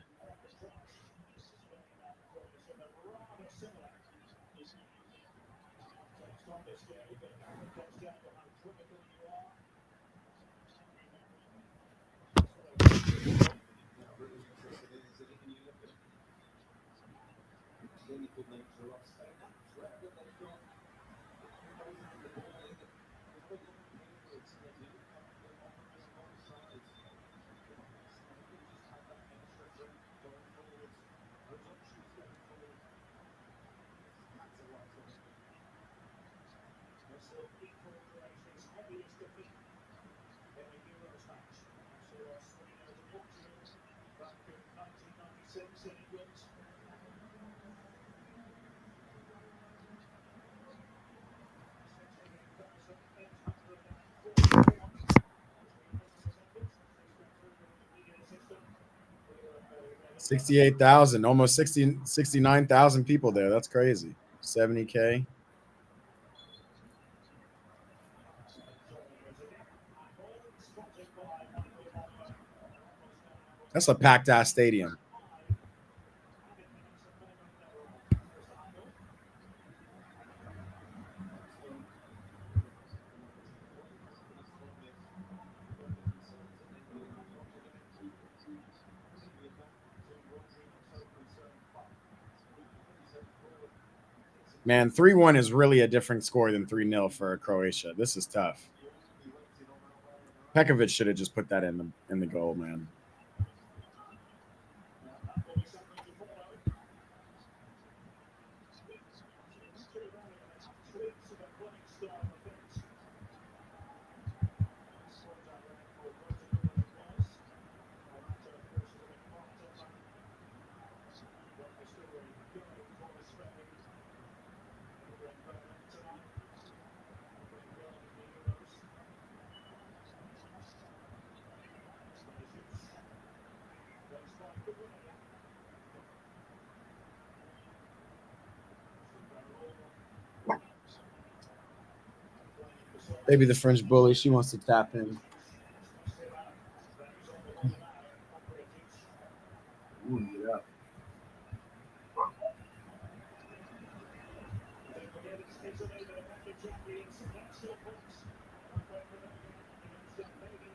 [SPEAKER 1] 68,000, almost 69,000 people there. That's crazy. 70K. That's a packed ass stadium. Man, 3-1 is really a different score than 3-0 for Croatia. This is tough. Pekovic should have just put that in the goal, man. Maybe the French bully, she wants to tap in. Ooh, yeah.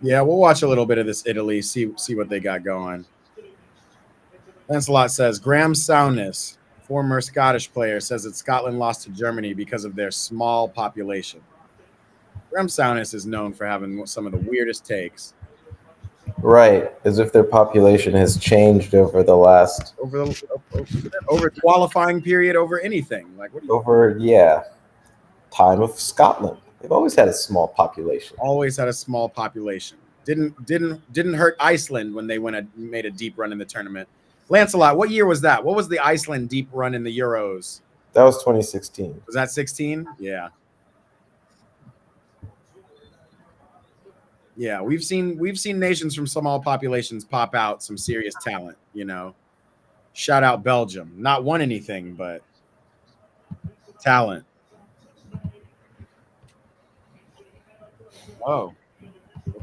[SPEAKER 1] Yeah, we'll watch a little bit of this Italy, see what they got going. Lancelot says, Graham Soundness, former Scottish player, says that Scotland lost to Germany because of their small population. Graham Soundness is known for having some of the weirdest takes.
[SPEAKER 3] Right, as if their population has changed over the last
[SPEAKER 1] over qualifying period, over anything. Like what?
[SPEAKER 3] Time of Scotland. They've always had a small population.
[SPEAKER 1] Always had a small population. Didn't hurt Iceland when they made a deep run in the tournament. Lancelot, what year was that? What was the Iceland deep run in the Euros?
[SPEAKER 3] That was 2016.
[SPEAKER 1] Was that 16? Yeah. Yeah, we've seen nations from small populations pop out some serious talent, you know. Shout out Belgium. Not won anything, but talent. Oh.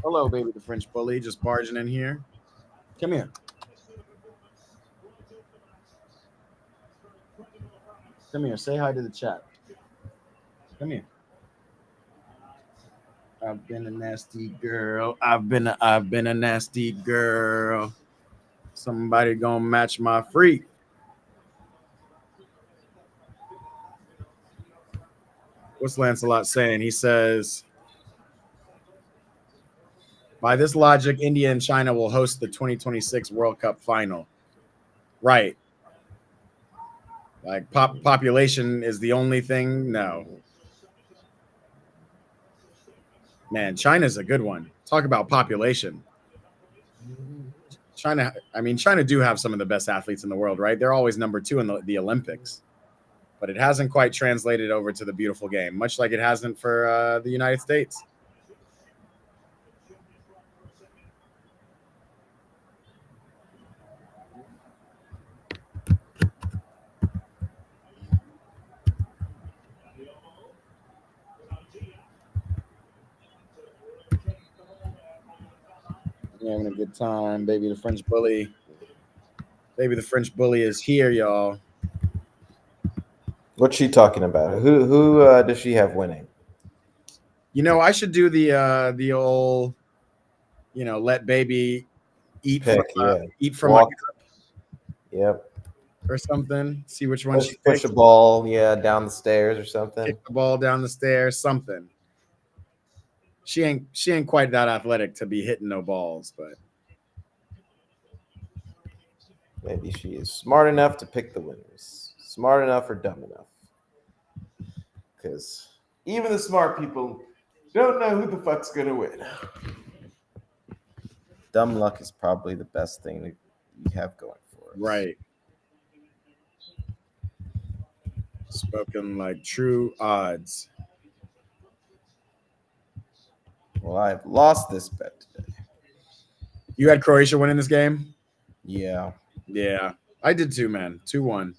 [SPEAKER 1] Hello, baby, the French bully, just barging in here. Come here. Come here. Say hi to the chat. Come here. I've been a nasty girl. I've been a nasty girl. Somebody gonna match my freak. What's Lancelot saying? He says, by this logic, India and China will host the 2026 World Cup final. Right. Like population is the only thing? No. Man, China's a good one. Talk about population. China do have some of the best athletes in the world, right? They're always number 2 in the Olympics. But it hasn't quite translated over to the beautiful game, much like it hasn't for the United States. You're having a good time, baby. The French bully. Baby, the French bully is here, y'all.
[SPEAKER 3] What's she talking about? Who does she have winning?
[SPEAKER 1] You know, I should do the old, you know, let baby eat from
[SPEAKER 3] Walk. Yep.
[SPEAKER 1] Or something. See which one she
[SPEAKER 3] push the ball, down the stairs or something.
[SPEAKER 1] Kick the ball down the stairs, something. She ain't quite that athletic to be hitting no balls, but
[SPEAKER 3] maybe she is smart enough to pick the winners. Smart enough or dumb enough. Because even the smart people don't know who the fuck's gonna win. Dumb luck is probably the best thing that we have going for us.
[SPEAKER 1] Right. Spoken like true odds.
[SPEAKER 3] Well, I've lost this bet today.
[SPEAKER 1] You had Croatia winning this game?
[SPEAKER 3] Yeah.
[SPEAKER 1] Yeah, I did too, man. 2-1.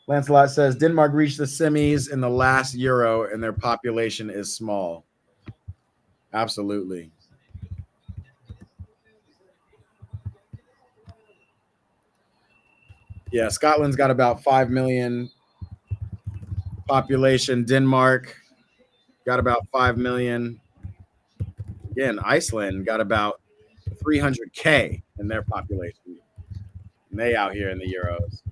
[SPEAKER 1] Lancelot says Denmark reached the semis in the last Euro and their population is small. Absolutely. Yeah, Scotland's got about 5 million population. Denmark got about 5 million. Again, Iceland got about 300K in their population. And they out here in the Euros.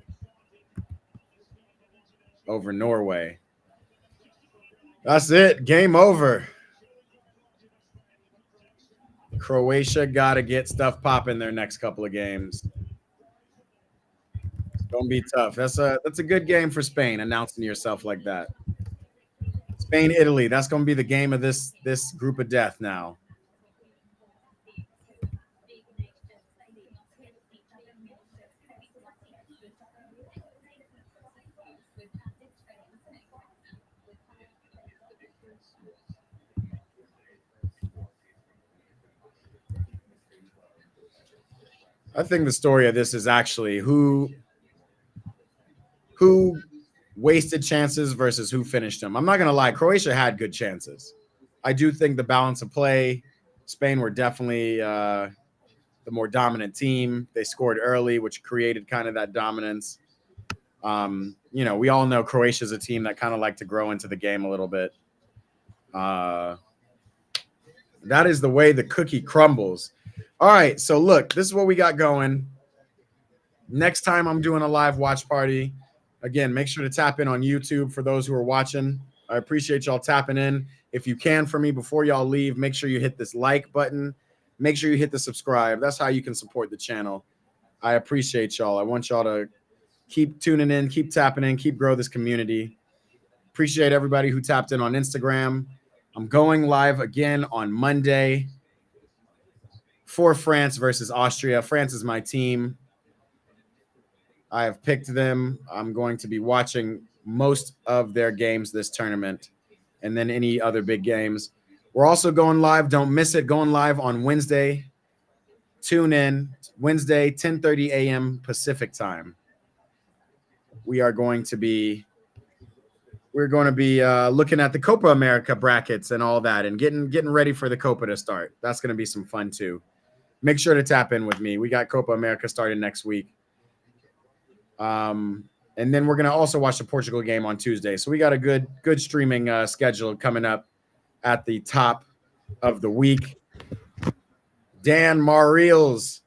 [SPEAKER 1] Over Norway. That's it. Game over. Croatia got to get stuff popping their next couple of games. It's gonna be tough. That's a good game for Spain, announcing yourself like that. Spain, Italy. That's gonna be the game of this group of death now. I think the story of this is actually who wasted chances versus who finished them. I'm not going to lie. Croatia had good chances. I do think the balance of play, Spain were definitely the more dominant team. They scored early, which created kind of that dominance. We all know Croatia's a team that kind of like to grow into the game a little bit. That is the way the cookie crumbles. All right, so look, this is what we got going. Next time I'm doing a live watch party. Again, make sure to tap in on YouTube for those who are watching. I appreciate y'all tapping in. If you can for me before y'all leave, make sure you hit this like button. Make sure you hit the subscribe. That's how you can support the channel. I appreciate y'all. I want y'all to keep tuning in, keep tapping in, keep grow this community. Appreciate everybody who tapped in on Instagram. I'm going live again on Monday for France versus Austria. France is my team. I have picked them. I'm going to be watching most of their games this tournament and then any other big games. We're also going live. Don't miss it. Going live on Wednesday. Tune in. Wednesday, 10:30 a.m. Pacific time. We're going to be looking at the Copa America brackets and all that and getting ready for the Copa to start. That's going to be some fun too. Make sure to tap in with me. We got Copa America starting next week. And then we're going to also watch the Portugal game on Tuesday. So we got a good streaming schedule coming up at the top of the week. Dan Mariels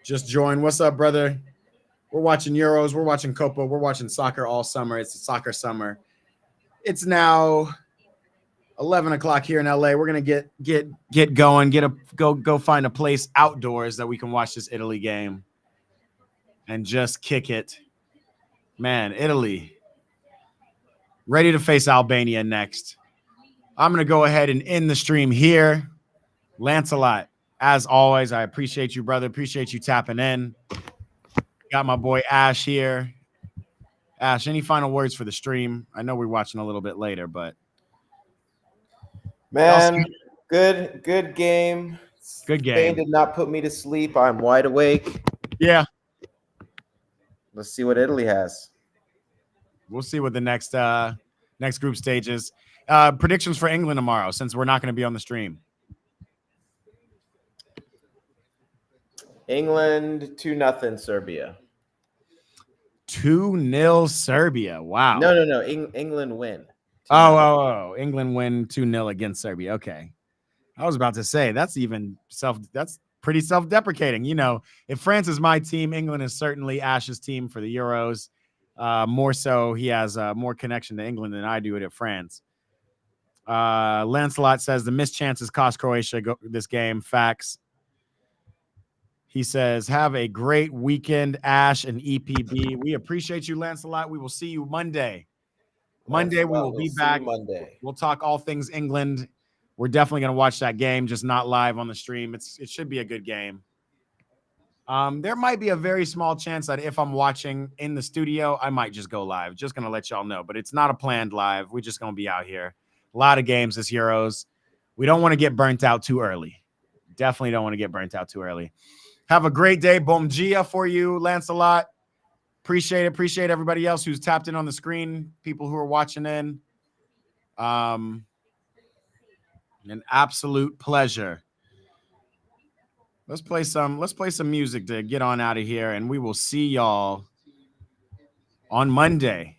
[SPEAKER 1] just joined. What's up, brother? We're watching Euros. We're watching Copa. We're watching soccer all summer. It's a soccer summer. It's now 11 o'clock here in LA. We're going to get going, go find a place outdoors that we can watch this Italy game and just kick it. Man, Italy ready to face Albania next. I'm going to go ahead and end the stream here. Lancelot, as always, I appreciate you, brother. Appreciate you tapping in. Got my boy Ash here. Ash, any final words for the stream? I know we're watching a little bit later, but
[SPEAKER 3] man, good game.
[SPEAKER 1] Good game.
[SPEAKER 3] Spain did not put me to sleep. I'm wide awake.
[SPEAKER 1] Yeah.
[SPEAKER 3] Let's see what Italy has.
[SPEAKER 1] We'll see what the next group stage is. Predictions for England tomorrow, since we're not going to be on the stream.
[SPEAKER 3] England 2-0 Serbia.
[SPEAKER 1] 2-0 Serbia. Wow.
[SPEAKER 3] No. England win.
[SPEAKER 1] Oh. England win 2-0 against Serbia. Okay. I was about to say that's pretty self-deprecating. If France is my team, England is certainly Ash's team for the Euros. More so, he has more connection to England than I do at France. Lancelot says the missed chances cost Croatia this game. Facts. He says, have a great weekend, Ash and EPB. We appreciate you, Lancelot. We will see you Monday. Monday, we will be back.
[SPEAKER 3] Monday.
[SPEAKER 1] We'll talk all things England. We're definitely going to watch that game, just not live on the stream. It should be a good game. There might be a very small chance that if I'm watching in the studio, I might just go live. Just going to let y'all know. But it's not a planned live. We're just going to be out here. A lot of games this Euros. We don't want to get burnt out too early. Definitely don't want to get burnt out too early. Have a great day. Bom dia for you, Lancelot. Appreciate it. Appreciate everybody else who's tapped in on the screen, people who are watching in. An absolute pleasure. Let's play some music to get on out of here, and we will see y'all on Monday.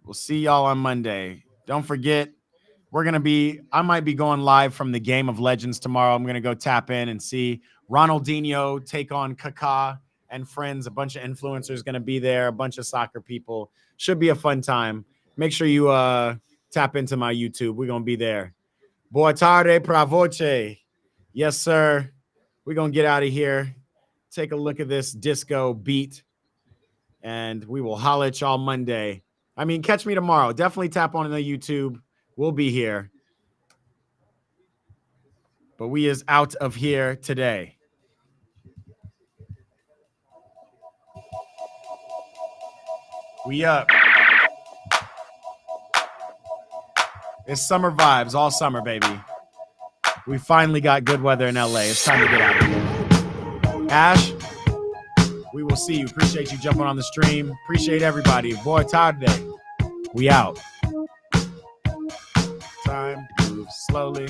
[SPEAKER 1] We'll see y'all on Monday. Don't forget, I might be going live from the Game of Legends tomorrow. I'm going to go tap in and see Ronaldinho take on Kaká and friends. A bunch of influencers going to be there, a bunch of soccer people. Should be a fun time. Make sure you tap into my YouTube. We're going to be there. Boa tarde pra voce. Yes, sir. We're going to get out of here. Take a look at this disco beat, and we will holler at y'all Monday. I mean, catch me tomorrow. Definitely tap on the YouTube. We'll be here. But we is out of here today. We up. It's summer vibes all summer, baby. We finally got good weather in LA. It's time to get out of here. Ash, we will see you. Appreciate you jumping on the stream. Appreciate everybody. Boa tarde. We out. Time moves slowly.